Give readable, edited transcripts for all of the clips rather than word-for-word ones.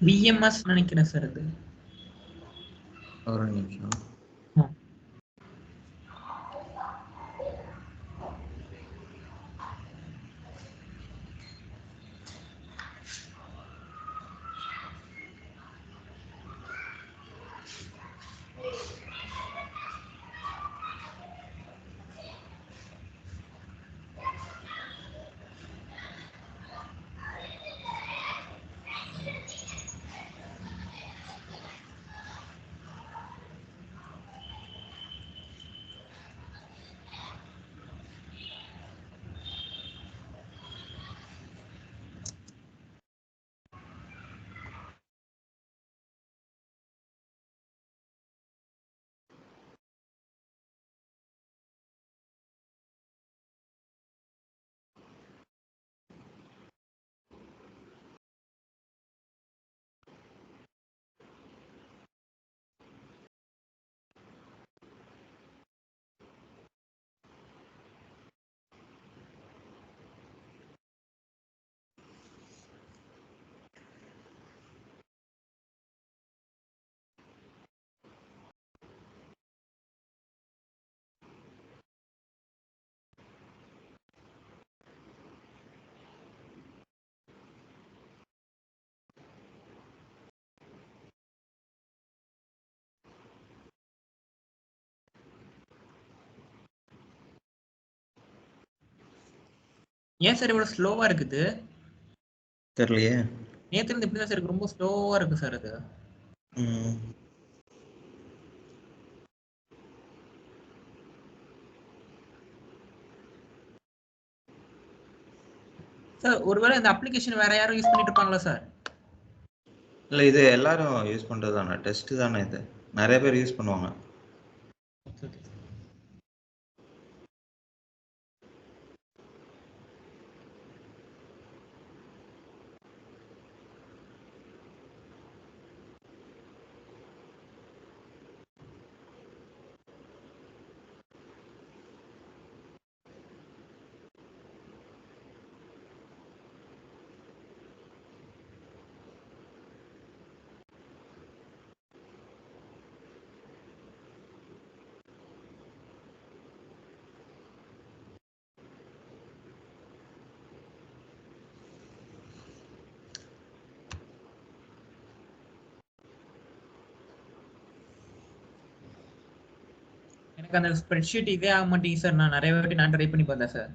VMS நினைக்கிறேன் sir அது. ஒரு நிமிஷம். ஏன் சார் இவ்வளவு ஸ்லோவா இருக்குது? தெரியலையே. நேத்துல இருந்து இப்படிதான் சார் இருக்கு, ரொம்ப ஸ்லோவா இருக்கு சார் அது. சார் ஒருவேளை இந்த அப்ளிகேஷன் வேற யாரும் யூஸ் பண்ணிட்டு இருப்பாங்களா சார்? இல்லை, இது எல்லாரும் யூஸ் பண்ணுறது தானே, டெஸ்ட்டு தானே இது, நிறைய பேர் யூஸ் பண்ணுவாங்க. எனக்கு அந்த ஸ்ப்ரெட்ஷீட் இதே ஆக மாட்டேங்குது சார். நான் நிறைய வாட்டி நான் ட்ரை பண்ணி பார்த்தேன் சார்.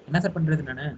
என்ன சார் பண்றது நானு?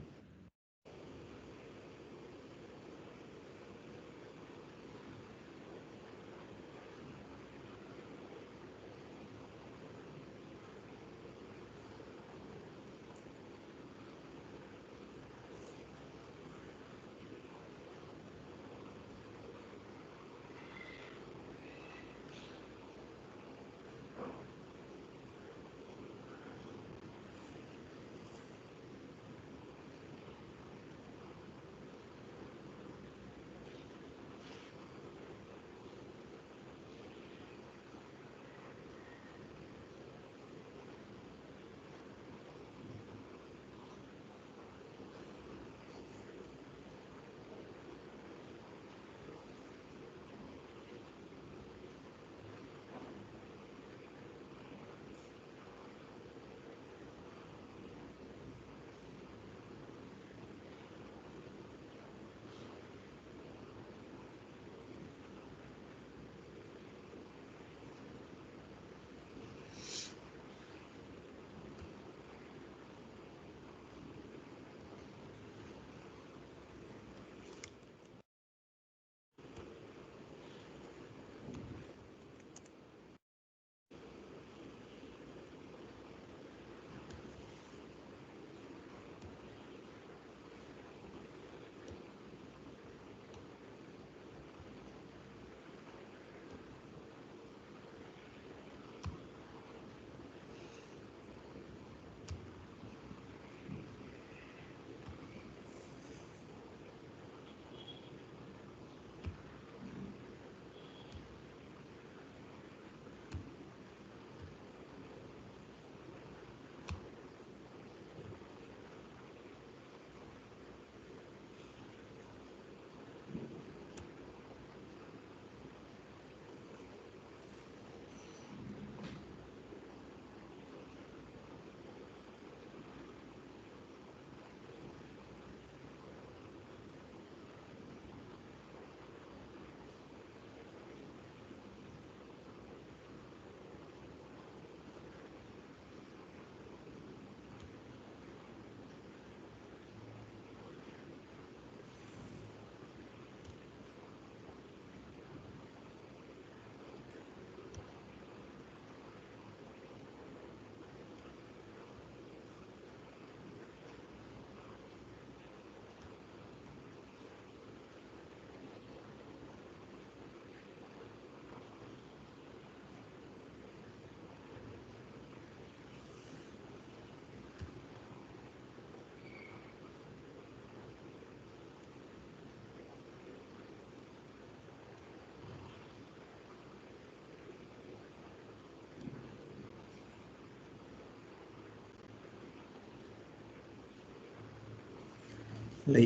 இல்லை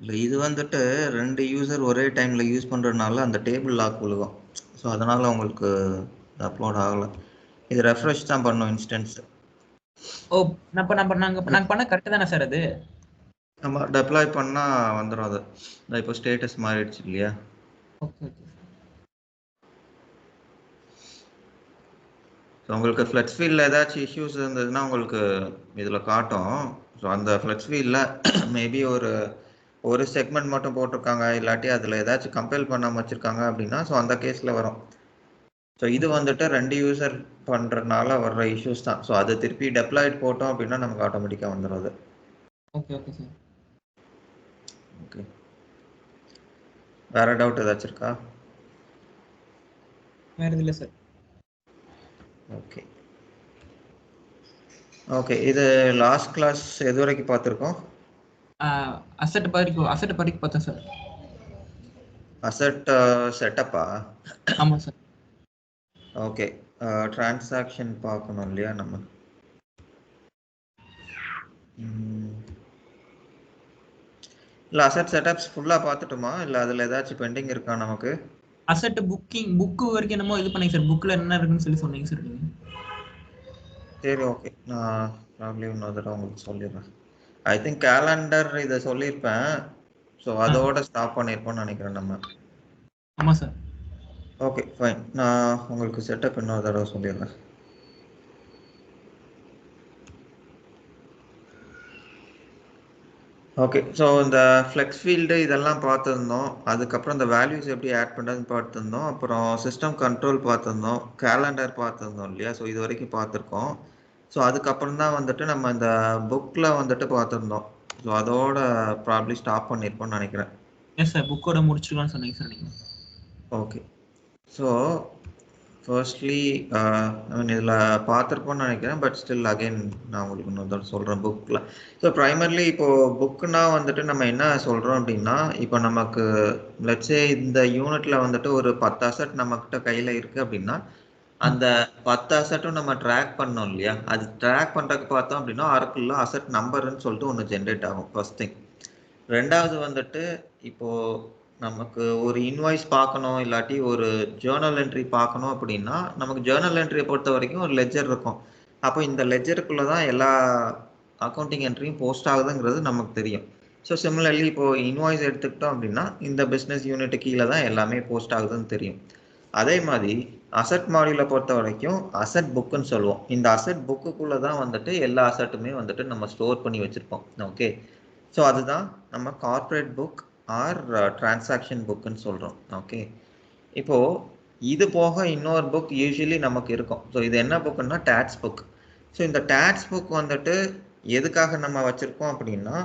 இல்லை இது வந்துட்டு 2 யூசர் ஒரே டைமில் யூஸ் பண்ணுறதுனால அந்த டேபிள் லாக் விழுகும். ஸோ அதனால் உங்களுக்கு அப்லோட் ஆகலை. இது ரெஃப்ரெஷ் தான் பண்ணும் இன்ஸ்டன்ஸ். ஓ நாங்க பண்ண கரெக்ட் தானே சார் அது? நம்ம டெப்ளாய் பண்ணால் வந்துடும் அது. இப்போ ஸ்டேட்டஸ் மாறிடுச்சு இல்லையா? Okay okay. ஸோ உங்களுக்கு ஃப்ளெக்ஸ் ஃபீல்டில் ஏதாச்சும் இஷ்யூஸ் இருந்ததுன்னா உங்களுக்கு இதில் காட்டும். ஸோ அந்த ஃப்ளெக்ஸ் ஃபீல்டில் மேபி ஒரு செக்மெண்ட் மட்டும் போட்டிருக்காங்க, இல்லாட்டி அதில் ஏதாச்சும் கம்பைல் பண்ணாமல் வச்சுருக்காங்க அப்படின்னா ஸோ அந்த கேஸில் வரும். ஸோ இது வந்துட்டு 2 யூசர் பண்ணுறதுனால வர்ற இஷ்யூஸ் தான். ஸோ அது திருப்பி டெப்ளாய்ட் போட்டோம் அப்படின்னா நமக்கு ஆட்டோமேட்டிக்காக வந்துடும் அது. Okay okay sir. ஓகே, வேறு டவுட் ஏதாச்சும் இருக்கா? வேறு இல்லை சார். ஓகே ஓகே, இது லாஸ்ட் கிளாஸ் எது வரைக்கும் பார்த்துருக்கோம்? அசெட் வரைக்கும் பார்த்தேன் சார். அசெட் செட்டப்பா? ஆமாம் சார். ஓகே, டிரான்சாக்ஷன் பார்க்கணும் இல்லையா நம்ம? இல்லை அசெட் செட்டப்ஸ் ஃபுல்லாக பார்த்துட்டோமா, இல்லை அதில் ஏதாச்சும் பெண்டிங் இருக்கா நமக்கு? அசெட் புக்கு வரைக்கும் என்னமோ இது பண்ணீங்க சார். புக்கில் என்ன இருக்குன்னு சொல்லி சொன்னீங்க சார் நீங்கள். சரி ஓகே, நான் ப்ராப்ளம் இன்னொரு தடவை உங்களுக்கு சொல்லிடுறேன். ஐ திங்க் கேலண்டர் இதை சொல்லியிருப்பேன். ஸோ அதோட ஸ்டாப் பண்ணியிருப்போம்னு நினைக்கிறேன் நம்ம. ஆமாம் சார். ஓகே ஃபைன், நான் உங்களுக்கு செட்டப் இன்னொரு தடவை சொல்லிடுறேன். ஓகே, ஸோ இந்த ஃப்ளெக்ஸ் ஃபீல்டு இதெல்லாம் பார்த்துருந்தோம். அதுக்கப்புறம் இந்த வேல்யூஸ் எப்படி ஆட் பண்ணுறதுன்னு பார்த்துருந்தோம். அப்புறம் சிஸ்டம் கண்ட்ரோல் பார்த்துருந்தோம், கேலண்டர் பார்த்துருந்தோம் இல்லையா? ஸோ இது வரைக்கும் பார்த்துருக்கோம். ஸோ அதுக்கப்புறம் தான் வந்துட்டு நம்ம இந்த புக்கில் வந்துட்டு பார்த்துருந்தோம். ஸோ அதோட ப்ராப்ளி ஸ்டாப் பண்ணியிருப்போம்னு நினைக்கிறேன். எஸ் சார், புக்கோட முடிச்சுக்கலாம்னு சொன்னீங்க சார் நீங்கள். ஓகே, ஸோ ஃபர்ஸ்ட்லி இதில் பார்த்துருப்போம்னு நினைக்கிறேன். பட் ஸ்டில் அகைன் நான் உங்களுக்கு இன்னொரு சொல்கிறேன் புக்கில். ஸோ ப்ரைமர்லி இப்போது புக்குனா வந்துட்டு நம்ம என்ன சொல்கிறோம் அப்படின்னா, இப்போ நமக்கு லெட்ஸே இந்த யூனிட்டில் வந்துட்டு ஒரு 10 அசெட் நம்மக்கிட்ட கையில் இருக்குது அப்படின்னா அந்த 10 அசெட்டும் நம்ம ட்ராக் பண்ணோம் இல்லையா? அது ட்ராக் பண்ணுறதுக்கு பார்த்தோம் அப்படின்னா ஆர்க்கிளில் அசெட் நம்பர்னு சொல்லிட்டு ஒன்று ஜென்ரேட் ஆகும் ஃபர்ஸ்ட் திங். ரெண்டாவது வந்துட்டு இப்போது நமக்கு ஒரு இன்வாய்ஸ் பார்க்கணும், இல்லாட்டி ஒரு ஜேர்னல் என்ட்ரி பார்க்கணும் அப்படின்னா நமக்கு ஜேர்னல் என்ட்ரியை பொறுத்த வரைக்கும் ஒரு லெட்ஜர் இருக்கும். அப்போ இந்த லெட்ஜருக்குள்ளே தான் எல்லா அக்கௌண்டிங் என்ட்ரியும் போஸ்ட் ஆகுதுங்கிறது நமக்கு தெரியும். ஸோ சிமிலர்லி இப்போது இன்வாய்ஸ் எடுத்துக்கிட்டோம் அப்படின்னா இந்த பிஸ்னஸ் யூனிட்டு கீழே தான் எல்லாமே போஸ்ட் ஆகுதுன்னு தெரியும். அதே மாதிரி அசெட் மாடியூலை பொறுத்த வரைக்கும் அசெட் புக்குன்னு சொல்லுவோம். இந்த அசெட் புக்குக்குள்ளே தான் வந்துட்டு எல்லா அசெட்டுமே வந்துட்டு நம்ம ஸ்டோர் பண்ணி வச்சுருப்போம். ஓகே, ஸோ அதுதான் நம்ம கார்ப்பரேட் புக் ஆர் டிரான்சாக்ஷன் புக்குன்னு சொல்கிறோம். ஓகே, இப்போது இது போக இன்னொரு புக் யூஸ்வலி நமக்கு இருக்கும். ஸோ இது என்ன புக்குன்னா டேக்ஸ் புக். ஸோ இந்த டேக்ஸ் புக் வந்துட்டு எதுக்காக நம்ம வச்சுருக்கோம் அப்படின்னா,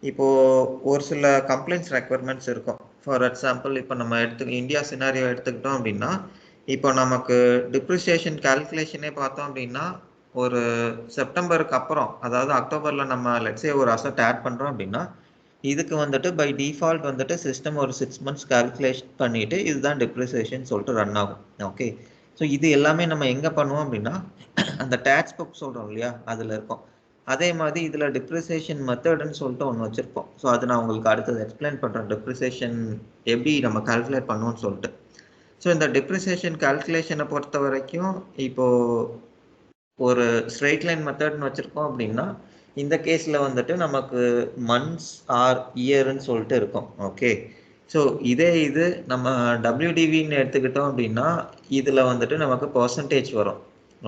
இப்போது ஒரு சில கம்ப்ளைண்ட்ஸ் ரெக்குவயர்மெண்ட்ஸ் இருக்கும். ஃபார் எக்ஸாம்பிள் இப்போ நம்ம இந்தியா சினாரியோ எடுத்துக்கிட்டோம் அப்படின்னா, இப்போ நமக்கு டிப்ரிசியேஷன் கால்குலேஷனே பார்த்தோம் அப்படின்னா ஒரு செப்டம்பருக்கு அப்புறம், அதாவது அக்டோபரில் நம்ம லெட்ஸே ஒரு அசெட் ஆட் பண்ணுறோம் அப்படின்னா இதுக்கு வந்துட்டு பை டிஃபால்ட் வந்துட்டு சிஸ்டம் ஒரு 6 months கால்குலேஷன் பண்ணிவிட்டு இதுதான் டிப்ரிசியேஷன் சொல்லிட்டு ரன் ஆகும். ஓகே, ஸோ இது எல்லாமே நம்ம எங்கே பண்ணுவோம் அப்படின்னா அந்த டேக்ஸ் புக் சொல்கிறோம் இல்லையா, அதில் இருக்கும். அதே மாதிரி இதில் டிப்ரிசியேஷன் மெத்தடுன்னு சொல்லிட்டு ஒன்று வச்சுருப்போம். ஸோ அது நான் உங்களுக்கு அடுத்தது எக்ஸ்பிளைன் பண்ணுறேன், டிப்ரிசியேஷன் எப்படி நம்ம கால்குலேட் பண்ணுவோம்னு சொல்லிட்டு. ஸோ இந்த டிப்ரிசியேஷன் கால்குலேஷனை பொறுத்த வரைக்கும் இப்போது ஒரு ஸ்ட்ரெயிட் லைன் மெத்தட்னு வச்சுருக்கோம் அப்படின்னா இந்த கேஸில் வந்துட்டு நமக்கு மந்த்ஸ் ஆர் இயர்ன்னு சொல்லிட்டு இருக்கும். ஓகே, ஸோ இது நம்ம WDVன்னு எடுத்துக்கிட்டோம் அப்படின்னா இதில் வந்துட்டு நமக்கு பர்சன்டேஜ் வரும்.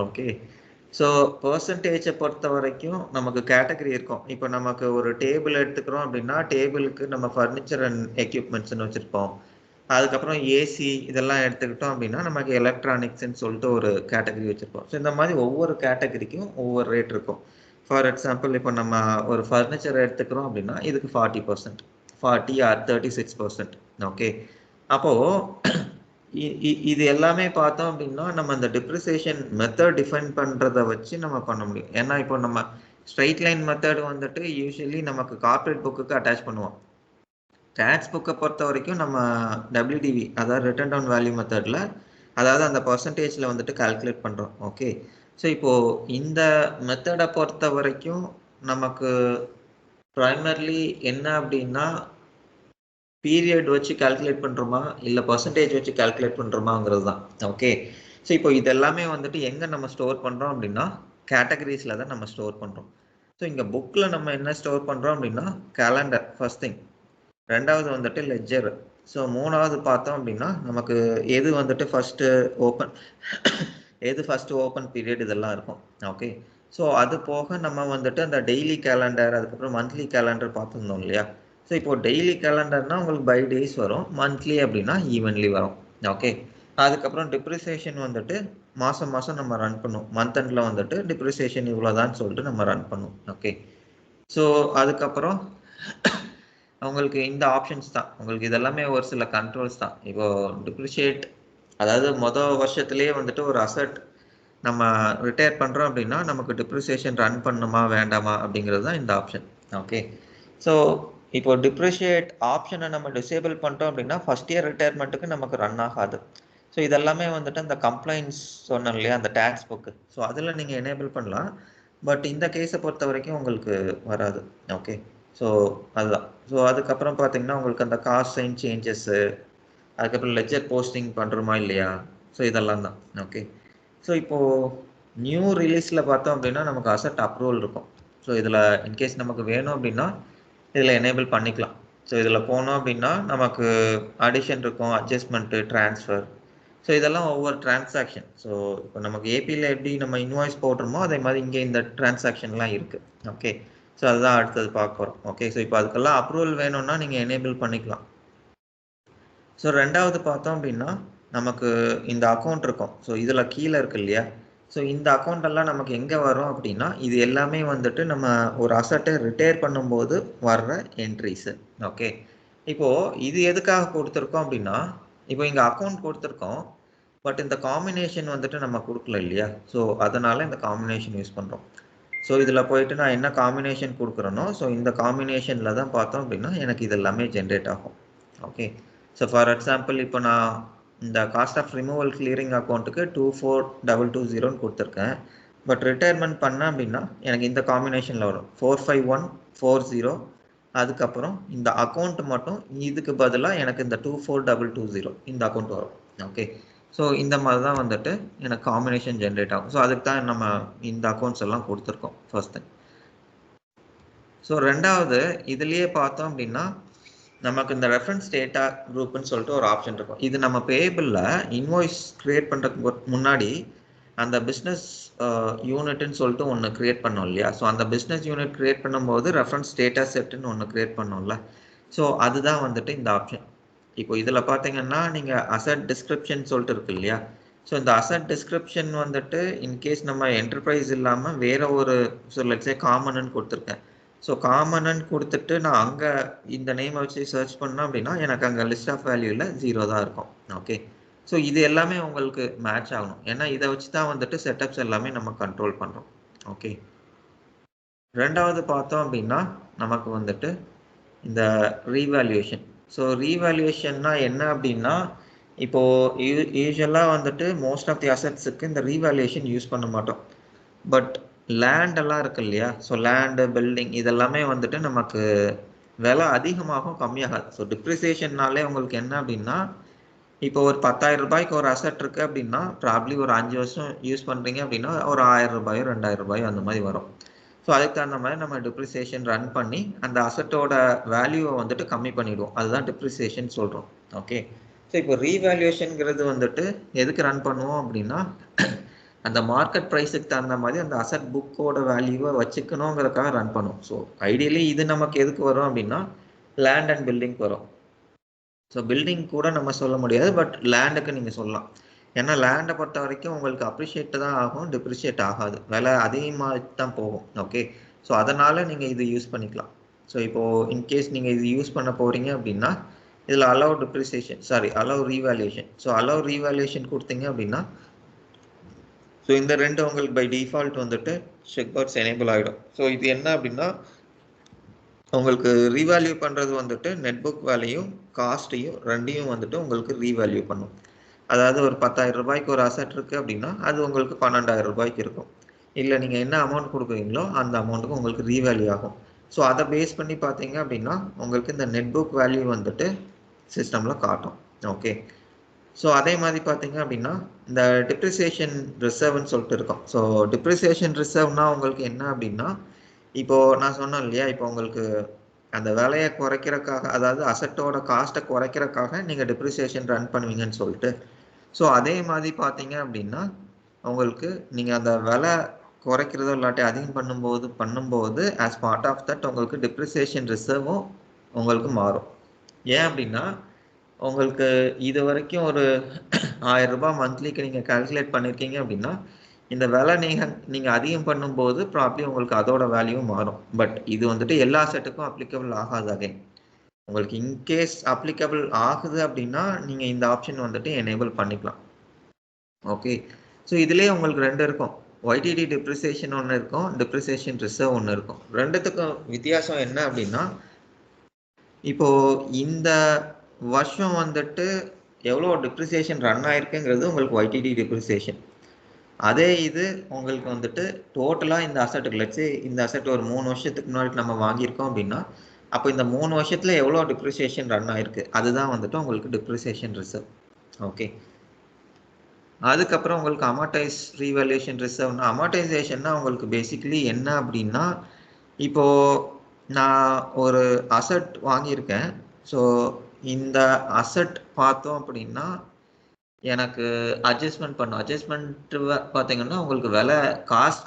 ஓகே, ஸோ பர்சன்டேஜை பொறுத்த வரைக்கும் நமக்கு கேட்டகரி இருக்கும். இப்போ நமக்கு ஒரு டேபிள் எடுத்துக்கிறோம் அப்படின்னா டேபிளுக்கு நம்ம ஃபர்னிச்சர் அண்ட் எக்யூப்மெண்ட்ஸ்னு வச்சுருப்போம். அதுக்கப்புறம் ஏசி இதெல்லாம் எடுத்துக்கிட்டோம் அப்படின்னா நமக்கு எலக்ட்ரானிக்ஸ்ன்னு சொல்லிட்டு ஒரு கேட்டகரி வச்சுருப்போம். ஸோ இந்த மாதிரி ஒவ்வொரு கேட்டகரிக்கும் ஒவ்வொரு ரேட் இருக்கும். ஃபார் எக்ஸாம்பிள் இப்போ நம்ம ஒரு ஃபர்னிச்சர் எடுத்துக்கிறோம் அப்படின்னா இதுக்கு 40%, 40 ஆர் 36%. ஓகே, அப்போது இது எல்லாமே பார்த்தோம் அப்படின்னா நம்ம அந்த டிப்ரிசியேஷன் மெத்தட் டிஃபைன் பண்ணுறதை வச்சு நம்ம பண்ண முடியும். ஏன்னா இப்போ நம்ம ஸ்ட்ரைட் லைன் மெத்தட் வந்துட்டு யூஸ்வலி நமக்கு கார்ப்பரேட் புக்குக்கு அட்டாச் பண்ணுவோம். டேக்ஸ் புக்கை பொறுத்த வரைக்கும் நம்ம WDV அதாவது ரிட்டன் டவுன் வேல்யூ மெத்தடில் அதாவது அந்த பர்சன்டேஜில் வந்துட்டு கால்குலேட் பண்ணுறோம். ஓகே, ஸோ இப்போது இந்த மெத்தடை பொறுத்த வரைக்கும் நமக்கு ப்ரைமர்லி என்ன அப்படின்னா பீரியட் வச்சு கால்குலேட் பண்ணுறோமா இல்லை பர்சன்டேஜ் வச்சு கால்குலேட் பண்ணுறோமாங்கிறது தான். ஓகே, ஸோ இப்போ இதெல்லாமே வந்துட்டு எங்கே நம்ம ஸ்டோர் பண்ணுறோம் அப்படின்னா கேட்டகரிஸில் தான் நம்ம ஸ்டோர் பண்ணுறோம். ஸோ இங்கே புக்கில் நம்ம என்ன ஸ்டோர் பண்ணுறோம் அப்படின்னா கேலண்டர் ஃபர்ஸ்ட் திங், ரெண்டாவது வந்துட்டு லெட்ஜர், ஸோ மூணாவது பார்த்தோம் அப்படின்னா நமக்கு எது வந்துட்டு ஃபஸ்ட்டு ஓப்பன் பீரியட் இதெல்லாம் இருக்கும். ஓகே, ஸோ அது போக நம்ம வந்துட்டு அந்த டெய்லி கேலண்டர் அதுக்கப்புறம் மந்த்லி கேலண்டர் பார்த்துருந்தோம் இல்லையா. ஸோ இப்போ டெய்லி கேலண்டர்னா உங்களுக்கு பை டேஸ் வரும், மந்த்லி அப்படின்னா ஈவன்லி வரும். ஓகே, அதுக்கப்புறம் டிப்ரிசியேஷன் வந்துட்டு மாதம் மாதம் நம்ம ரன் பண்ணுவோம், மந்த் எண்டில் வந்துட்டு டிப்ரிசியேஷன் இவ்வளோதான்னு சொல்லிட்டு நம்ம ரன் பண்ணுவோம். ஓகே, ஸோ அதுக்கப்புறம் உங்களுக்கு இந்த ஆப்ஷன்ஸ் தான், உங்களுக்கு இதெல்லாமே ஒரு சில கண்ட்ரோல்ஸ் தான். இப்போ டிப்ரிஷியேட் அதாவது மொதல் வருஷத்துலேயே வந்துட்டு ஒரு அசட் நம்ம ரிட்டையர் பண்ணுறோம் அப்படின்னா நமக்கு டிப்ரிசியேஷன் ரன் பண்ணுமா வேண்டாமா அப்படிங்கிறது தான் இந்த ஆப்ஷன். ஓகே, ஸோ இப்போ டிப்ரிஷியேட் ஆப்ஷனை நம்ம டிசேபிள் பண்ணிட்டோம் அப்படின்னா ஃபஸ்ட் இயர் ரிட்டையர்மெண்ட்டுக்கு நமக்கு ரன் ஆகாது. ஸோ இதெல்லாமே வந்துட்டு அந்த கம்ப்ளைண்ட்ஸ் சொன்னோம் இல்லையா, அந்த டேக்ஸ் புக்கு, ஸோ அதில் நீங்கள் எனேபிள் பண்ணலாம். பட் இந்த கேஸை பொறுத்த வரைக்கும் உங்களுக்கு வராது. ஓகே, ஸோ அதுதான். ஸோ அதுக்கப்புறம் பார்த்தீங்கன்னா உங்களுக்கு அந்த காஸ்ட் சைன் சேஞ்சஸ்ஸு, அதுக்கப்புறம் லெட்ஜர் போஸ்டிங் பண்ணுறோமா இல்லையா, ஸோ இதெல்லாம் தான். ஓகே, ஸோ இப்போது நியூ ரிலீஸில் பார்த்தோம் அப்படின்னா நமக்கு அசட் அப்ரூவல் இருக்கும். ஸோ இதில் இன்கேஸ் நமக்கு வேணும் அப்படின்னா இதில் எனேபிள் பண்ணிக்கலாம். ஸோ இதில் போனோம் அப்படின்னா நமக்கு அடிஷன் இருக்கும், அட்ஜஸ்ட்மெண்ட்டு, ட்ரான்ஸ்ஃபர், ஸோ இதெல்லாம் ஒவ்வொரு டிரான்சாக்ஷன். ஸோ இப்போ நமக்கு ஏபியில் எப்படி நம்ம இன்வாய்ஸ் போடுறோமோ அதே மாதிரி இங்கே இந்த டிரான்சாக்ஷன்லாம் இருக்குது. ஓகே, ஸோ அதுதான் அடுத்தது பார்க்க போகிறோம். ஓகே, ஸோ இப்போ அதுக்கெல்லாம் அப்ரூவல் வேணும்னா நீங்கள் எனேபிள் பண்ணிக்கலாம். ஸோ ரெண்டாவது பார்த்தோம் அப்படின்னா நமக்கு இந்த அக்கௌண்ட் இருக்கும். ஸோ இதில் கீழே இருக்கு இல்லையா, ஸோ இந்த அக்கௌண்ட் எல்லாம் நமக்கு எங்கே வரும் அப்படின்னா இது எல்லாமே வந்துட்டு நம்ம ஒரு அசட்டை ரிட்டையர் பண்ணும்போது வர்ற என்ட்ரிஸு. ஓகே, இப்போது இது எதுக்காக கொடுத்துருக்கோம் அப்படின்னா இப்போ இங்கே அக்கௌண்ட் கொடுத்துருக்கோம், பட் இந்த காம்பினேஷன் வந்துட்டு நம்ம கொடுக்கல இல்லையா, ஸோ அதனால் இந்த காம்பினேஷன் யூஸ் பண்ணுறோம். ஸோ இதில் போயிட்டு நான் என்ன காம்பினேஷன் கொடுக்குறேனோ ஸோ இந்த காம்பினேஷனில் தான் பார்த்தோம் அப்படின்னா எனக்கு இது எல்லாமே ஜென்ரேட் ஆகும். ஓகே, ஸோ ஃபார் எக்ஸாம்பிள் இப்போ நான் இந்த காஸ்ட் ஆஃப் ரிமூவல் கிளியரிங் அக்கௌண்ட்டுக்கு 24220 கொடுத்துருக்கேன். பட் ரிட்டையர்மெண்ட் பண்ணேன் அப்படின்னா எனக்கு இந்த காம்பினேஷனில் வரும் 45140, அதுக்கப்புறம் இந்த அக்கௌண்ட் மட்டும் இதுக்கு பதிலாக எனக்கு இந்த 24220 இந்த அக்கௌண்ட் வரும். ஓகே, ஸோ இந்த மாதிரி தான் வந்துட்டு எனக்கு காம்பினேஷன் ஜென்ரேட் ஆகும். ஸோ அதுக்கு தான் நம்ம இந்த அக்கௌண்ட்ஸ் எல்லாம் கொடுத்துருக்கோம் ஃபர்ஸ்ட் திங். ஸோ ரெண்டாவது இதுலேயே பார்த்தோம் அப்படின்னா நமக்கு இந்த ரெஃபரன்ஸ் டேட்டா குரூப்னு சொல்லிட்டு ஒரு ஆப்ஷன் இருக்கும். இது நம்ம பேபிளில் இன்வாய்ஸ் க்ரியேட் பண்ணுறதுக்கு முன்னாடி அந்த பிஸ்னஸ் யூனிட்னு சொல்லிட்டு ஒன்று க்ரியேட் பண்ணோம் இல்லையா, ஸோ அந்த பிஸ்னஸ் யூனிட் க்ரியேட் பண்ணும்போது ரெஃபரன்ஸ் டேட்டா செட்டுன்னு ஒன்று க்ரியேட் பண்ணோம்ல, ஸோ அதுதான் வந்துட்டு இந்த ஆப்ஷன். இப்போ இதில் பார்த்தீங்கன்னா நீங்கள் அசட் டிஸ்கிரிப்ஷன் சொல்லிட்டு இருக்கு இல்லையா, ஸோ இந்த அசட் டிஸ்கிரிப்ஷன் வந்துட்டு இன்கேஸ் நம்ம என்டர்பிரைஸ் இல்லாமல் வேற ஒரு லெட்ஸ் சே காமன்னு கொடுத்துருக்கேன். ஸோ காமன்னு கொடுத்துட்டு நான் அங்கே இந்த நேமை வச்சு சர்ச் பண்ணேன் அப்படின்னா எனக்கு அங்கே லிஸ்ட் ஆஃப் வேல்யூவில் 0 தான் இருக்கும். ஓகே, ஸோ இது எல்லாமே உங்களுக்கு மேட்ச் ஆகணும், ஏன்னா இதை வச்சு தான் வந்துட்டு செட்டப்ஸ் எல்லாமே நம்ம கண்ட்ரோல் பண்ணுறோம். ஓகே, ரெண்டாவது பார்த்தோம் அப்படின்னா நமக்கு வந்துட்டு இந்த ரீவேல்யூஷன். ஸோ ரீவேல்யூஷன்னா என்ன அப்படின்னா இப்போது யூஸ்வலாக வந்துட்டு மோஸ்ட் ஆஃப் தி அசட்ஸுக்கு இந்த ரீவேல்யூஷன் யூஸ் பண்ண மாட்டோம். பட் லேண்டெல்லாம் இருக்கு இல்லையா, ஸோ லேண்டு பில்டிங் இதெல்லாமே வந்துட்டு நமக்கு விலை அதிகமாகும் கம்மியாகாது. ஸோ டிப்ரிசியேஷன்னாலே உங்களுக்கு என்ன அப்படின்னா இப்போ ஒரு 10,000 ரூபாய்க்கு ஒரு அசட் இருக்குது அப்படின்னா ப்ராப்ளி ஒரு 5 வருஷம் யூஸ் பண்ணுறீங்க அப்படின்னா ஒரு 1000 ரூபாயோ 2000 ரூபாயோ அந்த மாதிரி வரும். ஸோ அதுக்கு தகுந்த மாதிரி நம்ம டிப்ரிசியேஷன் ரன் பண்ணி அந்த அசட்டோட வேல்யூவை வந்துட்டு கம்மி பண்ணிவிடுவோம், அதுதான் டிப்ரிசியேஷன் சொல்கிறோம். ஓகே, ஸோ இப்போ ரீவேல்யூஷனுங்கிறது வந்துட்டு எதுக்கு ரன் பண்ணுவோம் அப்படின்னா அந்த மார்க்கெட் ப்ரைஸுக்கு தகுந்த மாதிரி அந்த அசட் புக்கோட வேல்யூவை வச்சுக்கணுங்கிறதுக்காக ரன் பண்ணுவோம். ஸோ ஐடியலி இது நமக்கு எதுக்கு வரும் அப்படின்னா லேண்ட் அண்ட் பில்டிங் வரும். ஸோ பில்டிங் கூட நம்ம சொல்ல முடியாது, பட் லேண்டுக்கு நீங்கள் சொல்லலாம், ஏன்னா லேண்டை பொறுத்த வரைக்கும் உங்களுக்கு அப்ரிஷியேட் தான் ஆகும், டிப்ரிஷியேட் ஆகாது, விலை அதிகமாக தான் போகும். ஓகே, ஸோ அதனால் நீங்கள் இது யூஸ் பண்ணிக்கலாம். ஸோ இப்போது இன்கேஸ் நீங்கள் இது யூஸ் பண்ண போகிறீங்க அப்படின்னா இதில் allow depreciation allow revaluation. So allow revaluation கொடுத்தீங்க அப்படின்னா ஸோ இந்த ரெண்டு உங்களுக்கு பை டிஃபால்ட் வந்துட்டு செக் பாக்ஸ் எனேபிள் ஆகிடும். ஸோ இது என்ன அப்படின்னா உங்களுக்கு ரீவேல்யூ பண்ணுறது வந்துட்டு நெட் புக் வேலையும் காஸ்ட்டையும் ரெண்டையும் வந்துட்டு உங்களுக்கு ரீவேல்யூ பண்ணும். அதாவது ஒரு 10,000 ரூபாய்க்கு ஒரு அசட் இருக்குது அப்படின்னா அது உங்களுக்கு 12,000 ரூபாய்க்கு இருக்கும். இல்லை நீங்கள் என்ன அமௌண்ட் கொடுக்குறீங்களோ அந்த அமௌண்ட்டுக்கு உங்களுக்கு ரீவேல்யூ ஆகும். ஸோ அதை பேஸ் பண்ணி பார்த்தீங்க அப்படின்னா உங்களுக்கு இந்த நெட் புக் வேல்யூ வந்துட்டு சிஸ்டமில் காட்டும். ஓகே, ஸோ அதே மாதிரி பார்த்தீங்க அப்படின்னா இந்த டிப்ரிசியேஷன் ரிசர்வ்னு சொல்லிட்டு இருக்கோம். ஸோ டிப்ரிசியேஷன் ரிசர்வ்னா உங்களுக்கு என்ன அப்படின்னா, இப்போது நான் சொன்னேன் இல்லையா, இப்போ உங்களுக்கு அந்த விலையை குறைக்கிறதுக்காக, அதாவது அசட்டோட காஸ்ட்டை குறைக்கிறதுக்காக நீங்கள் டிப்ரிசியேஷன் ரன் பண்ணுவீங்கன்னு சொல்லிட்டு, ஸோ அதே மாதிரி பார்த்தீங்க அப்படின்னா உங்களுக்கு நீங்கள் அந்த விலை குறைக்கிறதோ இல்லாட்டி அதிகம் பண்ணும்போது ஆஸ் பார்ட் ஆஃப் தட் உங்களுக்கு டிப்ரிசியேஷன் ரிசர்வும் உங்களுக்கு மாறும். ஏன் அப்படின்னா உங்களுக்கு இது வரைக்கும் ஒரு 1000 ரூபாய் மந்த்லிக்கு நீங்கள் கால்குலேட் பண்ணியிருக்கீங்க அப்படின்னா, இந்த விலை நீங்கள் அதிகம் பண்ணும்போது ப்ராப்ளி உங்களுக்கு அதோட வேல்யூ மாறும். பட் இது வந்துட்டு எல்லா செட்டுக்கும் அப்ளிகபிள் ஆகாது. அகைன் உங்களுக்கு இன்கேஸ் அப்ளிகபிள் ஆகுது அப்படின்னா நீங்கள் இந்த ஆப்ஷன் வந்துட்டு எனேபிள் பண்ணிக்கலாம். ஓகே, ஸோ இதுலேயே உங்களுக்கு 2 இருக்கும். YTD டிப்ரிசியேஷன் ஒன்று இருக்கும், டிப்ரிசியேஷன் ரிசர்வ் ஒன்று இருக்கும். ரெண்டுத்துக்கும் வித்தியாசம் என்ன அப்படின்னா, இப்போ இந்த வருஷம் வந்துட்டு எவ்வளோ டிப்ரிசியேஷன் ரன் ஆயிருக்குங்கிறது உங்களுக்கு YTD டிப்ரிசியேஷன். அதே இது உங்களுக்கு வந்துட்டு டோட்டலாக இந்த அசட்டுக்கு லட்சே இந்த அசட் ஒரு 3 வருஷத்துக்கு முன்னாடி நம்ம வாங்கியிருக்கோம் அப்படின்னா, அப்போ இந்த 3 வருஷத்தில் எவ்வளோ டிப்ரிசியேஷன் ரன் ஆயிருக்கு அதுதான் வந்துட்டு உங்களுக்கு டிப்ரிசியேஷன் ரிசர்வ். ஓகே, அதுக்கப்புறம் உங்களுக்கு அமார்டைஸ் ரீவேல்யூஷன் ரிசர்வ்னா, அமார்டைசேஷன்னா உங்களுக்கு பேசிக்கலி என்ன அப்படின்னா, இப்போது நான் ஒரு அசட் வாங்கியிருக்கேன். ஸோ இந்த அசட் பார்த்தோம் அப்படின்னா எனக்கு அட்ஜஸ்ட்மெண்ட் பண்ணும். அட்ஜஸ்ட்மெண்ட் பார்த்தீங்கன்னா உங்களுக்கு விலை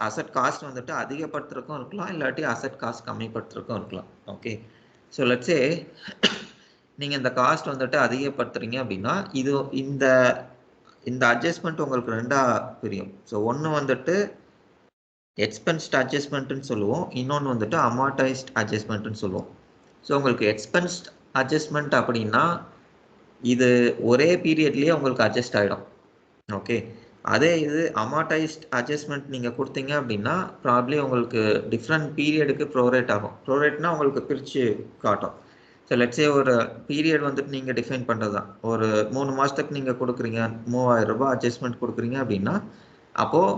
அசட் காஸ்ட் வந்துட்டு அதிகப்படுத்துறதுக்கும் இருக்கலாம், இல்லாட்டி அசட் காஸ்ட் கம்மிப்படுத்துறதுக்கும் இருக்கலாம். ஓகே, ஸோ லெட்ஸ் சே நீங்கள் இந்த காஸ்ட் வந்துட்டு அதிகப்படுத்துறீங்க அப்படின்னா இந்த அட்ஜஸ்ட்மெண்ட் உங்களுக்கு 2ஆ பிரியும். ஸோ ஒன்று வந்துட்டு எக்ஸ்பென்ஸ்ட் அட்ஜஸ்ட்மெண்ட்னு சொல்லுவோம், இன்னொன்று வந்துட்டு அமார்டைஸ்ட் அட்ஜஸ்ட்மெண்ட்னு சொல்லுவோம். ஸோ உங்களுக்கு எக்ஸ்பென்ஸ்ட் அட்ஜஸ்ட்மெண்ட் அப்படின்னா இது ஒரே பீரியட்லேயே உங்களுக்கு அட்ஜஸ்ட் ஆகிடும். ஓகே, அதே இது அமார்டைஸ்ட் அட்ஜஸ்ட்மெண்ட் நீங்கள் கொடுத்தீங்க அப்படின்னா ப்ராப்ளி உங்களுக்கு டிஃப்ரெண்ட் பீரியடுக்கு ப்ரோரேட் ஆகும். ப்ரோரேட்னா உங்களுக்கு பிரித்து காட்டும். ஸோ லெட்ஸே ஒரு பீரியட் வந்துட்டு நீங்கள் டிஃபைன் பண்ணுறது தான். ஒரு 3 மாதத்துக்கு நீங்கள் கொடுக்குறீங்க, 3000 ரூபாய் அட்ஜஸ்ட்மெண்ட் கொடுக்குறீங்க அப்படின்னா, அப்போது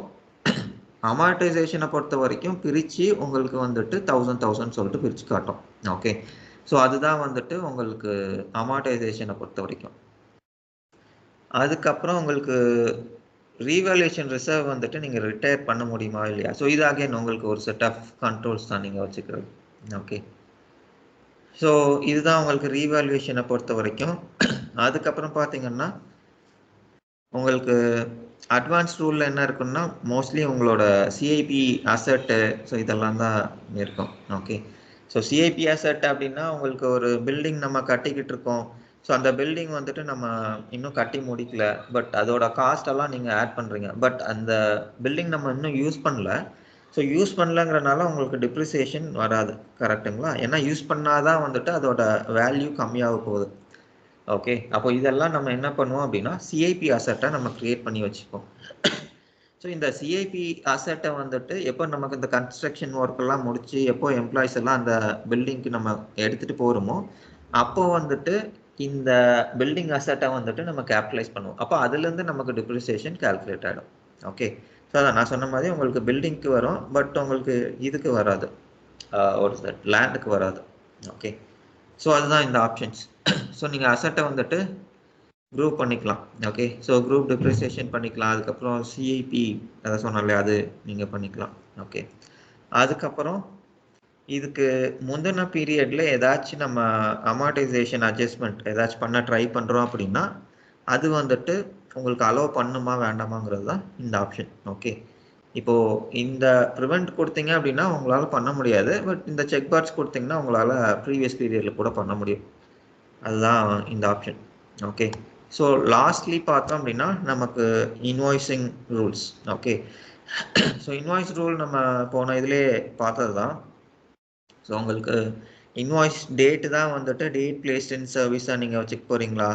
அமார்டைசேஷனை பொறுத்த வரைக்கும் பிரித்து உங்களுக்கு வந்துட்டு 1000 சொல்லிட்டு பிரித்து காட்டும். ஓகே, ஸோ அதுதான் வந்துட்டு உங்களுக்கு அமார்டைசேஷனை பொறுத்த வரைக்கும். அதுக்கப்புறம் உங்களுக்கு ரீவேல்யூஷன் ரிசர்வ் வந்துட்டு நீங்கள் ரிட்டையர் பண்ண முடியுமா இல்லையா, ஸோ இது அகைன் உங்களுக்கு ஒரு செட் ஆஃப் கண்ட்ரோல்ஸ் தான் நீங்கள் வச்சுக்கிறது. ஓகே, ஸோ இதுதான் உங்களுக்கு ரீவேல்யூஷனை பொறுத்த வரைக்கும். அதுக்கப்புறம் பார்த்தீங்கன்னா உங்களுக்கு அட்வான்ஸ் ரூலில் என்ன இருக்குன்னா, மோஸ்ட்லி உங்களோட சிஐபி அசட்டு, ஸோ இதெல்லாம் தான் இருக்கும். ஓகே, ஸோ சிஐபி அசட் அப்படின்னா உங்களுக்கு ஒரு பில்டிங் நம்ம கட்டிக்கிட்டு இருக்கோம். ஸோ அந்த பில்டிங் வந்துட்டு நம்ம இன்னும் கட்டி முடிக்கல, பட் அதோட காஸ்டெல்லாம் நீங்கள் ஆட் பண்ணுறீங்க. பட் அந்த பில்டிங் நம்ம இன்னும் யூஸ் பண்ணல. ஸோ யூஸ் பண்ணலங்கிறனால உங்களுக்கு டிப்ரிசியேஷன் வராது, கரெக்டுங்களா? ஏன்னா யூஸ் பண்ணாதான் வந்துட்டு அதோட வேல்யூ கம்மியாக போகுது. ஓகே, அப்போ இதெல்லாம் நம்ம என்ன பண்ணுவோம் அப்படின்னா சிஐபி அசட்டை நம்ம கிரியேட் பண்ணி வச்சுப்போம். ஸோ இந்த சிஐபி அசட்டை வந்துட்டு எப்போ நமக்கு இந்த கன்ஸ்ட்ரக்ஷன் ஒர்க்கெல்லாம் முடிச்சு எப்போ எம்ப்ளாயிஸ் எல்லாம் அந்த பில்டிங்க்கு நம்ம எடுத்துகிட்டு போகிறோமோ அப்போ வந்துட்டு இந்த பில்டிங் அசட்டை வந்துட்டு நம்ம கேபிட்டலைஸ் பண்ணுவோம். அப்போ அதுலேருந்து நமக்கு டிப்ரிசியேஷன் கால்குலேட் ஆகிடும். ஓகே, ஸோ அதான் நான் சொன்ன மாதிரி உங்களுக்கு பில்டிங்க்கு வரும், பட் உங்களுக்கு இதுக்கு வராது, ஒரு லேண்டுக்கு வராது. ஓகே, ஸோ அதுதான் இந்த ஆப்ஷன்ஸ். ஸோ நீங்கள் அசட்டை வந்துட்டு குரூப் பண்ணிக்கலாம். ஓகே, ஸோ குரூப் டிப்ரிசியேஷன் பண்ணிக்கலாம். அதுக்கப்புறம் சிஐபி அதை சொன்னாலே அது நீங்கள் பண்ணிக்கலாம். ஓகே, அதுக்கப்புறம் இதுக்கு முந்தின பீரியடில் ஏதாச்சும் நம்ம அமார்டைசேஷன் அட்ஜஸ்ட்மெண்ட் ஏதாச்சும் பண்ண ட்ரை பண்ணுறோம் அப்படின்னா அது வந்துட்டு உங்களுக்கு அலோவ் பண்ணுமா வேண்டாமாங்கிறது தான் இந்த ஆப்ஷன். ஓகே, இப்போது இந்த ப்ரிவெண்ட் கொடுத்தீங்க அப்படின்னா உங்களால் பண்ண முடியாது, பட் இந்த செக் பாக்ஸ் கொடுத்தீங்கன்னா உங்களால் ப்ரீவியஸ் பீரியடில் கூட பண்ண முடியும். அதுதான் இந்த ஆப்ஷன். ஓகே, ஸோ லாஸ்ட்லி பார்த்தோம் அப்படின்னா நமக்கு invoicing rules. Okay, so invoice rule நம்ம போன இதிலே பார்த்தது தான். ஸோ உங்களுக்கு இன்வாய்ஸ் டேட்டு தான் வந்துட்டு டேட் பிளேஸ்ட் இன் சர்வீஸாக நீங்கள் வச்சுக்க போகிறீங்களா,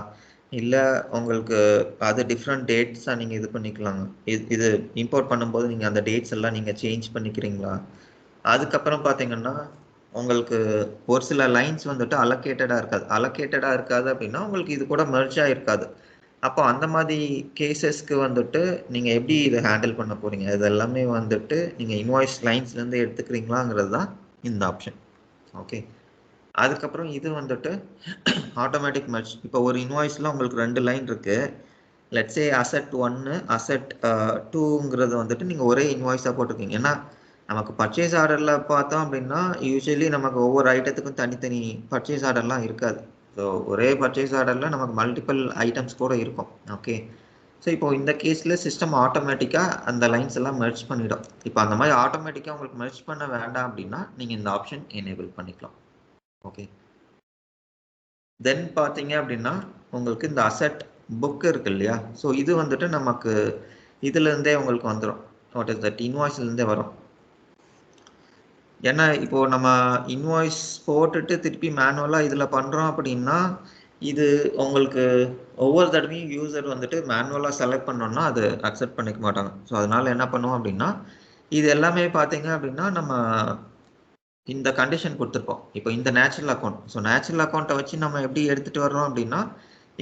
இல்லை உங்களுக்கு அது டிஃப்ரெண்ட் டேட்ஸாக நீங்கள் இது பண்ணிக்கலாங்க. இது இம்போர்ட் பண்ணும்போது நீங்கள் அந்த டேட்ஸ் எல்லாம் நீங்கள் சேஞ்ச் பண்ணிக்கிறீங்களா. அதுக்கப்புறம் பார்த்தீங்கன்னா உங்களுக்கு ஒரு சில லைன்ஸ் வந்துட்டு அலோகேட்டடாக இருக்காது அப்படின்னா உங்களுக்கு இது கூட மெர்ஜாக இருக்காது. அப்போ அந்த மாதிரி கேசஸ்க்கு வந்துட்டு நீங்கள் எப்படி இதை ஹேண்டில் பண்ண போகிறீங்க, இது எல்லாமே வந்துட்டு நீங்கள் இன்வாய்ஸ் லைன்ஸ்லேருந்து எடுத்துக்கிறீங்களாங்கிறது தான் இந்த ஆப்ஷன். ஓகே. அதுக்கப்புறம் இது வந்துட்டு ஆட்டோமேட்டிக் மெர்ஜ். இப்போ ஒரு இன்வாய்ஸில் உங்களுக்கு 2 லைன் இருக்குது. லெட்ஸே அசெட் 1 அசெட் 2ங்கிறது வந்துட்டு நீங்கள் ஒரே இன்வாய்ஸாக போட்டிருக்கீங்க. ஏன்னா நமக்கு பர்ச்சேஸ் ஆர்டரில் பார்த்தோம் அப்படின்னா யூஸ்வலி நமக்கு ஒவ்வொரு ஐட்டத்துக்கும் தனித்தனி பர்ச்சேஸ் ஆர்டர்லாம் இருக்காது. ஸோ ஒரே பர்ச்சேஸ் ஆர்டரில் நமக்கு மல்டிபிள் ஐட்டம்ஸ் கூட இருக்கும். ஓகே. ஸோ இப்போ இந்த கேஸில் சிஸ்டம் ஆட்டோமேட்டிக்காக அந்த லைன்ஸ் எல்லாம் மெர்ஜ் பண்ணிடும். இப்போ அந்த மாதிரி ஆட்டோமேட்டிக்காக உங்களுக்கு மெர்ஜ் பண்ண வேண்டாம் அப்படின்னா நீங்கள் இந்த ஆப்ஷன் எனேபிள் பண்ணிக்கலாம். ஓகே. தென் பார்த்தீங்க அப்படின்னா உங்களுக்கு இந்த அசெட் புக் இருக்கு இல்லையா? ஸோ இது வந்துட்டு நமக்கு இதுலேருந்தே உங்களுக்கு வந்துடும். வாட் இஸ் தட், இன்வாய்ஸ்லேருந்தே வரும். ஏன்னா இப்போ நம்ம இன்வாய்ஸ் போட்டுட்டு திருப்பி மேனுவலாக இதில் பண்ணுறோம் அப்படின்னா இது உங்களுக்கு ஒவ்வொரு தடவையும் யூசர் வந்துட்டு மேனுவலாக செலக்ட் பண்ணோம்னா அது அக்செப்ட் பண்ணிக்க மாட்டாங்க. ஸோ அதனால என்ன பண்ணுவோம் அப்படின்னா இது எல்லாமே பார்த்தீங்க அப்படின்னா நம்ம இந்த கண்டிஷன் கொடுத்துருப்போம். இப்போ இந்த நேச்சுரல் அக்கௌண்ட், ஸோ நேச்சுரல் அக்கௌண்ட்டை வச்சு நம்ம எப்படி எடுத்துகிட்டு வர்றோம் அப்படின்னா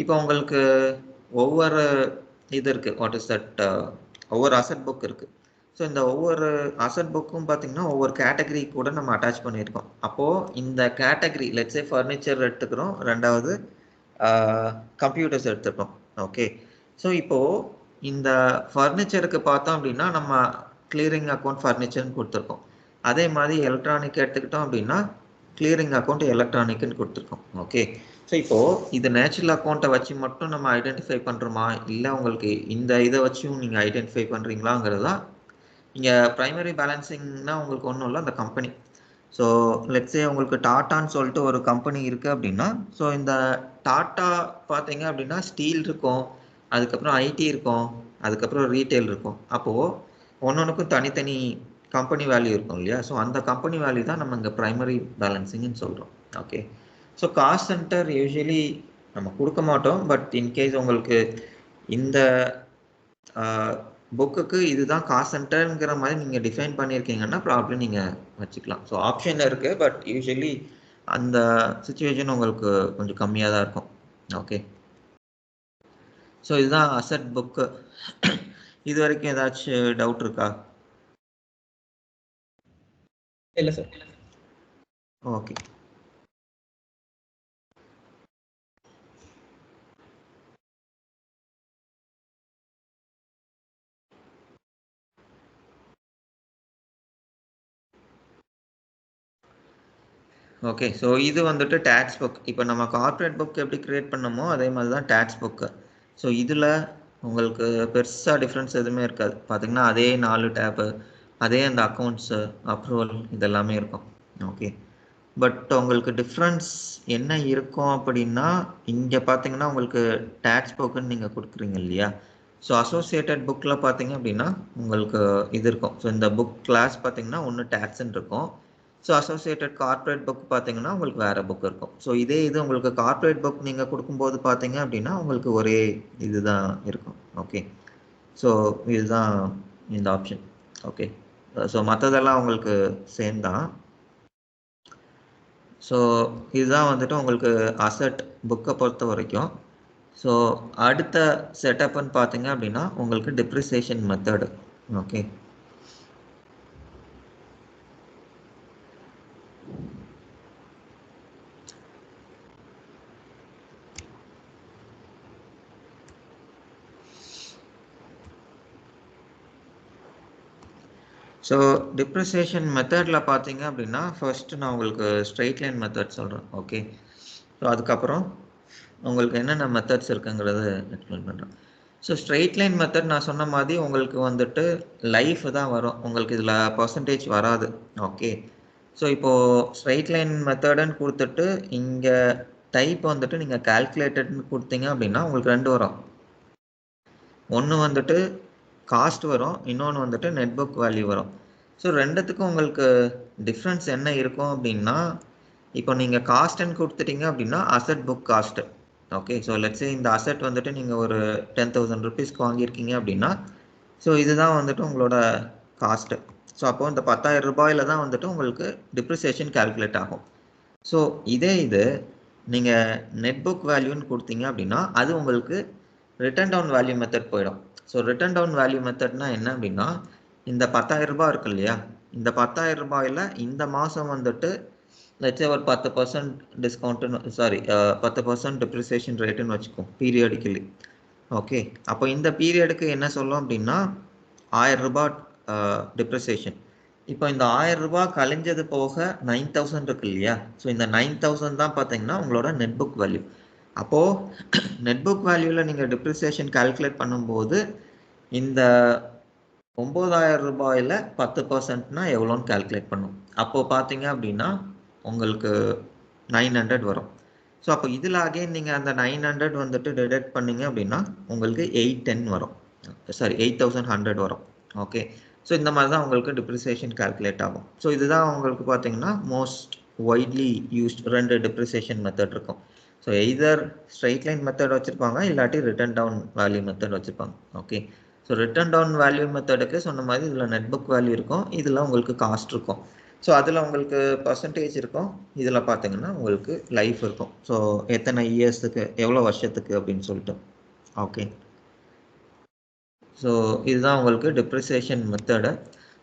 இப்போ உங்களுக்கு ஒவ்வொரு இது இருக்குது, வாட் இஸ் தட், ஒவ்வொரு அசெட் புக் இருக்குது. ஸோ இந்த ஒவ்வொரு அசெட் புக்கும் பார்த்தீங்கன்னா ஒவ்வொரு கேட்டகரி கூட நம்ம அட்டாச் பண்ணியிருக்கோம். அப்போது இந்த கேட்டகரி லெட்ஸே ஃபர்னிச்சர் எடுத்துக்கிறோம், ரெண்டாவது கம்ப்யூட்டர்ஸ் எடுத்துக்கிறோம். ஓகே. ஸோ இப்போது இந்த ஃபர்னிச்சருக்கு பார்த்தோம் அப்படின்னா நம்ம கிளியரிங் அக்கௌண்ட் ஃபர்னிச்சர்னு கொடுத்துருக்கோம். அதே மாதிரி எலக்ட்ரானிக் எடுத்துக்கிட்டோம் அப்படின்னா கிளியரிங் அக்கௌண்ட் எலக்ட்ரானிக்னு கொடுத்துருக்கோம். ஓகே. ஸோ இப்போது இது நேச்சுரல் அக்கௌண்ட்டை வச்சு மட்டும் நம்ம ஐடென்டிஃபை பண்ணுறோமா, இல்லை உங்களுக்கு இந்த இதை வச்சும் நீங்கள் ஐடென்டிஃபை பண்ணுறீங்களாங்கிறது தான். இங்கே ப்ரைமரி பேலன்சிங்னா உங்களுக்கு ஒன்றும் இல்லை, அந்த கம்பெனி. ஸோ லெட்ஸே உங்களுக்கு டாட்டான்னு சொல்லிட்டு ஒரு கம்பெனி இருக்குது அப்படின்னா ஸோ இந்த டாட்டா பார்த்தீங்க அப்படின்னா ஸ்டீல் இருக்கும், அதுக்கப்புறம் ஐடி இருக்கும், அதுக்கப்புறம் ரீட்டைல் இருக்கும். அப்போது ஒன்னொன்றுக்கும் தனித்தனி கம்பெனி வேல்யூ இருக்கும் இல்லையா? ஸோ அந்த கம்பெனி வேல்யூ தான் நம்ம இங்கே ப்ரைமரி பேலன்சிங்னு சொல்கிறோம். Okay. So cost centre usually நம்ம கொடுக்க மாட்டோம், பட் இன்கேஸ் உங்களுக்கு இந்த புக்குக்கு இதுதான் காஸ்ட் சென்டர்ங்கிற மாதிரி நீங்கள் டிஃபைன் பண்ணியிருக்கீங்கன்னா ப்ராப்ளம் நீங்கள் வச்சுக்கலாம். ஸோ ஆப்ஷன் இருக்குது, பட் யூஸ்வலி அந்த சுச்சுவேஷன் உங்களுக்கு கொஞ்சம் கம்மியாக தான் இருக்கும். ஓகே. ஸோ இதுதான் அசெட் புக்கு. இது வரைக்கும் ஏதாச்சும் டவுட் இருக்கா? இல்லை சார். ஓகே. ஓகே. ஸோ இது வந்துட்டு டேக்ஸ் புக். இப்போ நம்ம கார்ப்பரேட் புக் எப்படி க்ரியேட் பண்ணமோ அதே மாதிரி தான் டேக்ஸ் புக்கு. ஸோ இதில் உங்களுக்கு பெருசாக டிஃப்ரென்ஸ் எதுவுமே இருக்காது. பார்த்தீங்கன்னா அதே 4 டேப்பு, அதே அந்த அக்கௌண்ட்ஸு, அப்ரூவல் இதெல்லாமே இருக்கும். ஓகே. பட் உங்களுக்கு டிஃப்ரென்ஸ் என்ன இருக்கும் அப்படின்னா இங்கே பார்த்தீங்கன்னா உங்களுக்கு டேக்ஸ் புக்குன்னு நீங்கள் கொடுக்குறீங்க இல்லையா? ஸோ அசோசியேட்டட் புக்கில் பார்த்தீங்க அப்படின்னா உங்களுக்கு இது இருக்கும். ஸோ இந்த புக் கிளாஸ் பார்த்தீங்கன்னா ஒன்று டேக்ஸ்ன்னு இருக்கும். ஸோ அசோசியேட்டட் கார்ப்பரேட் புக் பார்த்தீங்கன்னா உங்களுக்கு வேறு புக் இருக்கும். ஸோ இதே இது உங்களுக்கு கார்ப்பரேட் புக் நீங்கள் கொடுக்கும்போது பார்த்தீங்க அப்படின்னா உங்களுக்கு ஒரே இதுதான் இருக்கும். ஓகே. ஸோ இதுதான் இந்த ஆப்ஷன். ஓகே. ஸோ மற்றதெல்லாம் உங்களுக்கு சேம் தான். ஸோ இதுதான் வந்துட்டு உங்களுக்கு அசெட் புக்கை பொறுத்த வரைக்கும். ஸோ அடுத்த செட்டப்னு பார்த்தீங்க அப்படின்னா உங்களுக்கு depreciation method. Okay. So depreciation மெத்தடில் பார்த்தீங்க அப்படின்னா ஃபர்ஸ்ட்டு நான் உங்களுக்கு ஸ்ட்ரெயிட் லைன் மெத்தட் சொல்கிறேன். ஓகே. ஸோ அதுக்கப்புறம் உங்களுக்கு என்னென்ன மெத்தட்ஸ் இருக்குங்கிறத எக்ஸ்பிளைன் பண்ணுறேன். ஸோ ஸ்ட்ரெயிட் லைன் மெத்தட் நான் சொன்ன மாதிரி உங்களுக்கு வந்துட்டு லைஃப் தான் வரும், உங்களுக்கு இதில் பர்சன்டேஜ் வராது. ஓகே. ஸோ இப்போது ஸ்ட்ரெயிட் லைன் மெத்தடுன்னு கொடுத்துட்டு இங்கே டைப் வந்துட்டு நீங்கள் கால்குலேட்டட்னு கொடுத்தீங்க அப்படின்னா உங்களுக்கு 2 வரும். ஒன்று வந்துட்டு காஸ்ட் வரும், இன்னொன்று வந்துட்டு நெட் புக் வேல்யூ வரும். ஸோ ரெண்டுத்துக்கும் உங்களுக்கு டிஃப்ரென்ஸ் என்ன இருக்கும் அப்படின்னா இப்போ நீங்கள் காஸ்ட்ன்னு கொடுத்துட்டீங்க அப்படின்னா asset book cost. Okay. So let's say இந்த அசெட் வந்துட்டு நீங்கள் ஒரு 10,000 ருபீஸ்க்கு வாங்கியிருக்கீங்க அப்படின்னா ஸோ இதுதான் வந்துட்டு உங்களோட காஸ்ட்டு. ஸோ அப்போது இந்த 10,000 ரூபாயில் தான் வந்துட்டு உங்களுக்கு டிப்ரிசியேஷன் கால்குலேட் ஆகும். ஸோ இதே இது நீங்கள் நெட் புக் வேல்யூன்னு கொடுத்தீங்க அப்படின்னா அது உங்களுக்கு ரிட்டன் டவுன் வேல்யூ மெத்தட் போயிடும். ஸோ ரிட்டன் டவுன் வேல்யூ மெத்தட்னா என்ன அப்படின்னா இந்த 10,000 ரூபாய் இருக்கு இல்லையா, இந்த 10,000 ரூபாயில் இந்த மாதம் வந்துட்டு லெட்ஸ் சே ஒரு 10% டிஸ்கவுண்ட்னு சாரி 10% டிப்ரிசியேஷன் ரேட்டுன்னு வச்சுக்கோம் பீரியாடிக்கலி. ஓகே, அப்போ இந்த பீரியடுக்கு என்ன சொல்லும் அப்படின்னா 1000 ரூபாய் டிப்ரிசியேஷன். இப்போ இந்த 1000 ரூபாய் கழிஞ்சது போக 9000 இருக்கு இல்லையா? ஸோ இந்த 9000 தான் பார்த்தீங்கன்னா உங்களோட நெட் புக் வேல்யூ. அப்போது நெட் புக் வேல்யூவில் நீங்கள் டிப்ரிசியேஷன் கால்குலேட் பண்ணும்போது இந்த 9000 ரூபாயில் 10%னா எவ்வளோன்னு கால்குலேட் பண்ணும். அப்போது பார்த்தீங்க அப்படின்னா உங்களுக்கு 900 வரும். ஸோ அப்போ இதில் அகைன் நீங்கள் அந்த 900 வந்துட்டு டிடெக்ட் பண்ணீங்க அப்படின்னா உங்களுக்கு 810 வரும், சாரி 8100 வரும். ஓகே, ஸோ இந்த மாதிரி தான் உங்களுக்கு டிப்ரிசியேஷன் கால்குலேட் ஆகும். ஸோ இதுதான் உங்களுக்கு பார்த்தீங்கன்னா most widely used 2 depreciation method இருக்கும். So either straight line method வச்சுருப்பாங்க, இல்லாட்டி ரிட்டன் டவுன் வேல்யூ மெத்தட் வச்சுருப்பாங்க. Okay, so written down value மெத்தடுக்கு சொன்ன மாதிரி இதில் நெட் புக் வேல்யூ இருக்கும், இதில் உங்களுக்கு காஸ்ட் இருக்கும். ஸோ அதில் உங்களுக்கு பர்சன்டேஜ் இருக்கும், இதில் பார்த்தீங்கன்னா உங்களுக்கு லைஃப் இருக்கும். ஸோ எத்தனை இயர்ஸுக்கு எவ்வளோ வருஷத்துக்கு அப்படின்னு சொல்லிட்டு. ஓகே, ஸோ இதுதான் உங்களுக்கு டிப்ரிசியேஷன் மெத்தடு.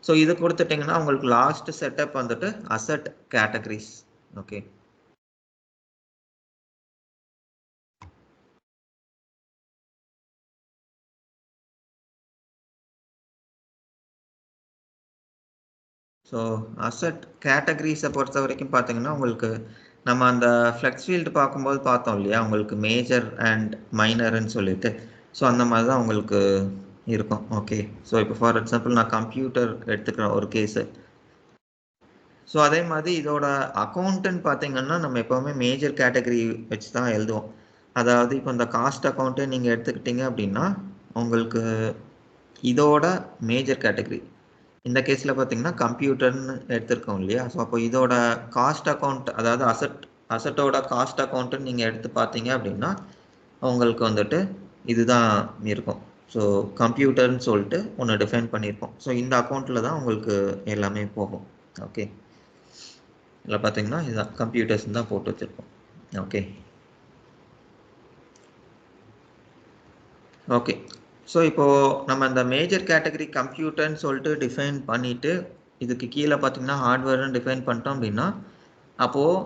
ஸோ இது கொடுத்துட்டிங்கன்னா உங்களுக்கு லாஸ்ட் செட்டப் வந்துட்டு asset categories. Okay, so asset கேட்டகரிஸை பொறுத்த வரைக்கும் பார்த்தீங்கன்னா உங்களுக்கு நம்ம அந்த ஃப்ளெக்ஸ் ஃபீல்டு பார்க்கும்போது பார்த்தோம் இல்லையா, உங்களுக்கு மேஜர் அண்ட் மைனர்ன்னு சொல்லிட்டு. ஸோ அந்த மாதிரி தான் உங்களுக்கு இருக்கும். ஓகே, ஸோ இப்போ ஃபார் எக்ஸாம்பிள் நான் கம்ப்யூட்டர் எடுத்துக்கிறேன் ஒரு கேஸு. ஸோ அதே மாதிரி இதோட அக்கௌண்ட்டுன்னு பார்த்தீங்கன்னா நம்ம எப்போவுமே மேஜர் கேட்டகரி வச்சு தான் எழுதுவோம். அதாவது இப்போ இந்த காஸ்ட் அக்கௌண்ட்டு நீங்கள் எடுத்துக்கிட்டீங்க அப்படின்னா உங்களுக்கு இதோட மேஜர் கேட்டகரி இந்த கேஸில் பார்த்தீங்கன்னா கம்ப்யூட்டர்னு எடுத்திருக்கோம் இல்லையா? ஸோ அப்போ இதோட காஸ்ட் அக்கௌண்ட், அதாவது அசட்டோட காஸ்ட் அக்கௌண்ட்டுன்னு நீங்கள் எடுத்து பார்த்தீங்க அப்படின்னா உங்களுக்கு வந்துட்டு இதுதான் இருக்கும். ஸோ கம்ப்யூட்டர்னு சொல்லிட்டு ஒன்று டிஃபைன் பண்ணியிருக்கோம். ஸோ இந்த அக்கௌண்ட்டில் தான் உங்களுக்கு எல்லாமே போகும். ஓகே, இதில் பார்த்தீங்கன்னா இதுதான் கம்ப்யூட்டர்ஸ் தான் போட்டு வச்சுருக்கோம். ஓகே ஓகே, ஸோ இப்போது நம்ம இந்த மேஜர் கேட்டகரி கம்ப்யூட்டர்னு சொல்லிட்டு டிஃபைன் பண்ணிவிட்டு இதுக்கு கீழே பார்த்தீங்கன்னா ஹார்ட்வேர்னு டிஃபைன் பண்ணிட்டோம் அப்படின்னா அப்போது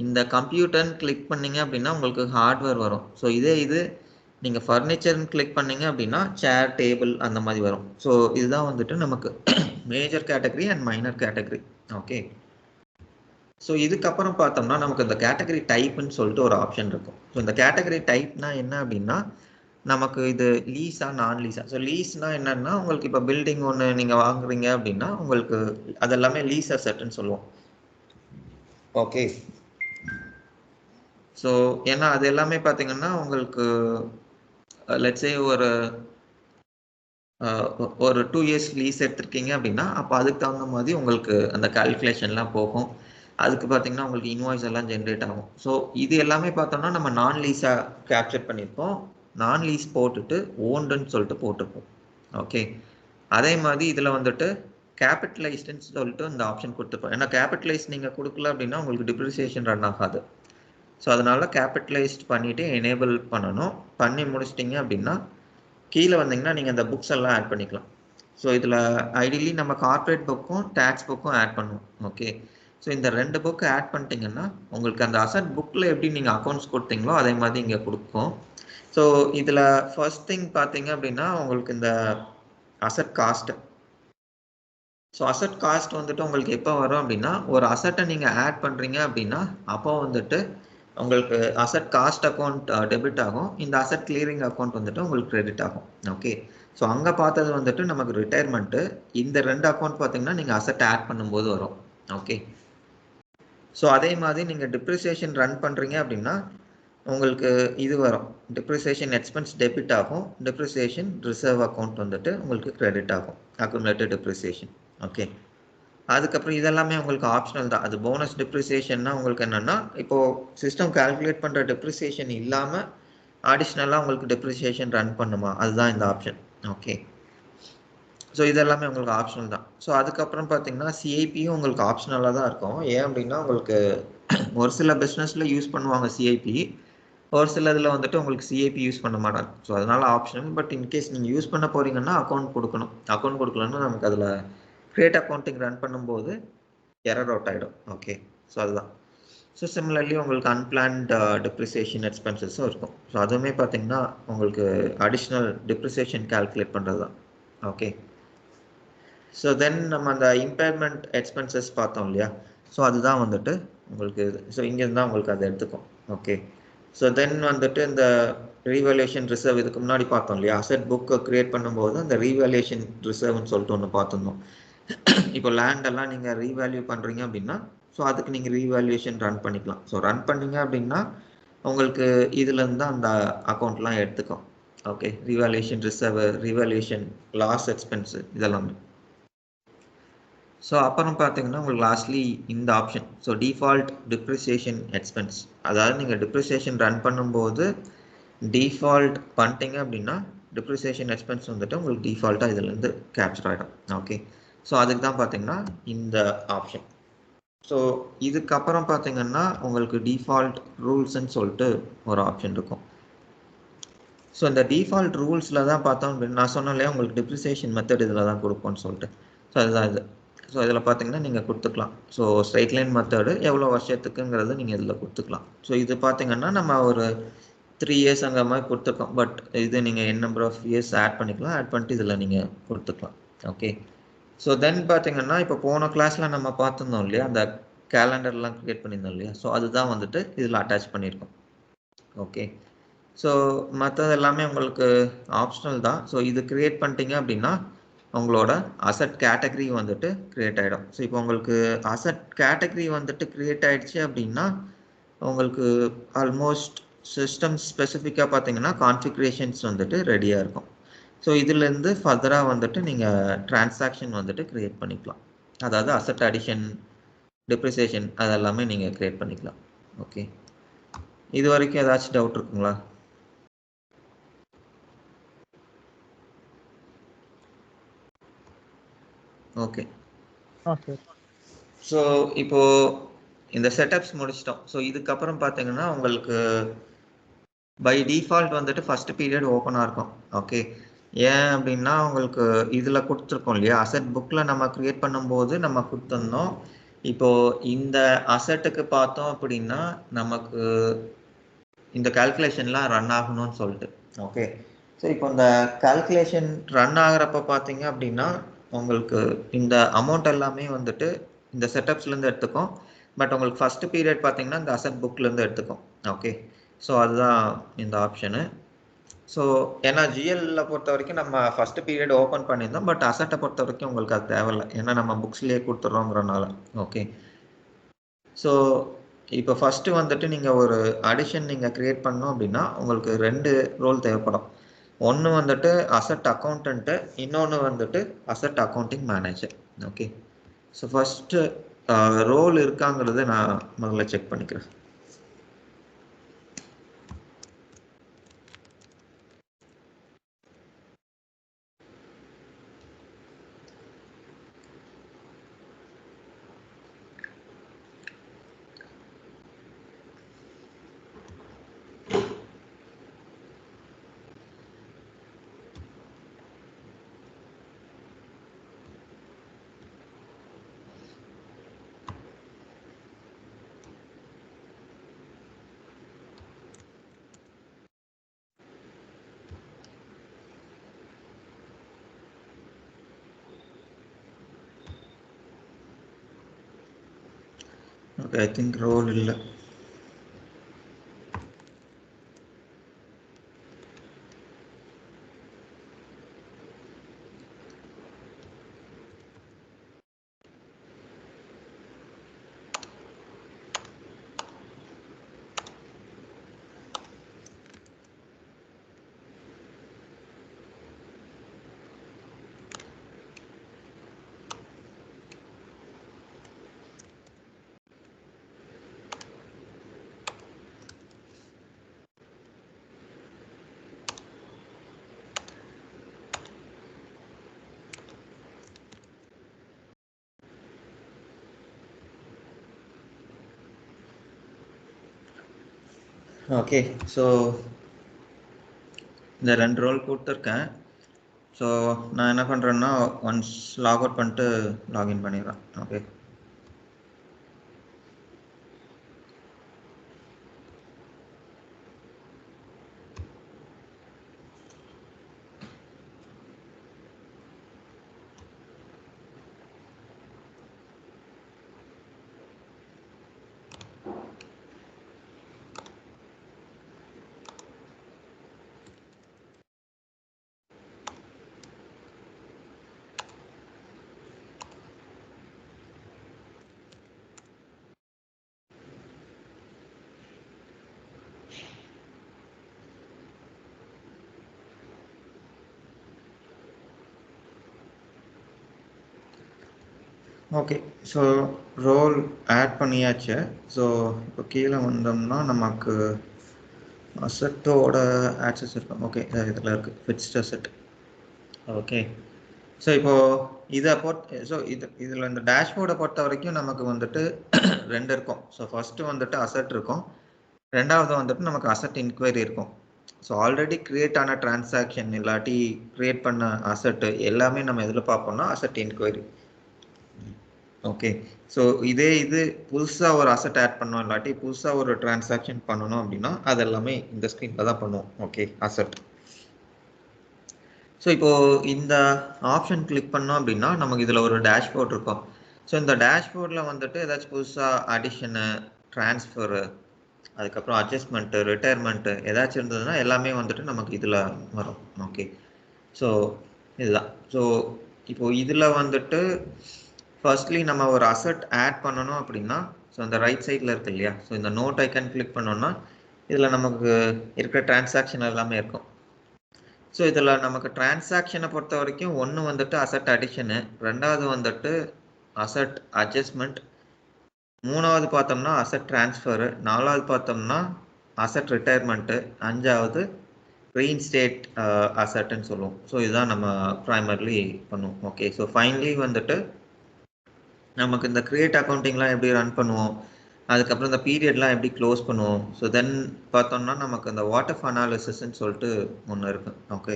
இந்த கம்ப்யூட்டர்னு கிளிக் பண்ணிங்க அப்படின்னா உங்களுக்கு ஹார்ட்வேர் வரும். ஸோ இதே இது நீங்கள் ஃபர்னிச்சர்னு கிளிக் பண்ணிங்க அப்படின்னா சேர் டேபிள் அந்த மாதிரி வரும். ஸோ இதுதான் வந்துட்டு நமக்கு major category and minor category. Okay, so இதுக்கப்புறம் பார்த்தோம்னா நமக்கு இந்த கேட்டகரி டைப்புன்னு சொல்லிட்டு ஒரு ஆப்ஷன் இருக்கும். ஸோ இந்த கேட்டகரி டைப்னா என்ன அப்படின்னா நமக்கு இது லீஸா நான் லீஸா. ஸோ லீஸ்னா என்னன்னா உங்களுக்கு இப்போ பில்டிங் ஒன்று நீங்கள் வாங்குறீங்க அப்படின்னா உங்களுக்கு அதெல்லாமே லீஸ் அசெட்னு சொல்லுவோம். ஓகே, ஸோ ஏன்னா அது எல்லாமே பார்த்தீங்கன்னா உங்களுக்கு லெட்ஸே ஒரு 2 இயர்ஸ் லீஸ் எடுத்திருக்கீங்க அப்படின்னா அப்போ அதுக்கு தகுந்த மாதிரி உங்களுக்கு அந்த கால்குலேஷன்லாம் போகும். அதுக்கு பார்த்தீங்கன்னா உங்களுக்கு இன்வாய்ஸ் எல்லாம் ஜென்ரேட் ஆகும். ஸோ இது எல்லாமே பார்த்தோம்னா நம்ம நான் லீஸாக கேப்சர் பண்ணியிருப்போம். நான் லீஸ் போட்டுட்டு ஓன்டுன்னு சொல்லிட்டு போட்டிருப்போம். ஓகே, அதே மாதிரி இதில் வந்துட்டு கேபிட்டலைஸ்டுன்னு சொல்லிட்டு இந்த ஆப்ஷன் கொடுத்துருப்போம். ஏன்னா கேபிட்டலைஸ் நீங்கள் கொடுக்கல அப்படின்னா உங்களுக்கு டிப்ரிசியேஷன் ரன் ஆகாது. ஸோ அதனால கேபிட்டலைஸ்ட் பண்ணிவிட்டு எனேபிள் பண்ணணும். பண்ணி முடிச்சிட்டிங்க அப்படின்னா கீழே வந்தீங்கன்னா நீங்கள் இந்த புக்ஸ் எல்லாம் ஆட் பண்ணிக்கலாம். ஸோ இதில் ஐடியலி நம்ம கார்ப்பரேட் புக்கும் டேக்ஸ் புக்கும் ஆட் பண்ணுவோம். ஓகே, ஸோ இந்த 2 புக்கு ஆட் பண்ணிட்டீங்கன்னா உங்களுக்கு அந்த அசட் புக்கில் எப்படி நீங்கள் அக்கௌண்ட்ஸ் கொடுத்தீங்களோ அதே மாதிரி இங்கே கொடுக்கும். ஸோ இதில் ஃபர்ஸ்ட் திங் பார்த்தீங்க அப்படின்னா உங்களுக்கு இந்த asset cost. So asset cost வந்துட்டு உங்களுக்கு எப்போ வரும் அப்படின்னா ஒரு அசட்டை நீங்கள் ஆட் பண்ணுறீங்க அப்படின்னா அப்போ வந்துட்டு உங்களுக்கு அசட் காஸ்ட் அக்கௌண்ட் டெபிட் ஆகும், இந்த அசட் கிளியரிங் அக்கௌண்ட் வந்துட்டு உங்களுக்கு கிரெடிட் ஆகும். ஓகே, ஸோ அங்கே பார்த்தது வந்துட்டு நமக்கு ரிட்டையர்மெண்ட்டு. இந்த 2 அக்கௌண்ட் பார்த்தீங்கன்னா நீங்கள் அசட் ஆட் பண்ணும்போது வரும். ஓகே, ஸோ அதே மாதிரி நீங்கள் டிப்ரிசியேஷன் ரன் பண்ணுறீங்க அப்படின்னா உங்களுக்கு இது வரும், டிப்ரிசியேஷன் எக்ஸ்பென்ஸ் டெபிட் ஆகும், டிப்ரிசியேஷன் ரிசர்வ் அக்கௌண்ட் வந்துட்டு உங்களுக்கு கிரெடிட் ஆகும், அக்குமுலேட்டட் டிப்ரிசியேஷன். ஓகே, அதுக்கப்புறம் இதெல்லாமே உங்களுக்கு ஆப்ஷனல் தான். அது போனஸ் டிப்ரிசியேஷன்னா உங்களுக்கு என்னென்னா இப்போது சிஸ்டம் கால்குலேட் பண்ணுற டிப்ரிசியேஷன் இல்லாமல் அடிஷ்னலாக உங்களுக்கு டிப்ரிசியேஷன் ரன் பண்ணுமா, அதுதான் இந்த ஆப்ஷன். ஓகே, ஸோ இதெல்லாமே உங்களுக்கு ஆப்ஷனல் தான். ஸோ அதுக்கப்புறம் பார்த்தீங்கன்னா சிஐபியும் உங்களுக்கு ஆப்ஷனலாக தான் இருக்கும். ஏன் அப்படின்னா உங்களுக்கு ஒரு சில பிஸ்னஸில் யூஸ் பண்ணுவாங்க சிஐபி, ஒரு சில இதில் வந்துட்டு உங்களுக்கு சிஐபி யூஸ் பண்ண மாட்டாங்க. ஸோ அதனால் ஆப்ஷனல். பட் இன்கேஸ் நீங்கள் யூஸ் பண்ண போகிறீங்கன்னா அக்கௌண்ட் கொடுக்கணும். அக்கௌண்ட் கொடுக்கலன்னா நமக்கு அதில் கிரியேட் அக்கௌண்டிங் ரன் பண்ணும்போது எரர் அவுட் ஆகிடும். ஓகே, ஸோ அதுதான். ஸோ சிமிலர்லி உங்களுக்கு அன்பிளான்ட் டிப்ரிசியேஷன் எக்ஸ்பென்சஸும் இருக்கும். ஸோ அதுவுமே பார்த்தீங்கன்னா உங்களுக்கு அடிஷ்னல் டிப்ரிசியேஷன் கால்குலேட் பண்ணுறது தான். ஓகே. ஸோ தென் நம்ம அந்த இம்பேர்மெண்ட் எக்ஸ்பென்சஸ் பார்த்தோம் இல்லையா? ஸோ அதுதான் வந்துட்டு உங்களுக்கு ஸோ இங்கேருந்து தான் உங்களுக்கு அதை எடுத்துக்கும். ஓகே. ஸோ தென் வந்துட்டு இந்த ரீவேல்யூஷன் ரிசர்வ் இதுக்கு முன்னாடி பார்த்தோம் இல்லையா? அசெட் புக்கை கிரியேட் பண்ணும்போது அந்த ரீவேல்யூஷன் ரிசர்வ்னு சொல்லிட்டு ஒன்று பார்த்துருந்தோம். இப்போ லேண்டெல்லாம் நீங்கள் ரீவேல்யூ பண்ணுறீங்க அப்படின்னா ஸோ அதுக்கு நீங்கள் ரீவேல்யூஷன் ரன் பண்ணிக்கலாம். ஸோ ரன் பண்ணீங்க அப்படின்னா உங்களுக்கு இதுலேருந்து தான் அந்த அக்கௌண்ட்லாம் எடுத்துக்கும். Okay. Revaluation reserve, revaluation loss expense இதெல்லாமே. ஸோ அப்புறம் பார்த்தீங்கன்னா உங்களுக்கு லாஸ்ட்லி இந்த option so default depreciation expense. அதாவது நீங்கள் டிப்ரிசியேஷன் ரன் பண்ணும்போது டிஃபால்ட் பண்ணிட்டீங்க அப்படின்னா டிப்ரிசியேஷன் எக்ஸ்பென்ஸ் வந்துட்டு உங்களுக்கு டிஃபால்ட்டாக இதுலேருந்து கேப்சர் ஆகிடும். ஓகே. ஸோ அதுக்கு தான் பார்த்தீங்கன்னா இந்த ஆப்ஷன். ஸோ இதுக்கப்புறம் பார்த்தீங்கன்னா உங்களுக்கு டிஃபால்ட் ரூல்ஸ்ன்னு சொல்லிட்டு ஒரு ஆப்ஷன் இருக்கும். ஸோ இந்த டிஃபால்ட் ரூல்ஸில் தான் பார்த்தோம் அப்படின்னு நான் சொன்னேன் இல்லையா உங்களுக்கு டிப்ரிசியேஷன் மெத்தட் இதில் தான் கொடுப்போம்னு சொல்லிட்டு. ஸோ அதுதான் இது. ஸோ இதில் பார்த்தீங்கன்னா நீங்கள் கொடுத்துக்கலாம். ஸோ ஸ்ட்ரைட் லைன் மெத்தடு எவ்வளோ வருஷத்துக்குங்கிறது நீங்கள் இதில் கொடுத்துக்கலாம். ஸோ இது பார்த்தீங்கன்னா நம்ம ஒரு 3 years அங்கே மாதிரி கொடுத்துருக்கோம். பட் இது நீங்கள் என் நம்பர் ஆஃப் இயர்ஸ் ஆட் பண்ணிக்கலாம். ஆட் பண்ணிட்டு இதில் நீங்கள் கொடுத்துக்கலாம். ஓகே. ஸோ தென் பார்த்தீங்கன்னா இப்போ போன கிளாஸில் நம்ம பார்த்துருந்தோம் இல்லையா அந்த கேலண்டர்லாம் க்ரியேட் பண்ணியிருந்தோம் இல்லையா? ஸோ அதுதான் வந்துட்டு இதில் அட்டாச் பண்ணியிருக்கோம். ஓகே. ஸோ மற்றது எல்லாமே உங்களுக்கு ஆப்ஷனல் தான். ஸோ இது க்ரியேட் பண்ணிட்டீங்க அப்படின்னா உங்களோட அசட் கேட்டகரி வந்துட்டு க்ரியேட் ஆகிடும். ஸோ இப்போ உங்களுக்கு அசட் கேட்டகரி வந்துட்டு க்ரியேட் ஆகிடுச்சு அப்படின்னா உங்களுக்கு ஆல்மோஸ்ட் சிஸ்டம் ஸ்பெசிஃபிக்காக பார்த்தீங்கன்னா கான்ஃபிகரேஷன்ஸ் வந்துட்டு ரெடியாக இருக்கும். ஸோ இதுலேருந்து ஃபர்தராக வந்துட்டு நீங்கள் டிரான்சாக்ஷன் வந்துட்டு க்ரியேட் பண்ணிக்கலாம். அதாவது அசட் அடிஷன், டிப்ரிசியேஷன் அதெல்லாமே நீங்கள் க்ரியேட் பண்ணிக்கலாம். ஓகே. இது வரைக்கும் ஏதாச்சும் டவுட் இருக்குங்களா? ஓகே. ஸோ இப்போ இந்த செட்டப்ஸ் முடிச்சிட்டோம். ஸோ இதுக்கப்புறம் பார்த்தீங்கன்னா உங்களுக்கு பை டிஃபால்ட் வந்துட்டு ஃபர்ஸ்ட் பீரியட் ஓப்பனாக இருக்கும். ஓகே. ஏன் அப்படின்னா உங்களுக்கு இதில் கொடுத்துருக்கோம் இல்லையா அசெட் புக்கில் நம்ம க்ரியேட் பண்ணும்போது நம்ம கொடுத்துருந்தோம். இப்போ இந்த அசெட்டுக்கு பார்த்தோம் அப்படின்னா நமக்கு இந்த கால்குலேஷன்லாம் ரன் ஆகணும்னு சொல்லிட்டு. ஓகே. ஸோ இப்போ இந்த கால்குலேஷன் ரன் ஆகிறப்ப பார்த்தீங்க அப்படின்னா உங்களுக்கு இந்த அமௌண்ட் எல்லாமே வந்துட்டு இந்த செட்டப்ஸ்லேருந்து எடுத்துக்கும். பட் உங்களுக்கு ஃபர்ஸ்ட் பீரியட் பார்த்தீங்கன்னா இந்த அசெட் புக்லேருந்து எடுத்துக்கும். ஓகே. ஸோ அதுதான் இந்த ஆப்ஷனு. ஸோ ஏன்னா ஜிஎல்ல பொறுத்த வரைக்கும் நம்ம ஃபர்ஸ்ட் பீரியட் ஓப்பன் பண்ணியிருந்தோம். பட் அசட்டை பொறுத்த வரைக்கும் உங்களுக்கு அது தேவையில்லை. ஏன்னா நம்ம புக்ஸ்லேயே கொடுத்துட்றோங்கிறனால. ஓகே. ஸோ இப்போ ஃபஸ்ட்டு வந்துட்டு நீங்கள் ஒரு அடிஷன் நீங்கள் க்ரியேட் பண்ணோம் அப்படின்னா உங்களுக்கு 2 ரோல் தேவைப்படும். ஒன்று வந்துட்டு அசட் அக்கௌண்டன்ட்டு, இன்னொன்று வந்துட்டு asset accounting manager. Okay. So first role இருக்காங்கிறத நான் முதல்ல செக் பண்ணிக்கிறேன். ஓகே. ஐ திங்க் ரோல் இல்லை. ஓகே. ஸோ இந்த 2 ரோல் கொடுத்துருக்கேன். ஸோ நான் என்ன பண்ணுறேன்னா ஒன்ஸ் லாக் அவுட் பண்ணிட்டு லாகின் பண்ணிடுறேன். Okay. Okay. So role add பண்ணியாச்சு. ஸோ இப்போ கீழே வந்தோம்னா நமக்கு அசட்டோட ஆக்சஸ் இருக்கும். ஓகே, இதில் இருக்குது ஃபிக்ஸ்ட் அசட். ஓகே. ஸோ இப்போது இதை இதில் இந்த டேஷ்போர்டை பொறுத்த வரைக்கும் நமக்கு வந்துட்டு 2 இருக்கும். ஸோ ஃபஸ்ட்டு வந்துட்டு அசட் இருக்கும், ரெண்டாவது வந்துட்டு நமக்கு அசட் இன்கொயரி இருக்கும். ஸோ ஆல்ரெடி கிரியேட் ஆன டிரான்சாக்ஷன் இல்லாட்டி கிரியேட் பண்ண அசட்டு எல்லாமே நம்ம எதில் பார்ப்போம்னா அசட் இன்கொயரி. ஓகே. ஸோ இது புதுசாக ஒரு அசட் ஆட் பண்ணோம் இல்லாட்டி புதுசாக ஒரு டிரான்சாக்ஷன் பண்ணணும் அப்படின்னா அது எல்லாமே இந்த ஸ்க்ரீனில் தான் பண்ணுவோம். Okay, asset. ஸோ இப்போது இந்த ஆப்ஷன் கிளிக் பண்ணோம் அப்படின்னா நமக்கு இதில் ஒரு டேஷ்போர்ட் இருக்கும். ஸோ இந்த டேஷ்போர்டில் வந்துட்டு ஏதாச்சும் புதுசாக அடிஷனு, ட்ரான்ஸ்ஃபரு, அதுக்கப்புறம் அட்ஜஸ்ட்மெண்ட்டு, ரிட்டையர்மெண்ட்டு ஏதாச்சும் இருந்ததுன்னா எல்லாமே வந்துட்டு நமக்கு இதில் வரும். ஓகே. ஸோ இதுதான். ஸோ இப்போது இதில் வந்துட்டு ஃபர்ஸ்ட்லி நம்ம ஒரு அசட் ஆட் பண்ணணும் அப்படின்னா ஸோ இந்த ரைட் சைடில் இருக்கு இல்லையா, ஸோ இந்த நோட் ஐக்கன் கிளிக் பண்ணோன்னா இதில் நமக்கு இருக்கிற டிரான்சாக்ஷன் எல்லாமே இருக்கும். ஸோ இதில் நமக்கு டிரான்சாக்ஷனை பொறுத்த வரைக்கும் ஒன்று வந்துட்டு அசட் அடிஷனு, ரெண்டாவது வந்துட்டு அசட் அட்ஜஸ்ட்மெண்ட், மூணாவது பார்த்தோம்னா அசட் ட்ரான்ஸ்ஃபரு, நாலாவது பார்த்தோம்னா அசட் ரிட்டையர்மெண்ட்டு, அஞ்சாவது ரீஇன்ஸ்டேட் அசட்டுன்னு சொல்லுவோம். ஸோ இதுதான் நம்ம ப்ரைமர்லி பண்ணுவோம். ஓகே. ஸோ ஃபைனலி வந்துட்டு நமக்கு இந்த கிரியேட் அக்கௌண்டிங்லாம் எப்படி ரன் பண்ணுவோம், அதுக்கப்புறம் இந்த பீரியட்லாம் எப்படி க்ளோஸ் பண்ணுவோம். ஸோ தென் பார்த்தோம்னா நமக்கு இந்த வாட் ஆஃப் அனாலிசிஸ்ன்னு சொல்லிட்டு ஒன்று இருக்கு. ஓகே.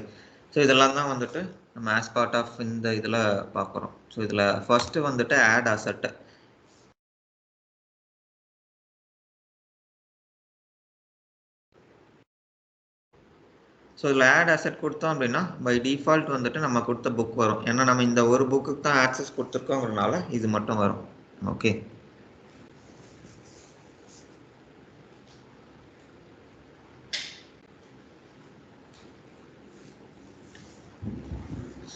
ஸோ இதெல்லாம் தான் வந்துட்டு நம்ம ஆஸ் பார்ட் ஆஃப் இந்த இதில் பார்க்குறோம். ஸோ இதில் ஃபர்ஸ்ட்டு வந்துட்டு ஆட் அசட்டு. ஸோ இதில் ஆட் அசட் கொடுத்தோம் அப்படின்னா பை டிஃபால்ட் வந்துட்டு நம்ம கொடுத்த புக் வரும். ஏன்னா நம்ம இந்த ஒரு புக்குக்கு தான் ஆக்சஸ் கொடுத்துருக்கோங்கிறதுனால இது மட்டும் வரும். ஓகே.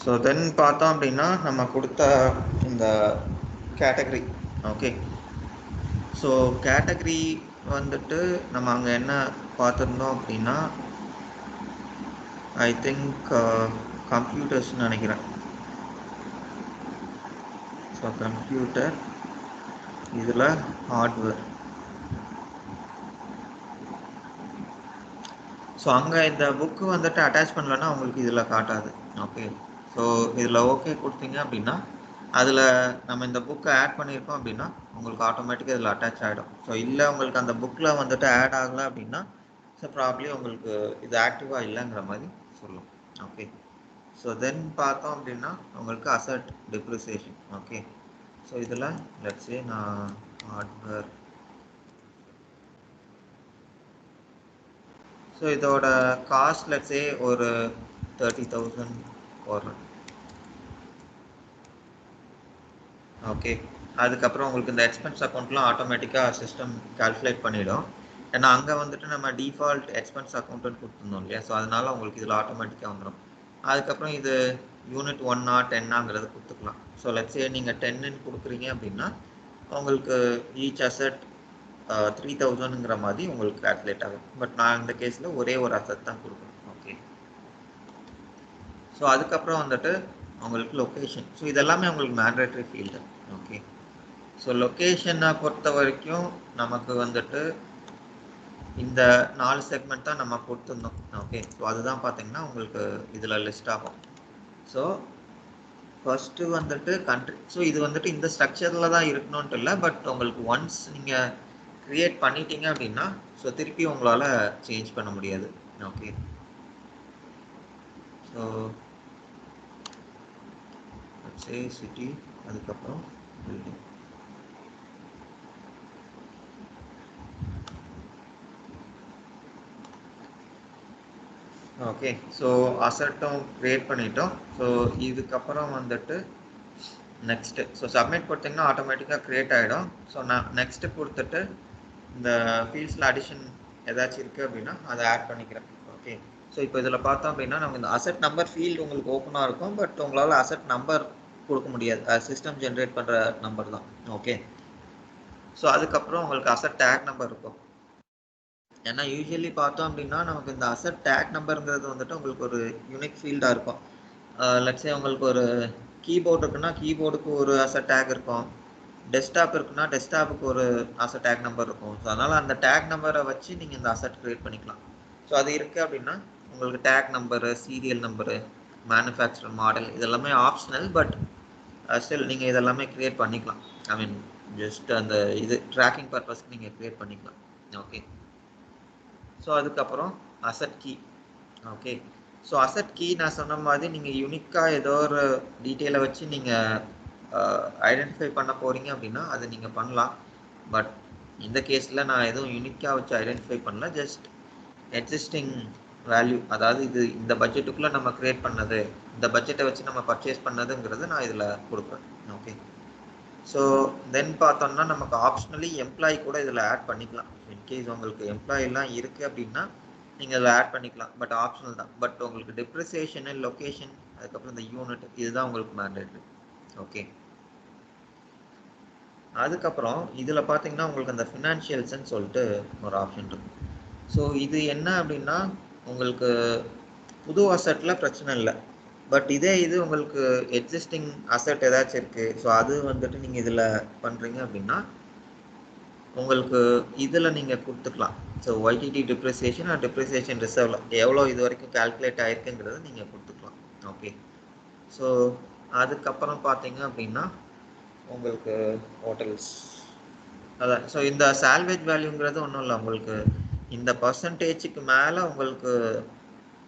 ஸோ தென் பார்த்தோம் அப்படின்னா நம்ம கொடுத்த இந்த கேட்டகரி. ஓகே. ஸோ கேட்டகரி வந்துட்டு நம்ம அங்கே என்ன பார்த்துருந்தோம் அப்படின்னா ஐ திங்க் கம்ப்யூட்டர்ஸ்ன்னு நினைக்கிறேன். ஸோ கம்ப்யூட்டர், இதில் ஹார்ட்வேர். ஸோ அங்கே இந்த புக்கு வந்துட்டு அட்டாச் பண்ணலன்னா உங்களுக்கு இதில் காட்டாது. ஓகே. ஸோ இதில் ஓகே கொடுத்தீங்க அப்படின்னா அதில் நம்ம இந்த புக்கை ஆட் பண்ணியிருக்கோம் அப்படின்னா உங்களுக்கு ஆட்டோமேட்டிக்காக இதில் அட்டாச் ஆகிடும். ஸோ இல்லை உங்களுக்கு அந்த புக்கில் வந்துட்டு ஆட் ஆகலை அப்படின்னா ஸோ ப்ராப்ளி உங்களுக்கு இது ஆக்டிவாக இல்லைங்கிற மாதிரி சொல்லும். ஓகே. ஸோ தென் பார்த்தோம் அப்படின்னா உங்களுக்கு அசட் டிப்ரிசியேஷன். ஓகே. ஸோ இதில் லெட்ஸே நான் ஹார்ட்வேர், ஸோ இதோட காஸ்ட் லெட்ஸே ஒரு 30,000 போடுறேன். ஓகே. அதுக்கப்புறம் உங்களுக்கு இந்த எக்ஸ்பென்ஸ் அக்கௌண்ட்லாம் ஆட்டோமேட்டிக்காக சிஸ்டம் கால்குலேட் பண்ணிவிடும். ஏன்னா அங்கே வந்துட்டு நம்ம டிஃபால்ட் எக்ஸ்பென்ஸ் அக்கௌண்ட்டுன்னு கொடுத்துருந்தோம் இல்லையா, ஸோ அதனால உங்களுக்கு இதில் ஆட்டோமேட்டிக்காக வந்துடும். அதுக்கப்புறம் இது யூனிட் 1 or 10 கொடுத்துக்கலாம். ஸோ லெட்ஸே நீங்கள் 10 கொடுக்குறீங்க அப்படின்னா உங்களுக்கு ஈச் அசட் 3,000ங்கிற மாதிரி உங்களுக்கு கால்குலேட் ஆகும். பட் நான் இந்த கேஸில் ஒரே ஒரு அசட் தான் கொடுக்குறேன். ஓகே. ஸோ அதுக்கப்புறம் வந்துட்டு உங்களுக்கு லொக்கேஷன். ஸோ இதெல்லாமே உங்களுக்கு மேண்டேட்ரி ஃபீல்டு. ஓகே. ஸோ லொக்கேஷனை பொறுத்த வரைக்கும் நமக்கு வந்துட்டு இந்த 4 செக்மெண்ட் தான் நம்ம கொடுத்துருந்தோம். ஓகே. ஸோ அதுதான் பார்த்தீங்கன்னா உங்களுக்கு இதில் லிஸ்ட் ஆகும். ஸோ ஃபர்ஸ்ட்டு வந்துட்டு கண்ட்ரி. ஸோ இது வந்துட்டு இந்த ஸ்ட்ரக்சரில் தான் இருக்கணும்ன்ட்டு இல்லை, பட் உங்களுக்கு ஒன்ஸ் நீங்கள் க்ரியேட் பண்ணிட்டீங்க அப்படின்னா ஸோ திருப்பி உங்களால் சேஞ்ச் பண்ண முடியாது. ஓகே. ஸோ சே சிட்டி, அதுக்கப்புறம் பில்டிங். ஓகே. ஸோ அசட்டும் க்ரியேட் பண்ணிட்டோம். ஸோ இதுக்கப்புறம் வந்துட்டு நெக்ஸ்ட்டு ஸோ சப்மிட் கொடுத்தீங்கன்னா ஆட்டோமேட்டிக்காக க்ரியேட் ஆகிடும். ஸோ நான் நெக்ஸ்ட்டு கொடுத்துட்டு இந்த ஃபீல்ட்ஸில் அடிஷன் ஏதாச்சும் இருக்குது அப்படின்னா அதை ஆட் பண்ணிக்கிறேன். ஓகே. ஸோ இப்போ இதில் பார்த்தோம் அப்படின்னா நமக்கு இந்த அசட் நம்பர் ஃபீல்டு உங்களுக்கு ஓப்பனாக இருக்கும், பட் உங்களால் அசட் நம்பர் கொடுக்க முடியாது. சிஸ்டம் ஜென்ரேட் பண்ணுற நம்பர் தான். ஓகே. ஸோ அதுக்கப்புறம் உங்களுக்கு அசட் டேக் நம்பர் இருக்கும். ஏன்னா யூஸ்வலி பார்த்தோம் அப்படின்னா நமக்கு இந்த அசட் டேக் நம்பருங்கிறது வந்துட்டு உங்களுக்கு ஒரு யூனிக் ஃபீல்டாக இருக்கும். லெட்ஸே உங்களுக்கு ஒரு கீபோர்டு இருக்குன்னா கீபோர்டுக்கு ஒரு அசட் டேக் இருக்கும், டெஸ்க்டாப் இருக்குன்னா டெஸ்க்டாப்புக்கு ஒரு அசட் டேக் நம்பர் இருக்கும். ஸோ அதனால் அந்த டேக் நம்பரை வச்சு நீங்கள் இந்த அசட் க்ரியேட் பண்ணிக்கலாம். ஸோ அது இருக்குது அப்படின்னா உங்களுக்கு take number, serial number, manufacture model இதெல்லாமே ஆப்ஷனல். பட் ஸ்டில் நீங்கள் இதெல்லாமே க்ரியேட் பண்ணிக்கலாம். ஐ மீன் ஜஸ்ட் அந்த இது ட்ராக்கிங் பர்பஸ்க்கு நீங்கள் க்ரியேட் பண்ணிக்கலாம். ஓகே. ஸோ அதுக்கப்புறம் asset key. Okay. So asset key நான் சொன்ன மாதிரி நீங்கள் யூனிக்காக ஏதோ ஒரு டீட்டெயிலை வச்சு நீங்கள் ஐடென்டிஃபை பண்ண போகிறீங்க அப்படின்னா அது நீங்கள் பண்ணலாம். பட் இந்த கேஸில் நான் எதுவும் யூனிக்காக வச்சு ஐடென்டிஃபை பண்ணல. ஜஸ்ட் எக்ஸிஸ்டிங் வேல்யூ, அதாவது இது இந்த பட்ஜெட்டுக்குள்ளே நம்ம க்ரியேட் பண்ணது, இந்த பட்ஜெட்டை வச்சு நம்ம பர்ச்சேஸ் பண்ணதுங்கிறது நான் இதில் கொடுப்பேன். ஓகே. ஸோ தென் பார்த்தோம்னா நமக்கு ஆப்ஷனலி எம்ப்ளாயி கூட இதில் ஆட் பண்ணிக்கலாம். இன்கேஸ் உங்களுக்கு எம்ப்ளாயிலாம் இருக்குது அப்படின்னா நீங்கள் இதில் ஆட் பண்ணிக்கலாம். பட் ஆப்ஷனல் தான். பட் உங்களுக்கு டிப்ரிசியேஷனு, லொக்கேஷன், அதுக்கப்புறம் இந்த யூனிட் இதுதான் உங்களுக்கு மேண்டேட்ரி. ஓகே. அதுக்கப்புறம் இதில் பார்த்தீங்கன்னா உங்களுக்கு அந்த ஃபினான்ஷியல்ஸ்ன்னு சொல்லிட்டு ஒரு ஆப்ஷன் இருக்கும். ஸோ இது என்ன அப்படின்னா உங்களுக்கு புது அசட்டில் பிரச்சனை இல்லை. பட் இதே இது உங்களுக்கு எக்ஸிஸ்டிங் அசட் ஏதாச்சும் இருக்குது, ஸோ அது வந்துட்டு நீங்கள் இதில் பண்ணுறீங்க அப்படின்னா உங்களுக்கு இதில் நீங்கள் கொடுத்துக்கலாம். So YTD depreciation and depreciation ரிசர்வில் எவ்வளோ இது வரைக்கும் கால்குலேட் ஆகிருக்குங்கிறத நீங்கள் கொடுத்துக்கலாம். ஓகே. ஸோ அதுக்கப்புறம் பார்த்தீங்க அப்படின்னா உங்களுக்கு ஹோட்டல்ஸ் அதான். ஸோ இந்த சால்வேஜ் வேல்யூங்கிறது ஒன்றும் இல்லை, உங்களுக்கு இந்த பர்சன்டேஜுக்கு மேலே உங்களுக்கு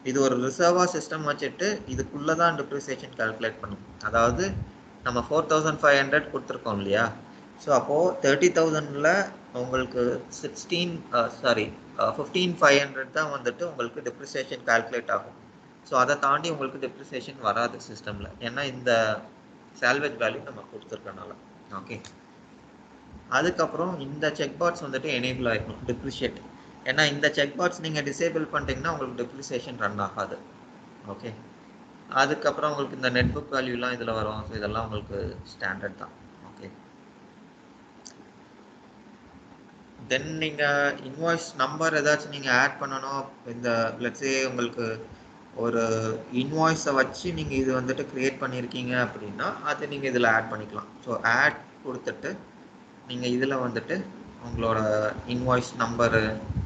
இது ஒரு ரிசர்வாக சிஸ்டம் வச்சுட்டு இதுக்குள்ளே தான் டிப்ரிசியேஷன் கால்குலேட் பண்ணும். அதாவது நம்ம 4500 கொடுத்துருக்கோம் இல்லையா, ஸோ அப்போது 30,000ல் உங்களுக்கு 15,500 தான் வந்துட்டு உங்களுக்கு டிப்ரிசியேஷன் கால்குலேட் ஆகும். ஸோ அதை தாண்டி உங்களுக்கு டிப்ரிசியேஷன் வராது சிஸ்டமில், ஏன்னா இந்த சால்வேஜ் வேல்யூ நம்ம கொடுத்துருக்கனால. ஓகே. அதுக்கப்புறம் இந்த செக் பாக்ஸ் வந்துட்டு எனேபிள் ஆகிக்கணும் டிப்ரிஷியேட். ஏன்னா இந்த செக் பாக்ஸ் நீங்கள் டிசேபிள் பண்ணிட்டீங்கன்னா உங்களுக்கு டிப்ரிசியேஷன் ரன் ஆகாது. ஓகே. அதுக்கப்புறம் உங்களுக்கு இந்த நெட் புக் வேல்யூலாம் இதில் வரும். ஸோ இதெல்லாம் உங்களுக்கு ஸ்டாண்டர்ட் தான். ஓகே. தென் நீங்கள் இன்வாய்ஸ் நம்பர் ஏதாச்சும் நீங்கள் ஆட் பண்ணணும். இந்த லெட்ஸே உங்களுக்கு ஒரு இன்வாய்ஸை வச்சு நீங்கள் இது வந்துட்டு க்ரியேட் பண்ணியிருக்கீங்க அப்படின்னா அது நீங்கள் இதில் ஆட் பண்ணிக்கலாம். ஸோ ஆட் கொடுத்துட்டு நீங்கள் இதில் வந்துட்டு உங்களோட இன்வாய்ஸ் நம்பரு,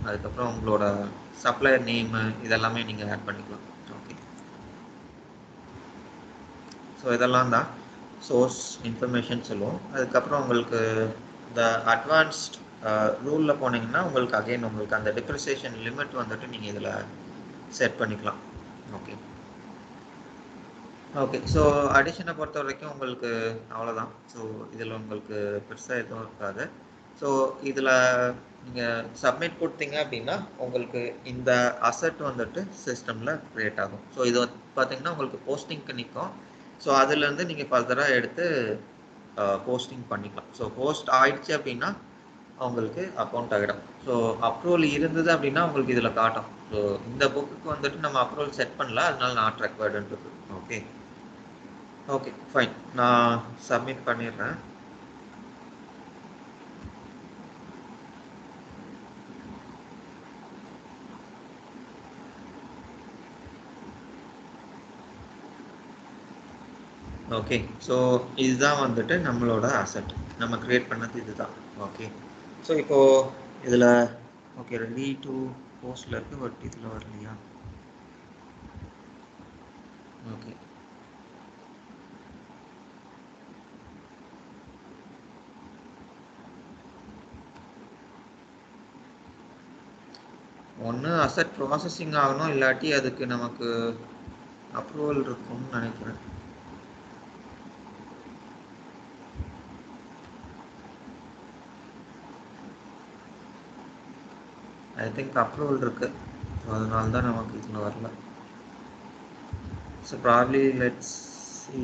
அதுக்கப்புறம் உங்களோட சப்ளையர் நேமு இதெல்லாமே நீங்கள் ஆட் பண்ணிக்கலாம். ஓகே. ஸோ இதெல்லாம் தான் சோர்ஸ் இன்ஃபர்மேஷன் சொல்லுவோம். அதுக்கப்புறம் உங்களுக்கு இந்த அட்வான்ஸ்ட் ரூலில் போனீங்கன்னா உங்களுக்கு அகைன் உங்களுக்கு அந்த டிப்ரிசியேஷன் லிமிட் வந்துட்டு நீங்கள் இதில் செட் பண்ணிக்கலாம். ஓகே. ஓகே. ஸோ அடிஷனை பொறுத்த வரைக்கும் உங்களுக்கு அவ்வளோதான். ஸோ இதில் உங்களுக்கு பெருசாக எதுவும் இருக்காது. ஸோ இதில் நீங்கள் சப்மிட் கொடுத்தீங்க அப்படின்னா உங்களுக்கு இந்த அசட் வந்துட்டு சிஸ்டமில் க்ரியேட் ஆகும். ஸோ இது பார்த்தீங்கன்னா உங்களுக்கு போஸ்டிங்க்கு நிற்கும். ஸோ அதுலேருந்து நீங்கள் ஃபர்தராக எடுத்து போஸ்டிங் பண்ணிக்கலாம். ஸோ போஸ்ட் ஆயிடுச்சு அப்படின்னா உங்களுக்கு அக்கௌண்ட் ஆகிடும். ஸோ அப்ரூவல் இருந்தது அப்படின்னா உங்களுக்கு இதில் காட்டும். ஸோ இந்த புக்குக்கு வந்துட்டு நம்ம அப்ரூவல் செட் பண்ணல, அதனால நாட் ரெக்வயர்டுன்னு இருக்கு. ஓகே. ஓகே ஃபைன், நான் சப்மிட் பண்ணிடுறேன். ஓகே. ஸோ இதுதான் வந்துட்டு நம்மளோட அசட், நம்ம க்ரியேட் பண்ணது இதுதான். ஓகே. ஸோ இப்போது இதில் ஓகே ரெடி டு போஸ்டில் இருக்குது, பட் இதில் வரலையா? ஓகே. ஒன்று அசட் ப்ராசஸிங் ஆகணும், இல்லாட்டி அதுக்கு நமக்கு அப்ரூவல் இருக்கும்னு நினைக்கிறேன். ஐ திங்க் அப்ரூவல் இருக்குது, ஸோ அதனால தான் நமக்கு இதில் வரல. ஸோ ப்ராப்ளி லெட்ஸ் சி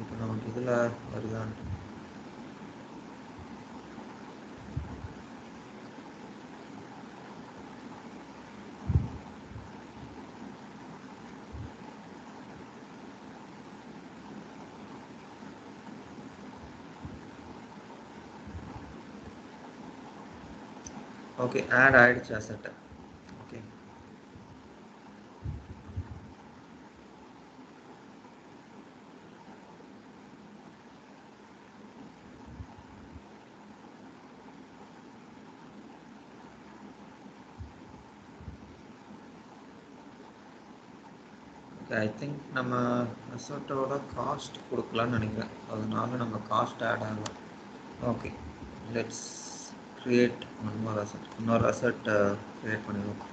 இப்போ நமக்கு இதில் வருதான்ட்டு. ஓகே, ஆட் ஆகிடுச்சு அசட்டை. ஓகே. ஐ திங்க் நம்ம அசட்டோட காஸ்ட் கொடுக்கலான்னு நினைக்கிறேன், அதனால நம்ம காஸ்ட் ஆட் ஆகலாம். Okay, let's create one more asset, இன்னொரு அசட் கிரியேட் பண்ணிடுவோம்.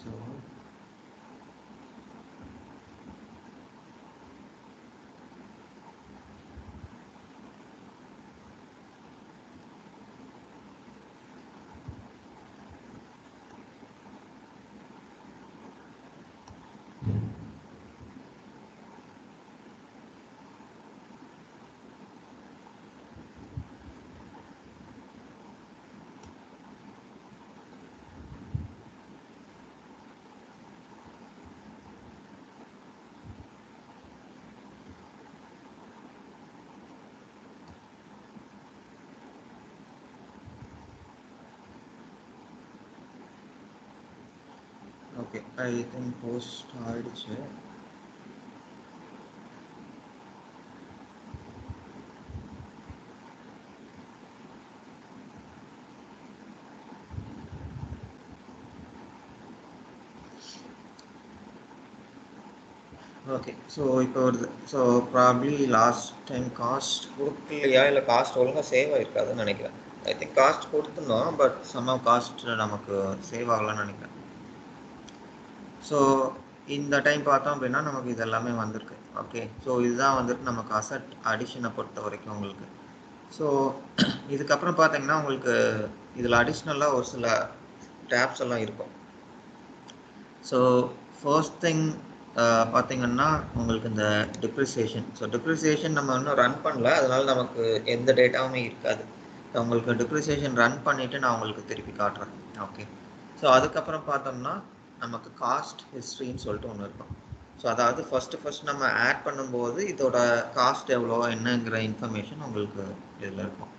So okay, I think post ஆயிடுச்சு. ஓகே, ஸோ இப்போ வருது. So probably last time cost கொடுக்கலையா, இல்லை காஸ்ட் ஒழுங்காக சேவ் ஆகிருக்காதுன்னு நினைக்கிறேன். ஐ திங்க் காஸ்ட் கொடுத்துருந்தோம், பட் சம்ஹவ் காஸ்ட் நமக்கு சேவ் ஆகலாம்னு நினைக்கிறேன். ஸோ இந்த டைம் பார்த்தோம் அப்படின்னா நமக்கு இது எல்லாமே வந்திருக்கு. ஓகே, ஸோ இதுதான் வந்துட்டு நமக்கு அசட் அடிஷனை பொறுத்த வரைக்கும் உங்களுக்கு. ஸோ இதுக்கப்புறம் பார்த்தீங்கன்னா உங்களுக்கு இதில் அடிஷ்னலாக ஒரு சில டேப்ஸ் எல்லாம் இருக்கும். ஸோ ஃபர்ஸ்ட் திங் பார்த்தீங்கன்னா உங்களுக்கு இந்த டிப்ரிசியேஷன். ஸோ டிப்ரிசியேஷன் நம்ம இன்னும் ரன் பண்ணல, அதனால நமக்கு எந்த டேட்டாவுமே இருக்காது. ஸோ உங்களுக்கு டிப்ரிசியேஷன் ரன் பண்ணிவிட்டு நான் உங்களுக்கு திருப்பி காட்டுறேன். ஓகே, ஸோ அதுக்கப்புறம் பார்த்தோம்னா நமக்கு காஸ்ட் ஹிஸ்ட்ரின்னு சொல்லிட்டு ஒன்று இருக்கும். ஸோ அதாவது ஃபஸ்ட்டு நம்ம ஆட் பண்ணும்போது இதோட காஸ்ட் எவ்வளோ என்னங்கிற இன்ஃபர்மேஷன் உங்களுக்கு இதில் இருக்கும்.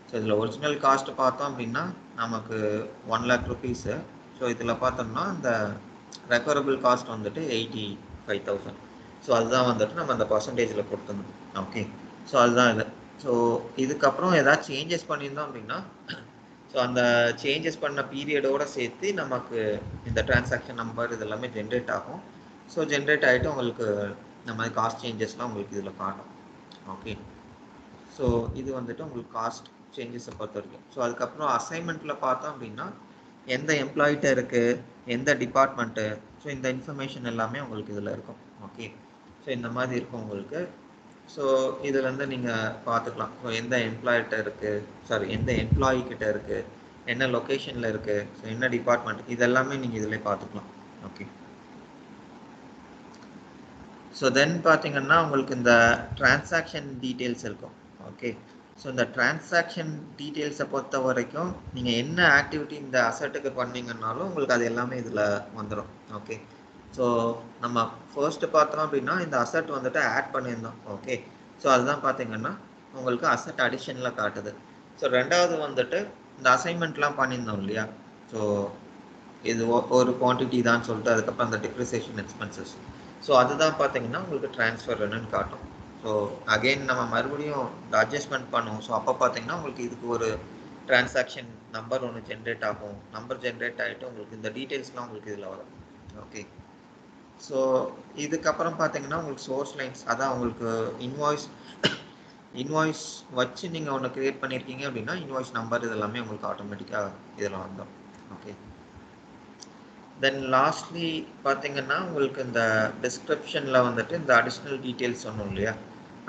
ஸோ இதில் ஒரிஜினல் காஸ்ட்டு பார்த்தோம் அப்படின்னா நமக்கு 1 lakh rupees. ஸோ இதில் பார்த்தோம்னா இந்த ரெக்கவரபிள் காஸ்ட் வந்துட்டு 85,000. ஸோ அதுதான் வந்துட்டு நம்ம அந்த பர்சன்டேஜில் கொடுத்துருந்தோம். ஓகே, ஸோ அதுதான் இது. ஸோ இதுக்கப்புறம் ஏதாவது சேஞ்சஸ் பண்ணியிருந்தோம் அப்படின்னா ஸோ அந்த சேஞ்சஸ் பண்ண பீரியடோடு சேர்த்து நமக்கு இந்த டிரான்சாக்ஷன் நம்பர் இது எல்லாமே ஜென்ரேட் ஆகும். ஸோ ஜென்ரேட் ஆகிட்டு உங்களுக்கு இந்த மாதிரி காஸ்ட் சேஞ்சஸ்லாம் உங்களுக்கு இதில் காட்டும். ஓகே, ஸோ இது வந்துட்டு உங்களுக்கு காஸ்ட் சேஞ்சஸை பொறுத்த வரைக்கும். ஸோ அதுக்கப்புறம் அசைன்மெண்ட்டில் பார்த்தோம் அப்படின்னா எந்த எம்ப்ளாயிட்ட இருக்குது, எந்த டிபார்ட்மெண்ட்டு, ஸோ இந்த இன்ஃபர்மேஷன் எல்லாமே உங்களுக்கு இதில் இருக்கும். ஓகே, ஸோ இந்த மாதிரி இருக்கும் உங்களுக்கு. ஸோ இதில் வந்து நீங்கள் பார்த்துக்கலாம். ஸோ எந்த எம்ப்ளாயிட்ட இருக்குது, சாரி எந்த எம்ப்ளாயி கிட்ட இருக்குது, என்ன லொக்கேஷனில் இருக்குது, ஸோ என்ன டிபார்ட்மெண்ட், இதெல்லாமே நீங்கள் இதில் பார்த்துக்கலாம். ஓகே. ஸோ தென் பார்த்தீங்கன்னா உங்களுக்கு இந்த டிரான்சாக்ஷன் டீட்டெயில்ஸ் இருக்கும். ஓகே. ஸோ இந்த டிரான்சாக்ஷன் டீட்டெயில்ஸை பொறுத்த வரைக்கும் நீங்கள் என்ன ஆக்டிவிட்டி இந்த அசட்டுக்கு பண்ணீங்கன்னாலும் உங்களுக்கு அது எல்லாமே இதில் வந்துடும். ஓகே. ஸோ நம்ம ஃபர்ஸ்ட் பார்த்தோம் அப்படின்னா இந்த அசட் வந்துட்டு ஆட் பண்ணியிருந்தோம். ஓகே. ஸோ அதுதான் பார்த்தீங்கன்னா உங்களுக்கு அசட் அடிஷனில் காட்டுது. ஸோ ரெண்டாவது வந்துட்டு இந்த அசைன்மெண்ட்லாம் பண்ணியிருந்தோம் இல்லையா. ஸோ இது ஒரு குவான்டிட்டி தான் சொல்லிட்டு அதுக்கப்புறம் அந்த டிப்ரிசியேஷன் எக்ஸ்பென்சஸ். ஸோ அதுதான் பார்த்தீங்கன்னா உங்களுக்கு ட்ரான்ஸ்ஃபர் என்னன்னு காட்டும். ஸோ அகெயின் நம்ம மறுபடியும் அட்ஜஸ்ட்மெண்ட் பண்ணுவோம். ஸோ அப்போ பார்த்தீங்கன்னா உங்களுக்கு இதுக்கு ஒரு டிரான்சாக்ஷன் நம்பர் ஒன்று ஜென்ரேட் ஆகும். நம்பர் ஜென்ரேட் ஆகிட்டு உங்களுக்கு இந்த டீட்டெயில்ஸ்லாம் உங்களுக்கு இதில் வரும். ஓகே. ஸோ இதுக்கப்புறம் பார்த்தீங்கன்னா உங்களுக்கு சோர்ஸ் லைன்ஸ், அதான் உங்களுக்கு இன்வாய்ஸ் வச்சு நீங்கள் ஒன்று க்ரியேட் பண்ணியிருக்கீங்க அப்படின்னா இன்வாய்ஸ் நம்பர் இதெல்லாமே உங்களுக்கு ஆட்டோமேட்டிக்காக இதில் வந்துடும். ஓகே. தென் லாஸ்ட்லி பார்த்தீங்கன்னா உங்களுக்கு இந்த டிஸ்கிரிப்ஷனில் வந்துட்டு இந்த அடிஷ்னல் டீட்டெயில்ஸ் சொன்னோம் இல்லையா,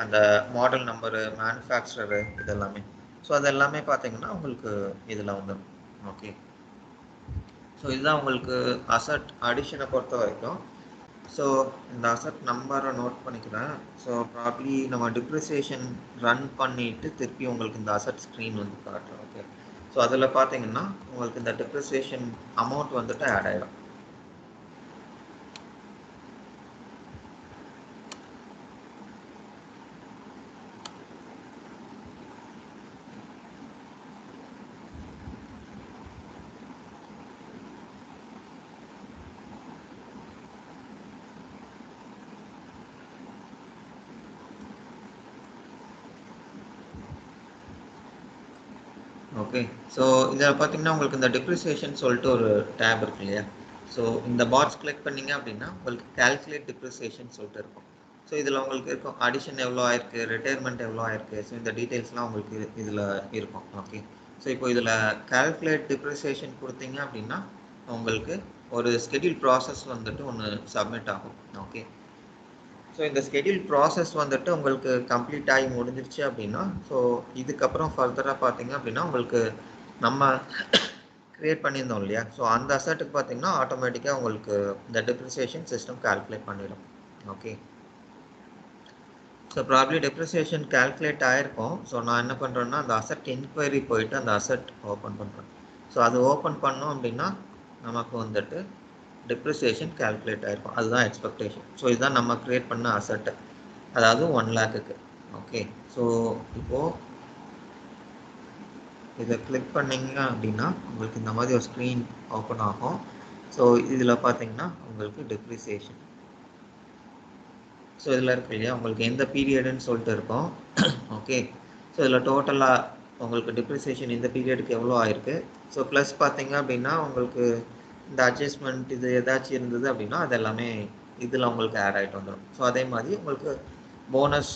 அந்த மாடல் நம்பரு, மேனுஃபேக்சரரு, இதெல்லாமே. ஸோ அதெல்லாமே பார்த்தீங்கன்னா உங்களுக்கு இதில் வந்துடும். ஓகே. ஸோ இதுதான் உங்களுக்கு அசட் அடிஷனை பொறுத்த வரைக்கும். ஸோ இந்த அசட் நம்பரை நோட் பண்ணிக்கிறேன். ஸோ ப்ராப்ளி நம்ம டிப்ரிசியேஷன் ரன் பண்ணிவிட்டு திருப்பி உங்களுக்கு இந்த அசட் ஸ்க்ரீன் வந்து காட்டுறோம். ஓகே. ஸோ அதில் பார்த்தீங்கன்னா உங்களுக்கு இந்த டிப்ரிசியேஷன் அமௌண்ட் வந்துட்டு ஆட் ஆகிடும். ஓகே. ஸோ இதில் பார்த்தீங்கன்னா உங்களுக்கு இந்த டிப்ரிசியேஷன் சொல்லிட்டு ஒரு டேப் இருக்கு இல்லையா. ஸோ இந்த பாக்ஸ் கிளிக் பண்ணிங்க அப்படின்னா உங்களுக்கு கால்குலேட் டிப்ரிசியேஷன் சொல்லிட்டு இருக்கும். ஸோ இதில் உங்களுக்கு இருக்கும் அடிஷன் எவ்வளோ ஆயிருக்கு, ரிட்டையர்மெண்ட் எவ்வளோ ஆயிருக்கு, ஸோ இந்த டீட்டெயில்ஸ்லாம் உங்களுக்கு இதில் இருக்கும். ஓகே. ஸோ இப்போ இதில் கால்குலேட் டிப்ரிசியேஷன் கொடுத்தீங்க அப்படின்னா உங்களுக்கு ஒரு ஸ்கெடியூல் ப்ராசஸ் வந்துட்டு ஒன்று சப்மிட் ஆகும். ஓகே. ஸோ இந்த ஸ்கெடியூல் ப்ராசஸ் வந்துட்டு உங்களுக்கு கம்ப்ளீட் ஆகி முடிஞ்சிருச்சு அப்படின்னா ஸோ இதுக்கப்புறம் ஃபர்தராக பார்த்தீங்க அப்படின்னா உங்களுக்கு நம்ம க்ரியேட் பண்ணியிருந்தோம் இல்லையா. ஸோ அந்த அசட்டுக்கு பார்த்தீங்கன்னா ஆட்டோமேட்டிக்காக உங்களுக்கு இந்த டிப்ரிசியேஷன் சிஸ்டம் கால்குலேட் பண்ணிடும். Okay. So probably depreciation calculate ஆகிருக்கும். ஸோ நான் என்ன பண்ணுறேன்னா அந்த அசட் என்கொயரி போயிட்டு அந்த அசட் ஓப்பன் பண்ணுறேன். ஸோ அது ஓப்பன் பண்ணோம் அப்படின்னா நமக்கு வந்துட்டு டிப்ரிசியேஷன் கால்குலேட் ஆகிருக்கும். அதுதான் எக்ஸ்பெக்டேஷன். ஸோ இதுதான் நம்ம க்ரியேட் பண்ண அசட்டு, அதாவது 1 lakhக்கு. ஓகே. ஸோ இப்போது இதை கிளிக் பண்ணிங்க அப்படின்னா உங்களுக்கு இந்த மாதிரி ஒரு ஸ்க்ரீன் ஓப்பன் ஆகும். ஸோ இதில் பார்த்தீங்கன்னா உங்களுக்கு டிப்ரிசியேஷன், ஸோ இதில் இருக்கு இல்லையா உங்களுக்கு எந்த பீரியடுன்னு சொல்லிட்டு இருக்கும். ஓகே. ஸோ இதில் டோட்டலாக உங்களுக்கு டிப்ரிசியேஷன் இந்த பீரியடுக்கு எவ்வளோ ஆயிருக்கு. ஸோ ப்ளஸ் பார்த்தீங்க அப்படின்னா உங்களுக்கு இந்த அட்ஜஸ்ட்மெண்ட் இது ஏதாச்சும் இருந்தது அப்படின்னா அது எல்லாமே இதில் உங்களுக்கு ஆட் ஆகிட்டு வந்துடும். ஸோ அதே மாதிரி உங்களுக்கு போனஸ்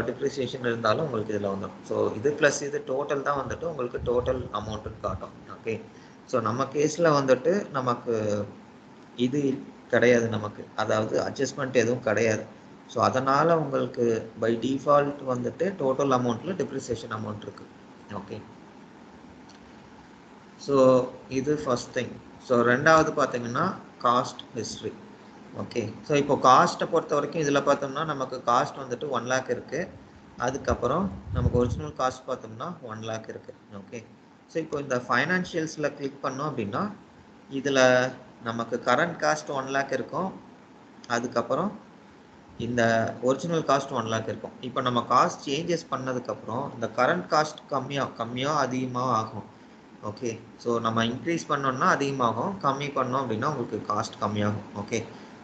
டிப்ரிசியேஷன் இருந்தாலும் உங்களுக்கு இதில் வந்துடும். ஸோ இது ப்ளஸ் இது டோட்டல் தான் வந்துட்டு உங்களுக்கு டோட்டல் அமௌண்ட்டுன்னு காட்டும். ஓகே. ஸோ நம்ம கேஸில் வந்துட்டு நமக்கு இது கிடையாது, நமக்கு அதாவது அட்ஜஸ்ட்மெண்ட் எதுவும் கிடையாது. ஸோ அதனால் உங்களுக்கு பை டிஃபால்ட் வந்துட்டு டோட்டல் அமௌண்ட்டில் டிப்ரிசியேஷன் அமௌண்ட் இருக்குது. ஓகே. ஸோ இது ஃபர்ஸ்ட் திங். ஸோ ரெண்டாவது பார்த்தீங்கன்னா காஸ்ட் ஹிஸ்ட்ரி. ஓகே. ஸோ இப்போ காஸ்ட்டை பொறுத்த வரைக்கும் இதில் பார்த்தோம்னா நமக்கு காஸ்ட் வந்துட்டு 1 lakh இருக்குது. அதுக்கப்புறம் நமக்கு ஒரிஜினல் காஸ்ட் பார்த்தோம்னா 1 lakh இருக்குது. ஓகே. ஸோ இப்போ இந்த ஃபைனான்ஷியல்ஸில் கிளிக் பண்ணோம் அப்படின்னா இதில் நமக்கு கரண்ட் காஸ்ட் 1 lakh இருக்கும். அதுக்கப்புறம் இந்த ஒரிஜினல் காஸ்ட் 1 lakh இருக்கும். இப்போ நம்ம காஸ்ட் சேஞ்சஸ் பண்ணதுக்கப்புறம் இந்த கரண்ட் காஸ்ட் கம்மியாக அதிகமாக ஆகும். ஓகே. ஸோ நம்ம இன்க்ரீஸ் பண்ணோம்னா அதிகமாகும், கம்மி பண்ணோம் அப்படின்னா உங்களுக்கு காஸ்ட் கம்மியாகும். ஓகே.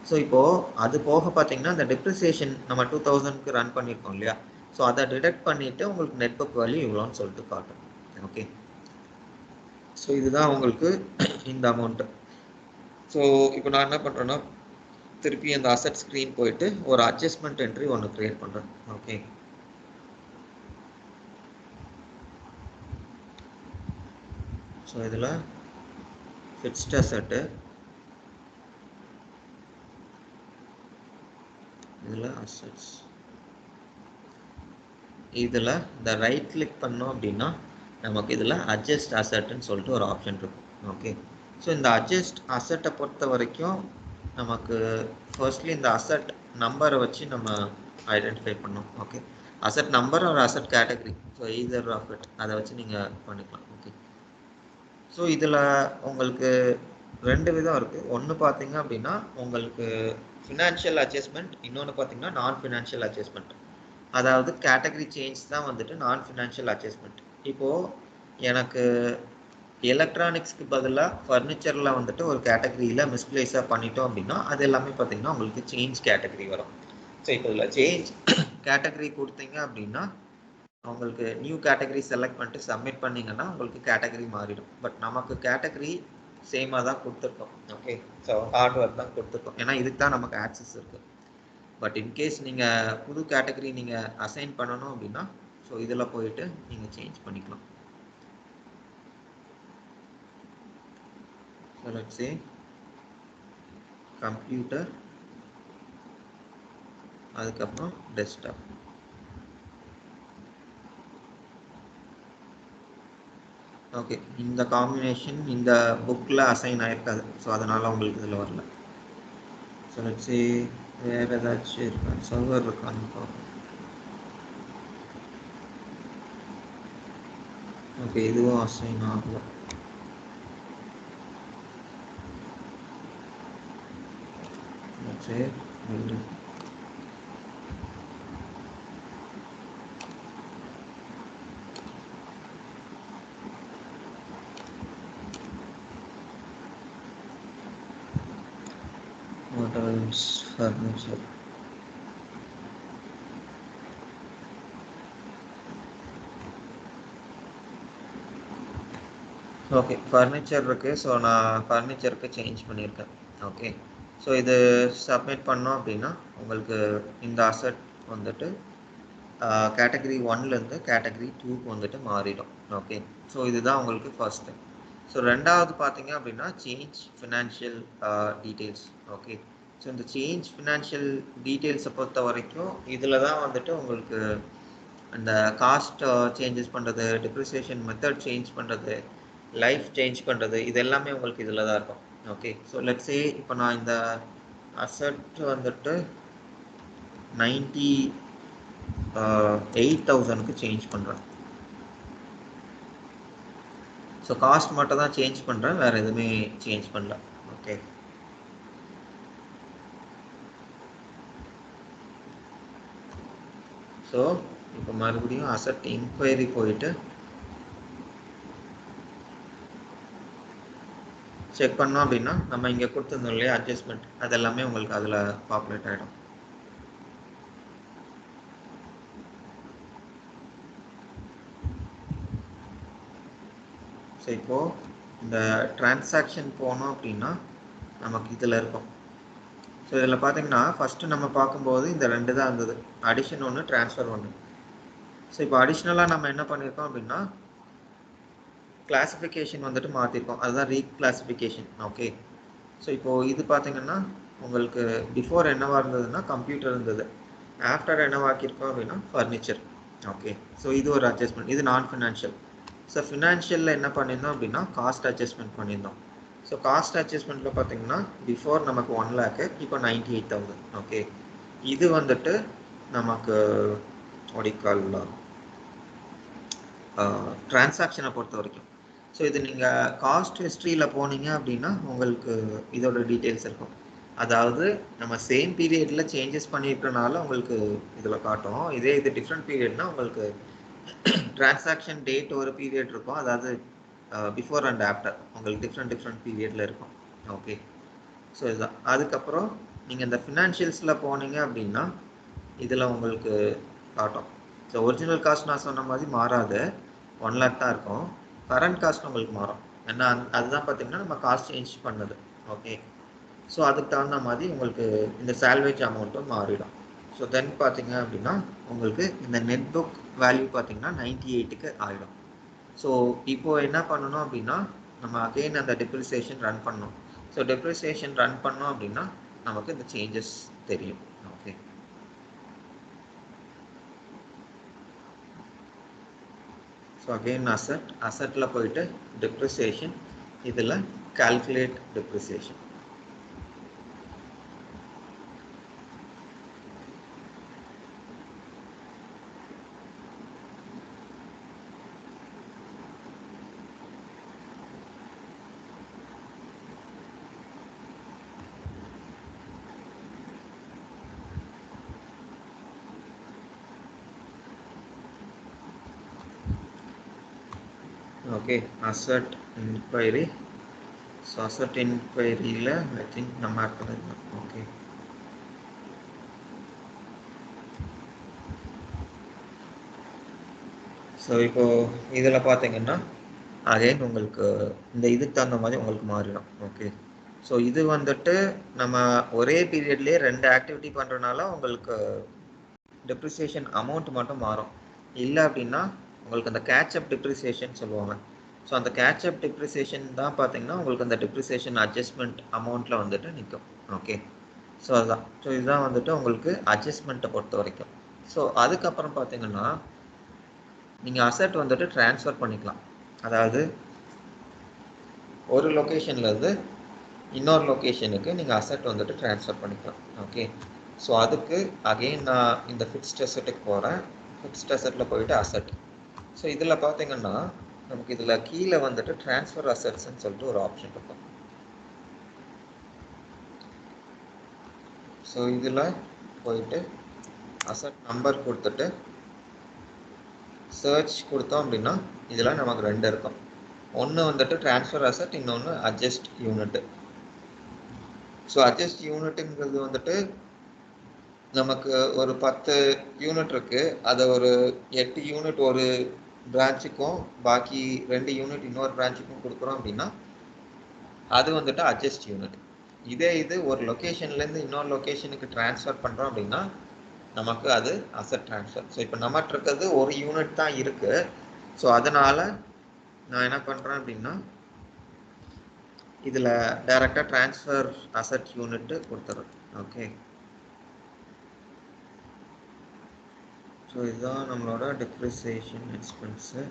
ஸோ இப்போது அது போக பார்த்தீங்கன்னா இந்த டிப்ரிசியேஷன் நம்ம 2000க்கு ரன் பண்ணியிருக்கோம் இல்லையா. ஸோ அதை டிடெக்ட் பண்ணிவிட்டு உங்களுக்கு நெட் புக் வேல்யூ இவ்வளோன்னு சொல்லிட்டு காட்டும். ஓகே. ஸோ இதுதான் உங்களுக்கு இந்த அமௌண்ட்டு. ஸோ இப்போ நான் என்ன பண்ணுறேன்னா திருப்பி அந்த அசட் ஸ்க்ரீன் போயிட்டு ஒரு அட்ஜஸ்ட்மெண்ட் என்ட்ரி ஒன்று க்ரியேட் பண்ணுறேன். ஓகே. ஸோ இதில் ஃபிக்ஸ்ட் அசட்டு, இதில் அசட்ஸ், இதில் இந்த ரைட் கிளிக் பண்ணோம் அப்படின்னா நமக்கு இதில் அட்ஜஸ்ட் அசட்னு சொல்லிட்டு ஒரு ஆப்ஷன் இருக்கும். ஓகே, ஸோ இந்த அட்ஜஸ்ட் அசட்டை பொறுத்த வரைக்கும் நமக்கு ஃபர்ஸ்ட்லி இந்த அசட் நம்பரை வச்சு நம்ம ஐடென்டிஃபை பண்ணோம். ஓகே, அசட் நம்பர் ஒரு asset category, so either of it அதை வச்சு நீங்கள் பண்ணிக்கலாம். ஓகே, ஸோ இதில் உங்களுக்கு ரெண்டு விதம் இருக்குது. ஒன்று பார்த்தீங்க அப்படின்னா உங்களுக்கு ஃபினான்ஷியல் அட்ஜஸ்ட்மெண்ட், இன்னொன்று பார்த்தீங்கன்னா நான் ஃபினான்ஷியல் அட்ஜஸ்ட்மெண்ட். அதாவது கேட்டகரி சேஞ்ச் தான் வந்துட்டு நான் ஃபினான்ஷியல் அட்ஜஸ்ட்மெண்ட். இப்போது எனக்கு எலக்ட்ரானிக்ஸ்க்கு பதிலாக ஃபர்னிச்சரில் வந்துட்டு ஒரு கேட்டகரியில் மிஸ்பிளேஸாக பண்ணிட்டோம் அப்படின்னா அது எல்லாமே பார்த்தீங்கன்னா உங்களுக்கு சேஞ்ச் கேட்டகரி வரும். ஸோ இப்போ இதில் சேஞ்ச் கேட்டகரி கொடுத்தீங்க அப்படின்னா உங்களுக்கு நியூ கேட்டகரி செலக்ட் பண்ணிட்டு சப்மிட் பண்ணிங்கன்னா உங்களுக்கு கேட்டகரி மாறிடும். பட் நமக்கு கேட்டகரி சேமாக தான் கொடுத்துருக்கோம். ஓகே, ஸோ ஹார்ட்வேர் தான் கொடுத்துருக்கோம், ஏன்னா இதுக்கு தான் நமக்கு ஆக்சஸ் இருக்குது. பட் இன்கேஸ் நீங்கள் புது கேட்டகரி நீங்கள் அசைன் பண்ணணும் அப்படின்னா ஸோ இதில் போயிட்டு நீங்கள் சேஞ்ச் பண்ணிக்கலாம். ஸோ லெட்ஸ் சே கம்ப்யூட்டர், அதுக்கப்புறம் டெஸ்க்டாப். ஓகே, இந்த காம்பினேஷன் இந்த புக்கில் அசைன் ஆகிருக்காது, ஸோ அதனால் உங்களுக்கு இதில் வரல. ஸோ லெட்ஸ் சே வேறு ஏதாச்சும் இருக்கா, சர்வர் இருக்கான்னு பார்ப்போம். ஓகே, இதுவும் அசைன் ஆகல. சரி, what else? Furniture. Okay, furniture இருக்குது. ஸோ நான் ஃபர்னிச்சருக்கு சேஞ்ச் பண்ணியிருக்கேன். ஓகே, ஸோ இது சப்மிட் பண்ணோம் அப்படின்னா உங்களுக்கு இந்த அசட் வந்துட்டு கேட்டகரி 1லேருந்து கேட்டகரி 2க்கு வந்துட்டு மாறிடும். ஓகே, ஸோ இதுதான் உங்களுக்கு ஃபர்ஸ்ட் திங். ஸோ ரெண்டாவது பார்த்தீங்க அப்படின்னா change financial details. Okay, so இந்த சேஞ்ச் ஃபினான்ஷியல் டீட்டெயில்ஸை பொறுத்த வரைக்கும் இதில் தான் வந்துட்டு உங்களுக்கு அந்த காஸ்ட் சேஞ்சஸ் பண்ணுறது, டிப்ரிசியேஷன் மெத்தட் சேஞ்ச் பண்ணுறது, லைஃப் சேஞ்ச் பண்ணுறது, இது எல்லாமே உங்களுக்கு இதில் தான் இருக்கும். ஓகே, ஸோ லெட்ஸ் சே இப்போ நான் இந்த அசட் வந்துட்டு 98,000க்கு சேஞ்ச் பண்ணுறேன். ஸோ காஸ்ட் மட்டும் தான் சேஞ்ச் பண்ணுறேன், வேறு எதுவுமே சேஞ்ச் பண்ணல. ஓகே, ஸோ இப்போ மறுபடியும் அசட் இன்கொயரி போயிட்டு செக் பண்ணோம் அப்படின்னா நம்ம இங்கே கொடுத்துருந்தோம் இல்லையா அட்ஜஸ்ட்மெண்ட், அது எல்லாமே உங்களுக்கு அதில் பாப்புலேட் ஆகிடும். ஸோ இப்போது இந்த டிரான்சாக்ஷன் போனோம் அப்படின்னா நமக்கு இதில் இருக்கும். ஸோ இதில் பார்த்தீங்கன்னா ஃபஸ்ட்டு நம்ம பார்க்கும்போது இந்த ரெண்டு தான் இருந்தது, அடிஷன் ஒன்று, ட்ரான்ஸ்ஃபர் ஒன்று. ஸோ இப்போ அடிஷ்னலாக நம்ம என்ன பண்ணியிருக்கோம் அப்படின்னா கிளாஸிஃபிகேஷன் வந்துட்டு மாற்றிருக்கோம், அதுதான் ரீக்ளாசிஃபிகேஷன். ஓகே, ஸோ இப்போது இது பார்த்தீங்கன்னா உங்களுக்கு பிஃபோர் என்னவாக இருந்ததுன்னா கம்ப்யூட்டர் இருந்தது, ஆஃப்டர் என்னவாக்கியிருக்கோம் அப்படின்னா ஃபர்னிச்சர். ஓகே, ஸோ இது ஒரு அட்ஜஸ்ட்மெண்ட், இது நான் ஃபினான்ஷியல். ஸோ ஃபினான்ஷியலில் என்ன பண்ணியிருந்தோம் அப்படின்னா காஸ்ட் அட்ஜஸ்ட்மெண்ட் பண்ணியிருந்தோம். ஸோ காஸ்ட் அட்ஜஸ்ட்மெண்ட்டில் பார்த்தீங்கன்னா பிஃபோர் நமக்கு 1 lakh, இப்போ 98,000. ஓகே, இது வந்துட்டு நமக்கு ஒடிக்கால் டிரான்சாக்ஷனை பொறுத்த வரைக்கும். ஸோ இது நீங்கள் காஸ்ட் ஹிஸ்ட்ரியில் போனீங்க அப்படின்னா உங்களுக்கு இதோட டீட்டெயில்ஸ் இருக்கும். அதாவது நம்ம சேம் பீரியடில் சேஞ்சஸ் பண்ணியிருக்கனால உங்களுக்கு இதில் காட்டும். இதே இது டிஃப்ரெண்ட் பீரியட்னா உங்களுக்கு டிரான்சாக்ஷன் டேட் ஒரு பீரியட் இருக்கும், அதாவது பிஃபோர் அண்ட் ஆஃப்டர் உங்களுக்கு டிஃப்ரெண்ட் பீரியடில் இருக்கும். ஓகே, ஸோ இதுதான். அதுக்கப்புறம் நீங்கள் இந்த ஃபினான்ஷியல்ஸில் போனீங்க அப்படின்னா இதில் உங்களுக்கு காட்டும். ஸோ ஒரிஜினல் காஸ்ட் நான் சொன்ன மாதிரி மாறாது, 1 lakh தான் இருக்கும். கரண்ட் காஸ்ட் உங்களுக்கு மாறும், ஏன்னா அதுதான் பார்த்தீங்கன்னா நம்ம காஸ்ட் சேஞ்ச் பண்ணது. ஓகே, ஸோ அதுக்கு தகுந்த மாதிரி உங்களுக்கு இந்த சால்வேஜ் அமௌண்ட்டும் மாறிடும். ஸோ தென் பார்த்தீங்க அப்படின்னா உங்களுக்கு இந்த நெட் புக் வேல்யூ பார்த்தீங்கன்னா 98க்கு ஆகிடும். ஸோ இப்போது என்ன பண்ணணும் அப்படின்னா நம்ம அகெயின் அந்த டெப்ரிசியேஷன் ரன் பண்ணணும். ஸோ டெப்ரிசியேஷன் ரன் பண்ணோம் அப்படின்னா நமக்கு இந்த சேஞ்சஸ் தெரியும். ஓகே, ஸோ அகெயின் அசட்டில் போயிட்டு டிப்ரிசியேஷன், இதில் calculate depreciation. Okay, asset inquiry. So asset இன்கொயரியில் ஐ திங்க் நம்ம ஆட் பண்ணிருக்கோம். ஓகே, ஸோ இப்போது இதில் பார்த்தீங்கன்னா அகைன் உங்களுக்கு இந்த இதுக்கு தகுந்த மாதிரி உங்களுக்கு மாறிடும். ஓகே, ஸோ இது வந்துட்டு நம்ம ஒரே பீரியட்லேயே 2 ஆக்டிவிட்டி பண்ணுறதுனால உங்களுக்கு டிப்ரிசியேஷன் அமௌண்ட் மட்டும் மாறும். இல்லை அப்படின்னா உங்களுக்கு அந்த கேட்சப் டிப்ரிசியேஷன் சொல்லுவாங்க. ஸோ அந்த கேட்சப் டிப்ரிசியேஷன் தான் பார்த்தீங்கன்னா உங்களுக்கு அந்த டிப்ரிசியேஷன் அட்ஜஸ்ட்மெண்ட் அமௌண்ட்டில் வந்துட்டு நிற்கும். ஓகே, ஸோ அதுதான். ஸோ இதுதான் வந்துட்டு உங்களுக்கு அட்ஜஸ்ட்மெண்ட்டை பொறுத்த வரைக்கும். ஸோ அதுக்கப்புறம் பார்த்தீங்கன்னா நீங்கள் அசட் வந்துட்டு ட்ரான்ஸ்ஃபர் பண்ணிக்கலாம். அதாவது ஒரு லொக்கேஷன்லேருந்து இன்னொரு லொக்கேஷனுக்கு நீங்கள் அசட் வந்துட்டு ட்ரான்ஸ்ஃபர் பண்ணிக்கலாம். ஓகே, ஸோ அதுக்கு அகெயின் நான் இந்த ஃபிக்ஸ்ட் அசட்டுக்கு போகிறேன். ஃபிக்ஸ்ட் அசட்டில் போயிட்டு அசட். ஸோ இதில் பார்த்தீங்கன்னா நமக்கு இதில் கீழே வந்துட்டு ட்ரான்ஸ்ஃபர் அசட்ஸ்ன்னு சொல்லிட்டு ஒரு ஆப்ஷன் இருக்கும். ஸோ இதில் போயிட்டு அசட் நம்பர் கொடுத்துட்டு சர்ச் கொடுத்தோம் அப்படின்னா இதில் நமக்கு 2 இருக்கும். ஒன்று வந்துட்டு ட்ரான்ஸ்ஃபர் அசட், இன்னொன்று அட்ஜஸ்ட் யூனிட்டு. ஸோ அட்ஜஸ்ட் யூனிட்டுங்கிறது வந்துட்டு நமக்கு ஒரு 10 யூனிட் இருக்குது. அதை ஒரு 8 யூனிட் ஒரு பிரான்ச்சுக்கும் பாக்கி 2 யூனிட் இன்னொரு பிரான்ச்சுக்கும் கொடுக்குறோம் அப்படின்னா அது வந்துட்டு அட்ஜஸ்ட் யூனிட். இதே இது ஒரு லொக்கேஷன்லேருந்து இன்னொரு லொக்கேஷனுக்கு ட்ரான்ஸ்ஃபர் பண்ணுறோம் அப்படின்னா நமக்கு அது அசட் ட்ரான்ஸ்ஃபர். ஸோ இப்போ நம்மகிட்ட இருக்கிறது ஒரு யூனிட் தான் இருக்குது. ஸோ அதனால் நான் என்ன பண்ணுறேன் அப்படின்னா இதில் டைரெக்டாக ட்ரான்ஸ்ஃபர் அசட் யூனிட்டு கொடுத்துட்றேன். ஓகே, ஸோ இதுதான் நம்மளோட depreciation expense.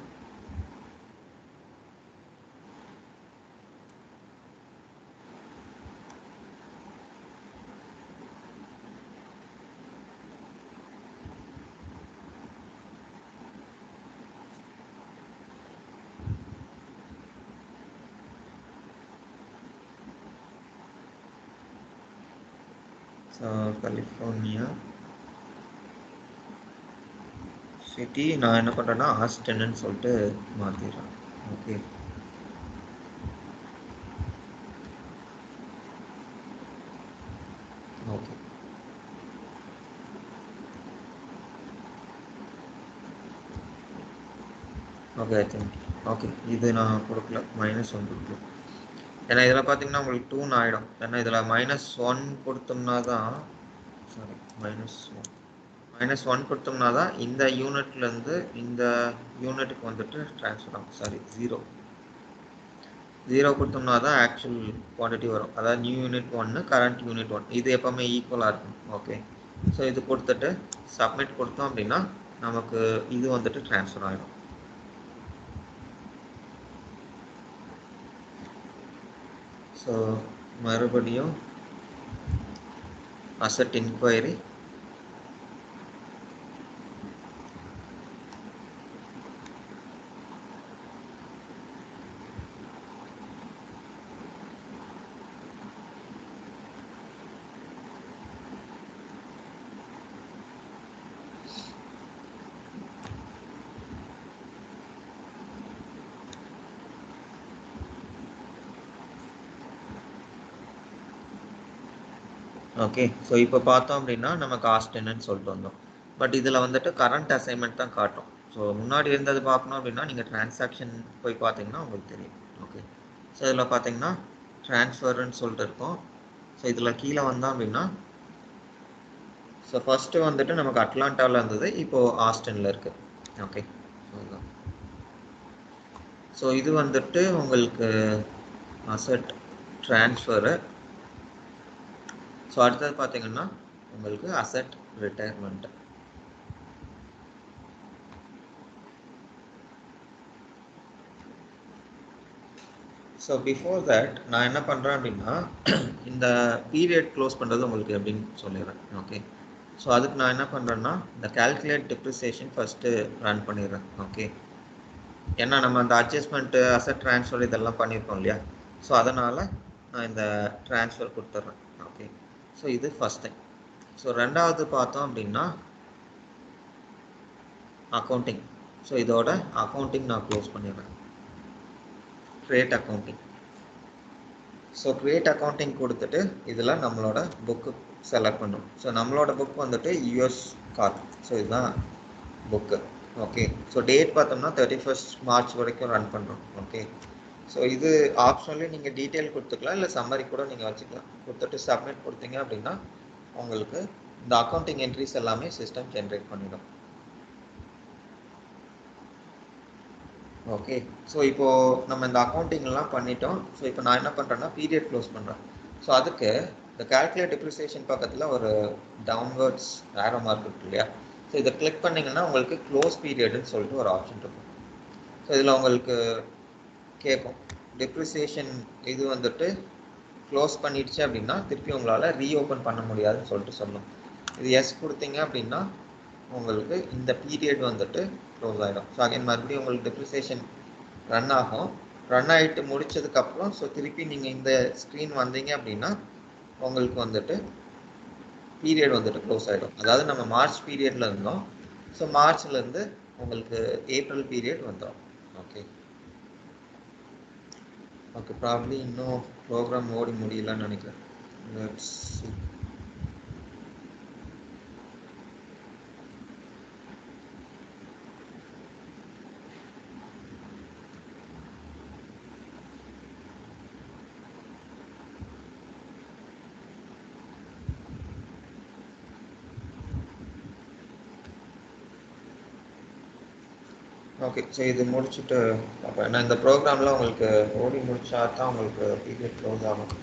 So California city நான் என்ன பண்ணுறேன்னா ஆஸ்டன்னு சொல்லிட்டு மாற்றிடுறேன். Okay, okay, okay, I think okay. இது நான் கொடுக்கல, -1 கொடுக்கல. ஏன்னா இதில் பார்த்தீங்கன்னா உங்களுக்கு 2 ஆகிடும். ஏன்னா இதில் -1 கொடுத்தோம்னா தான் சாரி -1 கொடுத்தோம்னா தான் இந்த யூனிட்லேருந்து இந்த யூனிட்டுக்கு வந்துட்டு ட்ரான்ஸ்ஃபர் ஆகும். சாரி 0 கொடுத்தோம்னா தான் ஆக்சுவல் குவான்டிட்டி வரும். அதாவது நியூ யூனிட் 1 கரண்ட் யூனிட் 1 இது எப்போவுமே ஈக்குவலாக இருக்கும். ஓகே, ஸோ இது கொடுத்துட்டு சப்மிட் கொடுத்தோம் அப்படின்னா நமக்கு இது வந்துட்டு ட்ரான்ஸ்ஃபர் ஆகிடும். ஸோ மறுபடியும் அசட் இன்கொயரி, ஓகே. ஸோ இப்போ பார்த்தோம் அப்படின்னா நம்ம காஸ்ட் என்னன்னு சொல்லிட்டு வந்தோம். பட் இதில் வந்துட்டு கரண்ட் அசைன்மெண்ட் தான் காட்டும். ஸோ முன்னாடி இருந்தது பார்க்கணும் அப்படின்னா நீங்கள் டிரான்சாக்ஷன் போய் பார்த்தீங்கன்னா உங்களுக்கு தெரியும். ஓகே, ஸோ இதில் பார்த்தீங்கன்னா ட்ரான்ஸ்ஃபர்ன்னு சொல்லிட்டு இருக்கும். ஸோ இதில் கீழே வந்தோம் அப்படின்னா ஸோ ஃபஸ்ட்டு வந்துட்டு நமக்கு அட்லாண்டாவில் இருந்தது, இப்போது ஆஸ்டனில் இருக்குது. ஓகே, அதுதான். ஸோ இது வந்துட்டு உங்களுக்கு அசட் ட்ரான்ஸ்ஃபரு. ஸோ அடுத்தது பார்த்தீங்கன்னா உங்களுக்கு asset retirement. So before that நான் என்ன பண்ணுறேன் அப்படின்னா இந்த பீரியட் க்ளோஸ் பண்ணுறது உங்களுக்கு எப்படின்னு சொல்லிடுறேன். ஓகே, ஸோ அதுக்கு நான் என்ன பண்ணுறேன்னா இந்த கால்குலேட் டிப்ரிசியேஷன் ஃபஸ்ட்டு ரன் பண்ணிடுறேன். ஓகே, ஏன்னா நம்ம அந்த அட்ஜஸ்ட்மெண்ட்டு அசட் ட்ரான்ஸ்ஃபர் இதெல்லாம் பண்ணியிருக்கோம் இல்லையா, ஸோ அதனால் நான் இந்த ட்ரான்ஸ்ஃபர் கொடுத்துட்றேன். ஓகே, ஸோ இது ஃபஸ்ட் டைம். ஸோ ரெண்டாவது பார்த்தோம் அப்படின்னா அக்கௌண்டிங். ஸோ இதோட அக்கௌண்டிங் நான் க்ளோஸ் பண்ணிடுறேன். Create accounting. So create accounting கொடுத்துட்டு இதில் நம்மளோட புக்கு செலக்ட் பண்ணும். ஸோ நம்மளோட புக் வந்துட்டு யூஎஸ் கார். ஸோ இதுதான் புக்கு. ஓகே, ஸோ டேட் பார்த்தோம்னா 31st மார்ச் வரைக்கும் ரன் பண்ணுறோம். ஓகே, ஸோ இது ஆப்ஷனலி நீங்கள் டீட்டெயில் கொடுத்துக்கலாம், இல்லை சம்மரி கூட நீங்கள் வச்சுக்கலாம். கொடுத்துட்டு சப்மிட் கொடுத்தீங்க அப்படின்னா உங்களுக்கு இந்த அக்கௌண்டிங் என்ட்ரிஸ் எல்லாமே சிஸ்டம் ஜென்ரேட் பண்ணிடும். ஓகே, ஸோ இப்போது நம்ம இந்த அக்கௌண்டிங்லாம் பண்ணிட்டோம். ஸோ இப்போ நான் என்ன பண்ணுறேன்னா பீரியட் க்ளோஸ் பண்ணுறேன். ஸோ அதுக்கு இந்த கால்குலேட் டிப்ரிசியேஷன் பக்கத்தில் ஒரு டவுன்வர்ட்ஸ் ஆரோ மார்க் இருக்கு இல்லையா, ஸோ இதை கிளிக் பண்ணிங்கன்னா உங்களுக்கு க்ளோஸ் பீரியட்னு சொல்லிட்டு ஒரு ஆப்ஷன் இருக்கும். ஸோ இதில் உங்களுக்கு கேட்கும் டிப்ரிசியேஷன் இது வந்துட்டு க்ளோஸ் பண்ணிடுச்சு அப்படின்னா திருப்பி உங்களால் ரீஓப்பன் பண்ண முடியாதுன்னு சொல்லிட்டு சொல்லணும். இது எஸ் கொடுத்தீங்க அப்படின்னா உங்களுக்கு இந்த பீரியட் வந்துட்டு க்ளோஸ் ஆகிடும். ஸோ அகைன் மறுபடியும் உங்களுக்கு டிப்ரிசியேஷன் ரன் ஆகும். ரன் ஆகிட்டு முடிச்சதுக்கப்புறம் ஸோ திருப்பி நீங்கள் இந்த ஸ்க்ரீன் வந்தீங்க அப்படின்னா உங்களுக்கு வந்துட்டு பீரியட் வந்துட்டு க்ளோஸ் ஆகிடும். அதாவது நம்ம மார்ச் பீரியடில் இருந்தோம், ஸோ மார்ச்லேருந்து உங்களுக்கு ஏப்ரல் பீரியட் வந்துடும். ஓகே ஓகே, ப்ராப்ளி இன்னும் ப்ரோக்ராம் ஓடி முடியலன்னு நினைக்கிறேன். Let's see. ஓகே, ஸோ இது முடிச்சுட்டு அப்போ நான் இந்த ப்ரோக்ராமில் உங்களுக்கு ஓடி முடிச்சா தான் உங்களுக்கு பீரியட் க்ளோஸ் ஆகும்.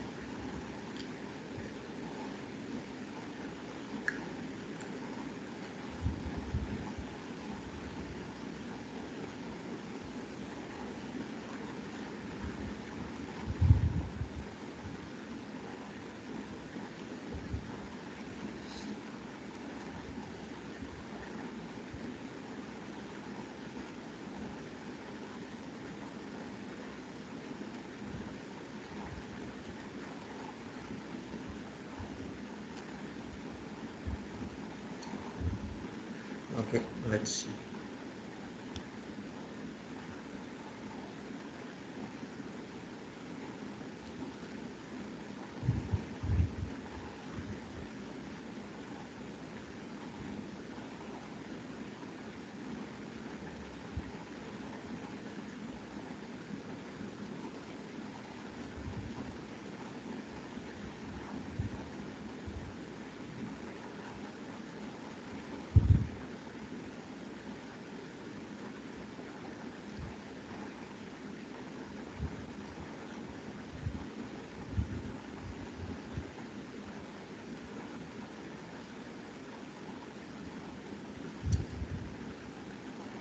Okay, let's see.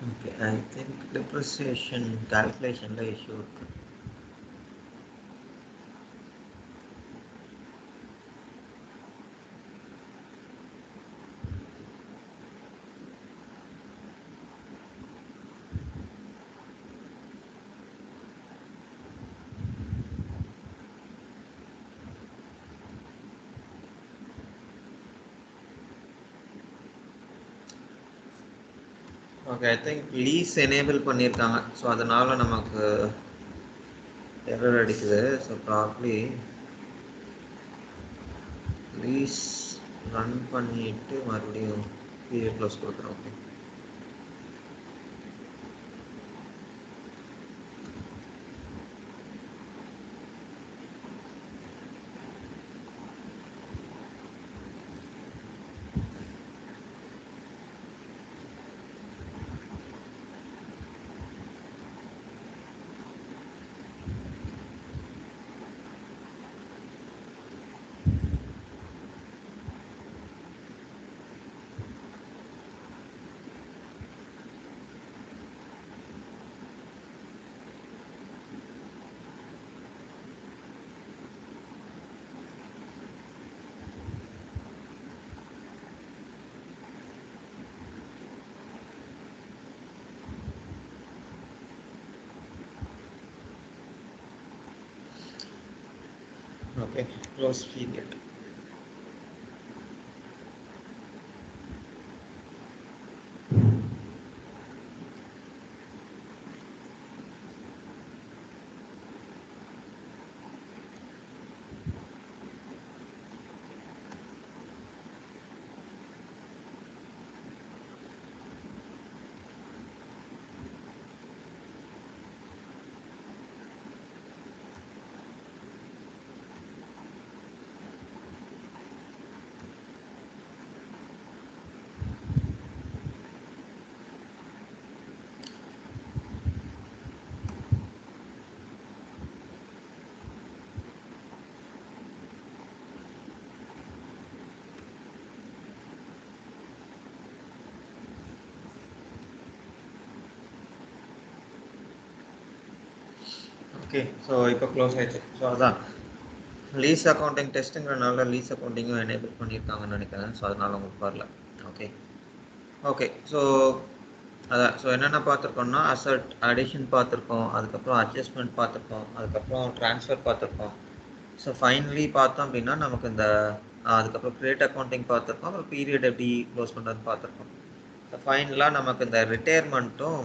Okay, I think depreciation calculation la issue இருக்கு. Okay, I think lease enable பண்ணிருக்காங்க. ஸோ அதனால நமக்கு எரர் அடிக்குது. ஸோ ப்ராப்ளி லீஸ் ரன் பண்ணிட்டு மறுபடியும் பீரியட் க்ளோஸ் கொடுக்குறோம். Okay, okay, close period. Okay, so இப்போ க்ளோஸ் ஆயிடுச்சு. ஸோ அதான் லீஸ் அக்கௌண்டிங் டெஸ்ட்டுங்கிறனால லீஸ் அக்கௌண்டிங்கும் எனேபிள் பண்ணியிருக்காங்கன்னு நினைக்கிறேன். ஸோ அதனால உங்களுக்கு வரல. ஓகே ஓகே, ஸோ அதான் ஸோ என்னென்ன பார்த்துருக்கோம்னா அசட் அடிஷன் பார்த்துருக்கோம், அதுக்கப்புறம் அட்ஜஸ்ட்மெண்ட் பார்த்துருக்கோம், அதுக்கப்புறம் ட்ரான்ஸ்ஃபர் பார்த்துருக்கோம். ஸோ ஃபைனலி பார்த்தோம் அப்படின்னா நமக்கு இந்த அதுக்கப்புறம் கிரியேட் அக்கௌண்டிங் பார்த்துருக்கோம், அப்புறம் பீரியட் எப்படி க்ளோஸ் பண்ணுறதுன்னு பார்த்துருக்கோம். ஸோ ஃபைனலாக நமக்கு இந்த ரிட்டையர்மெண்ட்டும்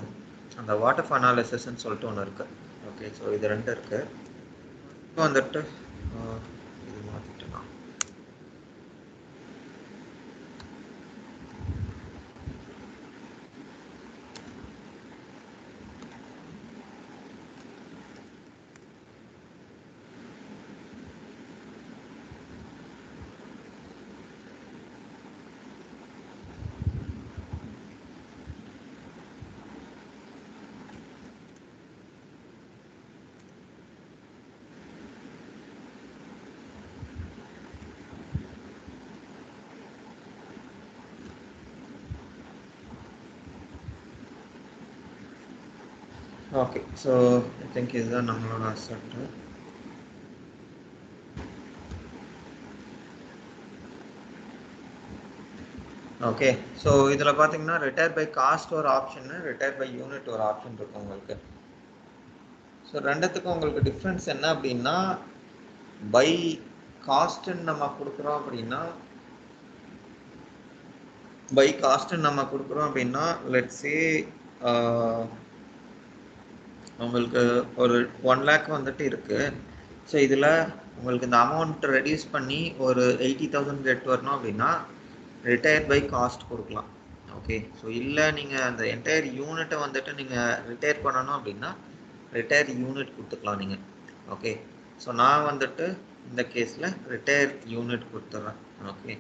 அந்த வாட் ஆஃப் அனாலிசிஸ்ன்னு சொல்லிட்டு ஒன்று இருக்குது. ஓகே, ஸோ இது ரெண்டு இருக்குது. இப்போ வந்துட்டு இது மாற்றிட்டுலாம். ஓகே, ஸோ ஐ திங்க் இதுதான் நம்மளோட அசெட். ஓகே, ஸோ இதில் பார்த்தீங்கன்னா ரிட்டையர் பை காஸ்ட் ஒரு ஆப்ஷனு, ரிட்டையர் பை யூனிட் ஒரு ஆப்ஷன் இருக்கும் உங்களுக்கு. ஸோ ரெண்டுத்துக்கும் உங்களுக்கு டிஃப்ரென்ஸ் என்ன அப்படின்னா, பை காஸ்ட்டுன்னு நம்ம கொடுக்குறோம் அப்படின்னா லெட்ஸே உங்களுக்கு ஒரு 1 lakh வந்துட்டு இருக்குது. ஸோ இதில் உங்களுக்கு இந்த அமௌண்ட் ரெடியூஸ் பண்ணி ஒரு 80,000 கெட் வரணும் அப்படின்னா ரிட்டையர் பை காஸ்ட் கொடுக்கலாம். ஓகே, ஸோ இல்லை நீங்கள் அந்த என்டையர் யூனிட்டை வந்துட்டு நீங்கள் ரிட்டையர் பண்ணணும் அப்படின்னா ரிட்டையர் யூனிட் கொடுத்துக்கலாம் நீங்கள். ஓகே, ஸோ நான் வந்துட்டு இந்த கேஸில் ரிட்டையர் யூனிட் கொடுத்துட்றேன். ஓகே,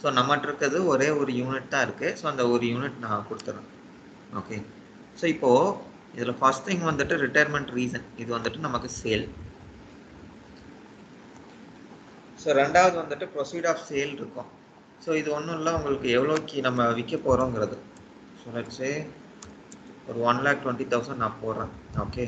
ஸோ நம்மகிட்ட இருக்கிறது ஒரே ஒரு யூனிட் தான் இருக்குது. ஸோ அந்த ஒரு யூனிட் நான் கொடுத்துட்றேன். ஓகே, ஸோ இப்போது இதில் ஃபர்ஸ்ட் திங் வந்துட்டு ரிட்டையர்மெண்ட் ரீசன், இது வந்துட்டு நமக்கு சேல். ஸோ ரெண்டாவது வந்துட்டு ப்ரொசீட் ஆஃப் சேல் இருக்கும். ஸோ இது ஒன்றும் இல்லை, உங்களுக்கு எவ்வளோக்கு நம்ம விற்க போகிறோங்கிறது. ஸோ லெட்ஸே ஒரு 1,20,000 நான் போடுறேன். ஓகே,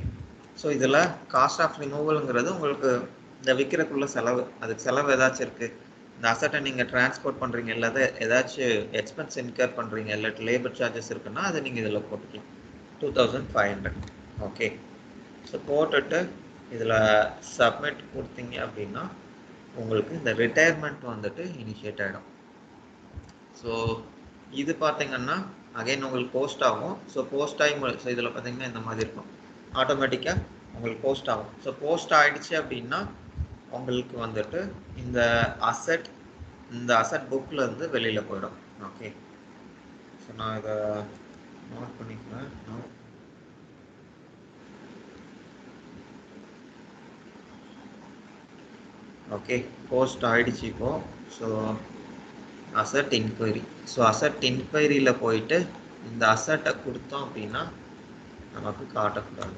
ஸோ இதில் காஸ்ட் ஆஃப் ரிமூவலுங்கிறது உங்களுக்கு இந்த விற்கிறதுக்குள்ள செலவு, அதுக்கு செலவு ஏதாச்சும் இருக்குது, இந்த அசட்டை நீங்கள் டிரான்ஸ்போர்ட் பண்ணுறீங்க, இல்லாத ஏதாச்சும் எக்ஸ்பென்ஸ் இன்கர் பண்ணுறீங்க, இல்லாட்டி லேபர் சார்ஜஸ் இருக்குன்னா அதை நீங்கள் இதில் போட்டுக்கலாம். 2,500. ஓகே, ஸோ போட்டுட்டு இதில் சப்மிட் கொடுத்தீங்க அப்படின்னா உங்களுக்கு இந்த ரிட்டையர்மெண்ட் வந்துட்டு இனிஷியேட் ஆகிடும். ஸோ இது பார்த்தீங்கன்னா அகைன் உங்களுக்கு போஸ்ட் ஆகும். ஸோ போஸ்ட் ஆகி ஸோ இதில் பார்த்தீங்கன்னா இந்த மாதிரி இருக்கும், ஆட்டோமேட்டிக்காக உங்களுக்கு போஸ்ட் ஆகும். ஸோ போஸ்ட் ஆகிடுச்சு அப்படின்னா உங்களுக்கு வந்துட்டு இந்த அசட் புக்கில் இருந்து வெளியில் போயிடும். ஓகே, ஸோ நான் இதை நோட் பண்ணிக்கிறேன். ஓகே, போஸ்ட் ஆகிடுச்சு இப்போது. So asset inquiry, so asset இன்கொயரியில் போயிட்டு இந்த அசட்டை கொடுத்தோம் அப்படின்னா நமக்கு காட்டக்கூடாது,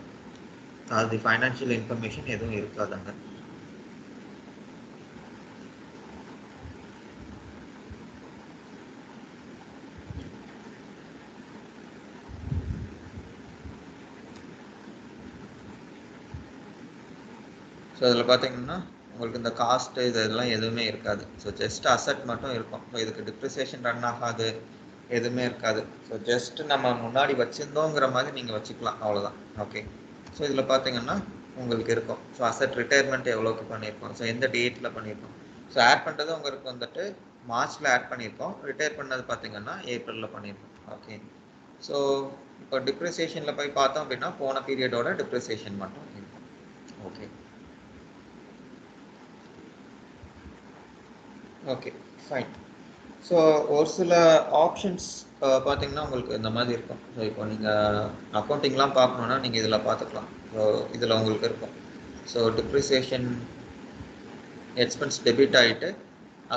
அது ஃபைனான்ஷியல் இன்ஃபர்மேஷன் எதுவும் இருக்காதாங்க. ஸோ அதில் பார்த்தீங்கன்னா உங்களுக்கு இந்த காஸ்ட்டு இதெல்லாம் எதுவுமே இருக்காது. ஸோ ஜஸ்ட் அசட் மட்டும் இருக்கும். ஸோ இதுக்கு டிப்ரிசியேஷன் ரன் ஆகாது, எதுவுமே இருக்காது. ஸோ ஜஸ்ட் நம்ம முன்னாடி வச்சுருந்தோங்கிற மாதிரி நீங்கள் வச்சுக்கலாம், அவ்வளோதான். ஓகே, ஸோ இதில் பார்த்தீங்கன்னா உங்களுக்கு இருக்கும். ஸோ அசட் ரிட்டையர்மெண்ட் எவ்வளோக்கு பண்ணியிருக்கோம், ஸோ எந்த டேட்டில் பண்ணியிருக்கோம். ஸோ ஆட் பண்ணுறது உங்களுக்கு வந்துட்டு மார்ச்சில் ஆட் பண்ணியிருக்கோம், ரிட்டையர் பண்ணது பார்த்தீங்கன்னா ஏப்ரலில் பண்ணியிருக்கோம். ஓகே, ஸோ இப்போ டிப்ரிசியேஷனில் போய் பார்த்தோம் அப்படின்னா போன பீரியடோட டிப்ரிசியேஷன் மட்டும் இருக்கும். Okay okay fine. ஸோ ஒரு சில ஆப்ஷன்ஸ் பார்த்தீங்கன்னா உங்களுக்கு இந்த மாதிரி இருக்கும். ஸோ இப்போ நீங்கள் அக்கௌண்டிங்லாம் பார்க்கணுன்னா நீங்கள் இதில் பார்த்துக்கலாம். ஸோ இதில் உங்களுக்கு இருக்கும். ஸோ டிப்ரிசியேஷன் எக்ஸ்பென்ஸ் டெபிட் ஆகிட்டு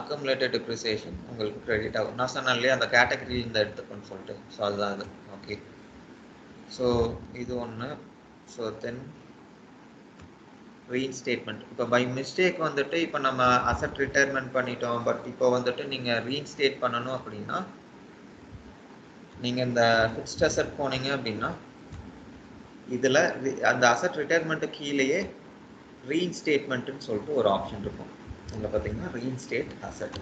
அக்குமுலேட்டட் டிப்ரிசியேஷன் உங்களுக்கு கிரெடிட் ஆகும். நான் சொன்னேன் இல்லையா அந்த கேட்டகரியிலேருந்து எடுத்துக்கணும்னு சொல்லிட்டு. ஸோ அதுதான் அது. ஓகே, ஸோ இது ஒன்று. So then ரீஇன்ஸ்டேட்மெண்ட். இப்போ பை மிஸ்டேக் வந்துட்டு இப்போ நம்ம அசட் ரிட்டையர்மெண்ட் பண்ணிட்டோம், பட் இப்போ வந்துட்டு நீங்கள் ரீஇன்ஸ்டேட் பண்ணணும் அப்படின்னா நீங்கள் இந்த ஃபிக்ஸ்ட் அசட் போனீங்க அப்படின்னா இதில் அந்த அசட் ரிட்டையர்மெண்ட்டு கீழேயே ரீஇன்ஸ்டேட்மெண்ட்டுன்னு சொல்லிட்டு ஒரு ஆப்ஷன் இருக்கும். இதில் பார்த்தீங்கன்னா ரீஇன்ஸ்டேட் அசட்.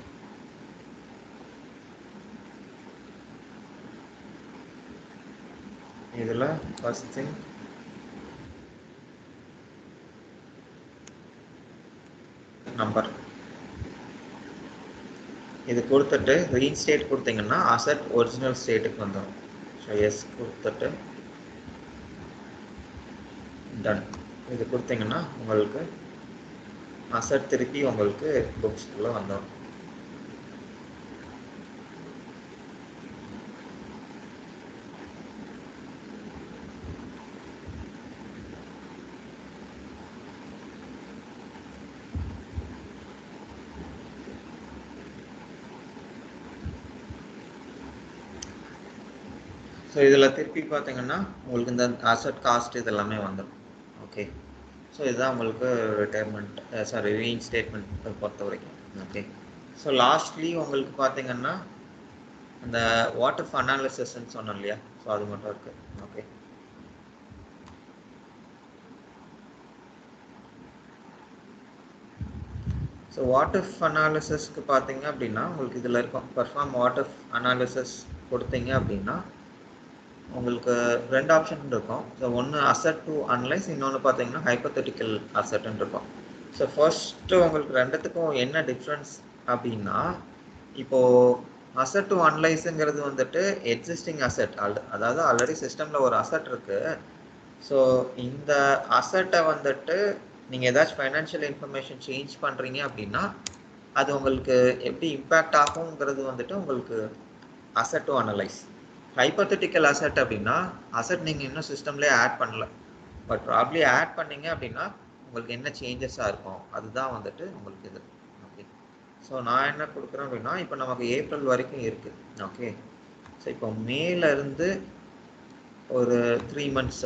இதில் ஃபர்ஸ்ட் திங் நம்பர் இது கொடுத்துட்டு ரீஇன்ஸ்டேட் கொடுத்தீங்கன்னா அசட் ஒரிஜினல் ஸ்டேட்டுக்கு வந்துடும். ஸோ எஸ் கொடுத்துட்டு டன் இது கொடுத்தீங்கன்னா உங்களுக்கு அசட் திருப்பி உங்களுக்கு புக்ஸ்குள்ளே வந்துடும். ஸோ இதில் திருப்பி பார்த்தீங்கன்னா உங்களுக்கு இந்த அசட் காஸ்ட் இதெல்லாமே வந்துடும். ஓகே, ஸோ இதுதான் உங்களுக்கு ரிட்டையர்மெண்ட் சாரி ரீஇன்ஸ்டேட்மெண்ட் பொறுத்த வரைக்கும். ஓகே, ஸோ லாஸ்ட்லி உங்களுக்கு பார்த்தீங்கன்னா அந்த வாட் இஃப் அனாலிசிஸ்ன்னு சொன்னோம் இல்லையா, ஸோ அது மட்டும் இருக்குது. ஓகே, ஸோ வாட் இஃப் அனாலிசிஸ்க்கு பார்த்தீங்க அப்படின்னா உங்களுக்கு இதில் இருக்கும் பெர்ஃபார்ம் வாட் இஃப் அனாலிசிஸ் கொடுத்தீங்க அப்படின்னா உங்களுக்கு ரெண்டு ஆப்ஷன் இருக்கும். ஸோ ஒன்று அசட் டு அனலைஸ், இன்னொன்று பார்த்தீங்கன்னா ஹைப்போதெட்டிக்கல் அசட்ன்னு இருக்கும். ஸோ ஃபர்ஸ்ட்டு உங்களுக்கு ரெண்டுத்துக்கும் என்ன டிஃப்ரென்ஸ் அப்படின்னா இப்போது அசட் டு அனலைஸுங்கிறது வந்துட்டு எக்ஸிஸ்டிங் அசட் அதாவது ஆல்ரெடி சிஸ்டமில் ஒரு அசட் இருக்குது. ஸோ இந்த அசட்டை வந்துட்டு நீங்கள் ஏதாச்சும் ஃபைனான்ஷியல் இன்ஃபர்மேஷன் சேஞ்ச் பண்ணுறீங்க அப்படின்னா அது உங்களுக்கு எப்படி இம்பேக்ட் ஆகுங்கிறது வந்துட்டு உங்களுக்கு asset to analyse. Hypothetical asset அப்படின்னா அசட் நீங்கள் இன்னும் சிஸ்டம்லேயே ஆட் பண்ணல, பட் ப்ராப்ளி ஆட் பண்ணீங்க அப்படின்னா உங்களுக்கு என்ன சேஞ்சஸாக இருக்கும் அதுதான் வந்துட்டு உங்களுக்கு இது. ஓகே, ஸோ நான் என்ன கொடுக்குறேன் அப்படின்னா இப்போ நமக்கு ஏப்ரல் வரைக்கும் இருக்குது. ஓகே, ஸோ இப்போ மேலேருந்து ஒரு 3 மந்த்ஸ்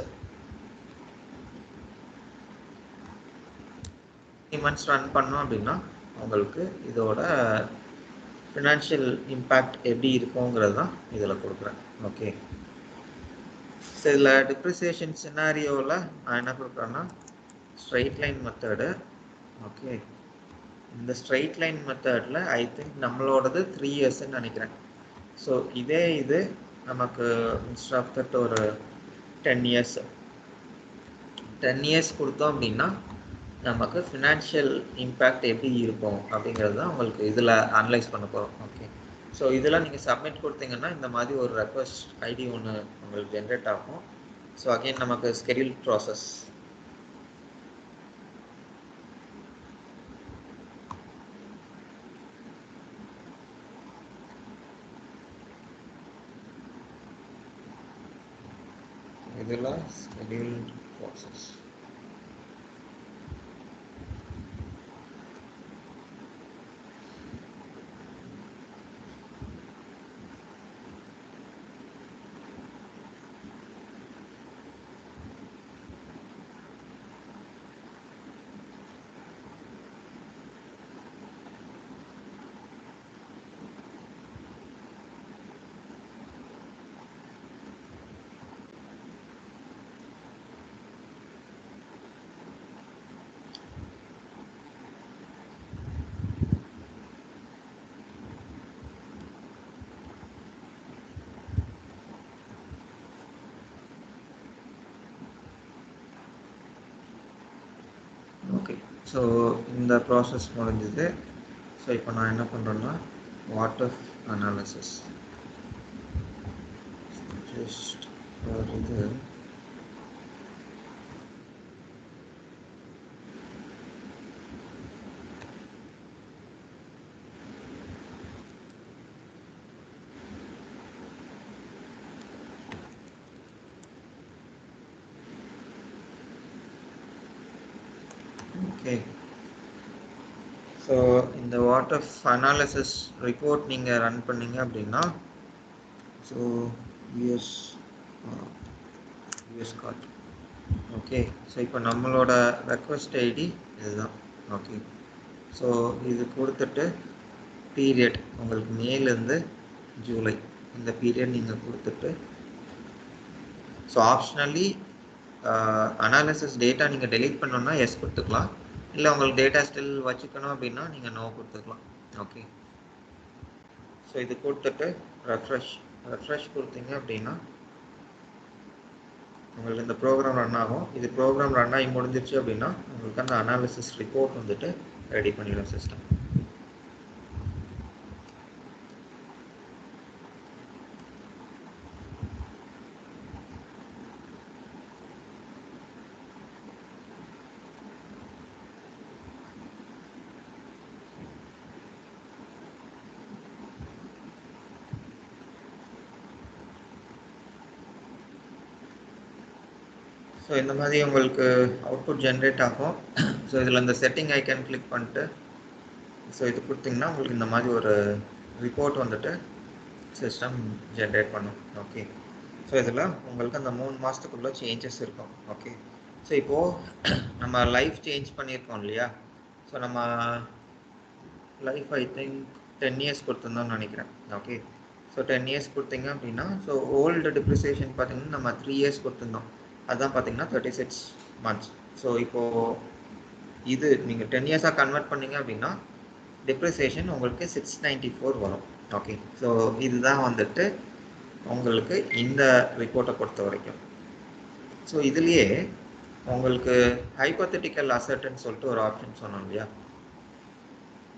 ரன் பண்ணோம் அப்படின்னா உங்களுக்கு இதோட ஃபினான்ஷியல் இம்பேக்ட் எப்படி இருக்குங்கிறது தான் இதில் கொடுக்குறேன். ஓகே, ஸோ இதில் டிப்ரிசியேஷன் சினாரியோவில் நான் என்ன கொடுக்குறேன்னா ஸ்ட்ரைட் லைன் மெத்தடு. ஓகே, இந்த ஸ்ட்ரைட் லைன் மெத்தடில் ஐ திங்க் நம்மளோடது 3 இயர்ஸ்ன்னு நினைக்கிறேன். ஸோ இதே இது நமக்கு இன்ஸ்ட் ஆஃப் தட் ஒரு 10 இயர்ஸ் கொடுத்தோம் அப்படின்னா நமக்கு ஃபினான்ஷியல் இம்பேக்ட் எப்படி இருக்கும் அப்படிங்கிறது தான் உங்களுக்கு இதில் அனலைஸ் பண்ண போகிறோம். ஓகே, ஸோ இதெல்லாம் நீங்கள் சப்மிட் கொடுத்தீங்கன்னா இந்த மாதிரி ஒரு ரெக்வஸ்ட் ஐடி ஒன்று உங்களுக்கு ஜென்ரேட் ஆகும். ஸோ அகெயின் நமக்கு ஸ்கெடியூல் ப்ராசஸ். இதில் ஸ்கெடியூல் ப்ராசஸ் ஸோ இந்த ப்ராசஸ் முடிஞ்சது. ஸோ இப்போ நான் என்ன பண்ணுறேன்னா வாட்டர் அனாலிசிஸ் ஜஸ்ட் இது ஓகே. ஸோ இந்த வாட்டர் அனாலிசிஸ் ரிப்போர்ட் நீங்கள் ரன் பண்ணீங்க அப்படின்னா so US card okay. So இப்போ நம்மளோட ரெக்வஸ்ட் ஐடி இதுதான். ஓகே. ஸோ இது கொடுத்துட்டு பீரியட் உங்களுக்கு மேலேருந்து ஜூலை இந்த பீரியட் நீங்கள் கொடுத்துட்டு ஸோ ஆப்ஷனலி அனாலிசிஸ் டேட்டா நீங்கள் டெலீட் பண்ணணும்னா எஸ் கொடுத்துக்கலாம். இல்லை உங்களுக்கு டேட்டா ஸ்டில் வச்சுக்கணும் அப்படின்னா நீங்கள் நோ கொடுத்துக்கலாம். ஓகே. ஸோ இது கொடுத்துட்டு ரெஃப்ரெஷ் கொடுத்தீங்க அப்படின்னா உங்களுக்கு இந்த ப்ரோக்ராம் ரன் ஆகும். இது ப்ரோக்ராம் ரன் ஆகி முடிஞ்சிருச்சு அப்படின்னா உங்களுக்கு அந்த அனாலிசிஸ் ரிப்போர்ட் வந்துட்டு ரெடி பண்ணிடும் சிஸ்டம். ஸோ இந்த மாதிரி உங்களுக்கு அவுட்புட் ஜென்ரேட் ஆகும். ஸோ இதில் இந்த செட்டிங் ஐக்கன் கிளிக் பண்ணிட்டு ஸோ இது கொடுத்தீங்கன்னா உங்களுக்கு இந்த மாதிரி ஒரு ரிப்போர்ட் வந்துட்டு சிஸ்டம் ஜென்ரேட் பண்ணும். ஓகே. ஸோ இதில் உங்களுக்கு அந்த 3 மாதத்துக்குள்ளே சேஞ்சஸ் இருக்கும். ஓகே. ஸோ இப்போது நம்ம லைஃப் சேஞ்ச் பண்ணியிருக்கோம் இல்லையா? ஸோ நம்ம லைஃப் ஐ திங்க் 10 இயர்ஸ் கொடுத்துருந்தோம்னு நினைக்கிறேன். ஓகே. ஸோ 10 இயர்ஸ் கொடுத்தீங்க அப்படின்னா ஸோ ஓல்டு டிப்ரிசியேஷன் பார்த்தீங்கன்னா நம்ம 3 இயர்ஸ் கொடுத்துருந்தோம். அதுதான் பார்த்தீங்கன்னா 36 months. ஸோ இப்போது இது நீங்கள் 10 இயர்ஸாக கன்வெர்ட் பண்ணீங்க அப்படின்னா டிப்ரிசியேஷன் உங்களுக்கு 694 வரும். ஓகே. ஸோ இதுதான் வந்துட்டு உங்களுக்கு இந்த ரிப்போர்ட்டை பொறுத்த வரைக்கும். ஸோ இதுலேயே உங்களுக்கு ஹைப்போதெட்டிக்கல் அசெட்னு சொல்லிட்டு ஒரு ஆப்ஷன் சொன்னோம் இல்லையா?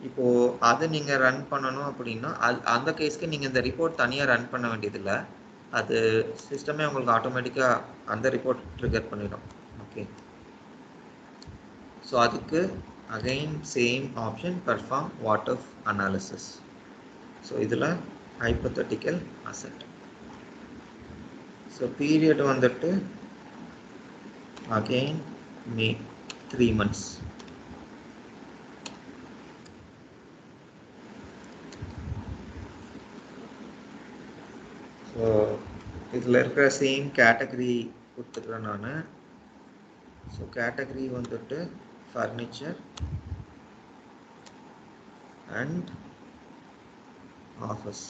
இப்போது அதை நீங்கள் ரன் பண்ணணும் அப்படின்னா அந்த கேஸ்க்கு நீங்கள் இந்த ரிப்போர்ட் தனியாக ரன் பண்ண வேண்டியதில்லை. அது சிஸ்டமே உங்களுக்கு ஆட்டோமேட்டிக்காக அந்த ரிப்போர்ட் ட்ரிகர் பண்ணிடும். ஓகே. ஸோ அதுக்கு again same option perform water analysis. So இதில் ஹைப்போதெட்டிக்கல் அசெட். ஸோ பீரியட் வந்துட்டு அகைன் மே 3 months. ஸோ இதில் இருக்கிற சேம் கேட்டகரி கொடுத்துக்கிறேன் நான். ஸோ கேட்டகரி வந்துட்டு furniture and office.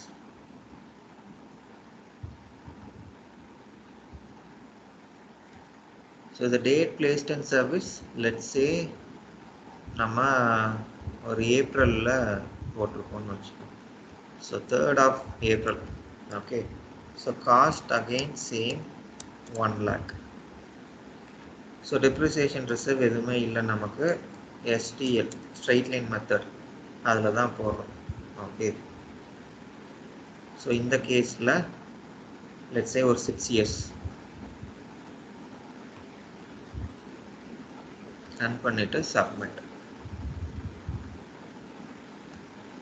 So the date placed in service let's say நம்ம ஒரு ஏப்ரலில் போட்டிருக்கோம்னு வச்சுக்கோம். So 3rd of April. Okay. So cost again same 1 lakh. So depreciation reserve எதுவுமே இல்லை நமக்கு. STL ஸ்ட்ரைட் லைன் மெத்தட் அதில் தான் போடுறோம். ஓகே. ஸோ இந்த கேஸில் லெட்ஸ் சே ஒரு 6 years ரன் பண்ணிவிட்டு சப்மிட்.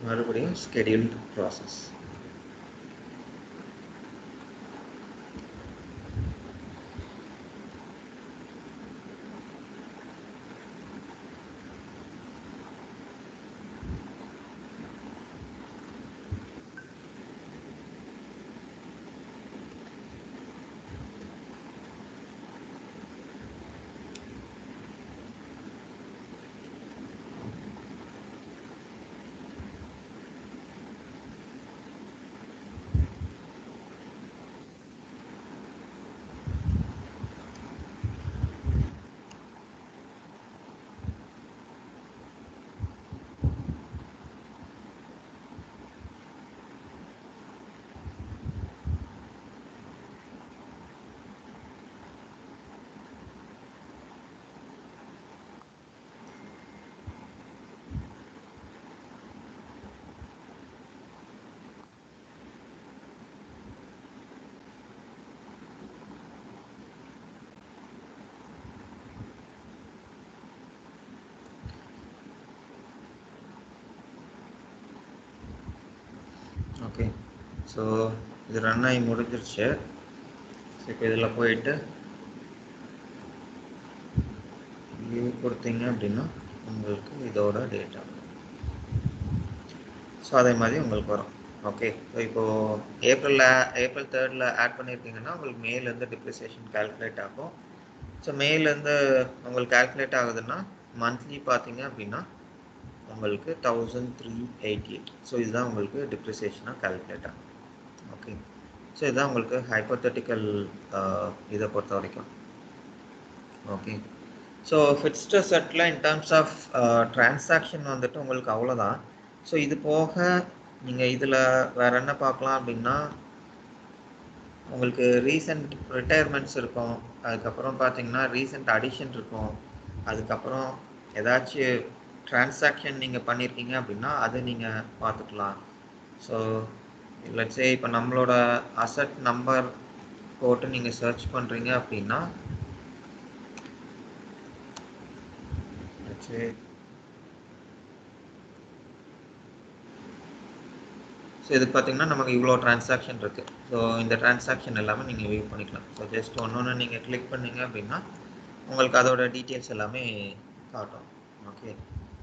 மறுபடியும் ஸ்கெடியூல்டு ப்ராசஸ். ஓகே. ஸோ இது ரன் ஆகி முடிஞ்சிருச்சு. ஸோ இப்போ இதில் போயிட்டு வியூ கொடுத்தீங்க அப்படின்னா உங்களுக்கு இதோட டேட்டா, ஸோ அதே மாதிரி உங்களுக்கு வரும். ஓகே. ஸோ இப்போது ஏப்ரல் 3 ஆட் பண்ணியிருக்கீங்கன்னா உங்களுக்கு மேலேருந்து டிப்ரிசியேஷன் கால்குலேட் ஆகும். ஸோ மேலேருந்து உங்களுக்கு கால்குலேட் ஆகுதுன்னா மந்த்லி பார்த்தீங்க அப்படின்னா உங்களுக்கு 1388. ஸோ இதுதான் உங்களுக்கு டிப்ரிசியேஷனாக கால்குலேட் ஆகும். ஓகே. ஸோ இதுதான் உங்களுக்கு ஹைப்போதெட்டிக்கல் இதை பொறுத்த வரைக்கும். ஓகே. ஸோ ஃபிக்ஸ்டு அசெட்டில் இன் டர்ம்ஸ் ஆஃப் டிரான்சாக்ஷன் வந்துட்டு உங்களுக்கு அவ்வளோதான். ஸோ இது போக நீங்கள் இதில் வேறு என்ன பார்க்கலாம் அப்படின்னா உங்களுக்கு ரீசெண்ட் ரிட்டையர்மெண்ட்ஸ் இருக்கும், அதுக்கப்புறம் பார்த்தீங்கன்னா ரீசெண்ட் அடிஷன் இருக்கும், அதுக்கப்புறம் ஏதாச்சும் டிரான்சாக்ஷன் நீங்கள் பண்ணியிருக்கீங்க அப்படின்னா அதை நீங்கள் பார்த்துக்கலாம். ஸோ லெட்ஸே இப்போ நம்மளோட அசெட் நம்பர் போட்டு நீங்கள் சர்ச் பண்ணுறீங்க அப்படின்னா ஸோ இது பார்த்தீங்கன்னா நமக்கு இவ்வளோ டிரான்சாக்ஷன் இருக்குது. ஸோ இந்த டிரான்சாக்ஷன் எல்லாமே நீங்கள் வியூ பண்ணிக்கலாம். ஸோ ஜஸ்ட் ஒன்று நீங்கள் கிளிக் பண்ணீங்க அப்படின்னா உங்களுக்கு அதோட டீட்டெயில்ஸ் எல்லாமே காட்டும். ஓகே.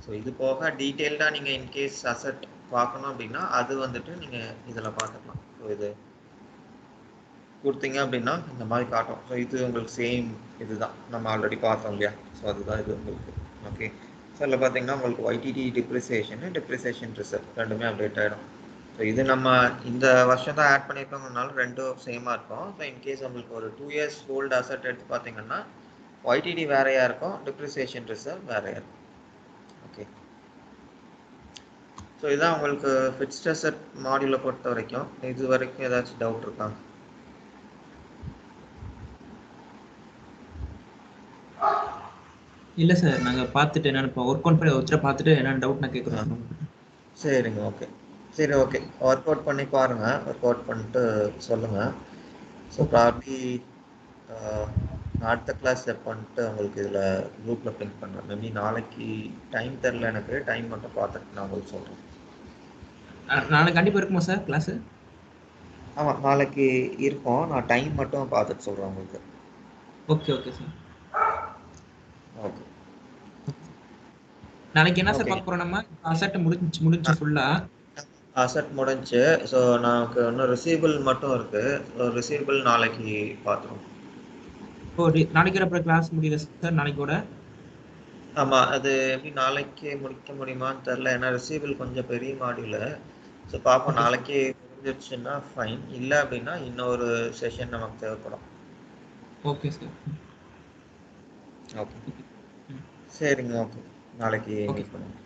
ஸோ இது போக டீட்டெயில்டாக நீங்கள் இன்கேஸ் அசெட் பார்க்கணும் அப்படின்னா அது வந்துட்டு நீங்கள் இதில் பார்த்துக்கலாம். ஸோ இது கொடுத்தீங்க அப்படின்னா இந்த மாதிரி காட்டும். ஸோ இது உங்களுக்கு சேம் இதுதான் நம்ம ஆல்ரெடி பார்த்தோம் இல்லையா. ஸோ அதுதான் இது உங்களுக்கு. ஓகே. ஸோ இதில் பார்த்தீங்கன்னா உங்களுக்கு ஒய்டிடி டிப்ரிசியேஷன் ரிசர்வ் ரெண்டுமே அப்டேட் ஆகிடும். ஸோ இது நம்ம இந்த வருஷம் தான் ஆட் பண்ணியிருக்கோங்கனால ரெண்டும் சேமாக இருக்கும். ஸோ இன்கேஸ் உங்களுக்கு ஒரு 2 years ஓல்டு அசெட் எடுத்து பார்த்தீங்கன்னா ஒய்டிடி வேறையாக இருக்கும், டிப்ரிசியேஷன் ரிசர்வ் வேறையாக இருக்கும். ஓகே. ஸோ இதுதான் உங்களுக்கு ஃபிக்ஸ்ட் அசெட் மாடியூலை பொறுத்த வரைக்கும். இது வரைக்கும் ஏதாச்சும் டவுட் இருக்கா? இல்லை சார், நாங்கள் பார்த்துட்டு என்னென்னு இப்போ ஒர்க் அவுட் பண்ணி ஒருத்தரை பார்த்துட்டு என்னென்ன டவுட் நான் கேட்குறோம். சரிங்க. ஓகே. சரி. ஓகே. ஒர்க் அவுட் பண்ணி பாருங்கள், ஒர்க் அவுட் பண்ணிட்டு சொல்லுங்கள். ஸோ ப்ராப்ளி அடுத்த கிளாஸ் எப்போன்ட்டு உங்களுக்கு இதில் குரூப்பில் பிங்க் பண்ணுறேன். மேபி நாளைக்கு டைம் தெரில, எனக்கு டைம் மட்டும் பார்த்துட்டு நான் உங்களுக்கு சொல்கிறேன். நாளைக்கு கண்டிப்பாக இருக்குமா சார் கிளாஸு? ஆமாம், நாளைக்கு இருக்கும். நான் டைம் மட்டும் பார்த்துட்டு சொல்கிறேன் உங்களுக்கு. Okay okay sir. ஓகே. நாளைக்கு என்ன சார் பார்க்க போகிறோம்? நம்ம அசெட் முடிஞ்சு ஃபுல்லாக அசெட் முடிஞ்சு. ஸோ நமக்கு இன்னும் ரிசீவபிள் மட்டும் இருக்குது. ஸோ ரிசீவபிள் நாளைக்கு பார்த்துருவோம். ஓ, நாளைக்கு அப்புறம் கிளாஸ் முடியுது சார் நாளைக்கூட? ஆமாம், அது எப்படி நாளைக்கு முடிக்க முடியுமான்னு தெரில. ஏன்னா ரிசீவபிள் கொஞ்சம் பெரிய மாடியூலு. ஸோ பார்ப்போம். நாளைக்கு முடிஞ்சிருச்சுன்னா ஃபைன், இல்லை அப்படின்னா இன்னொரு செஷன் நமக்கு தேவைப்படும். Okay sir. ஓகே. சரிங்க. ஓகே. நாளைக்கு ஓகே. மீட் பண்ணுவோம்.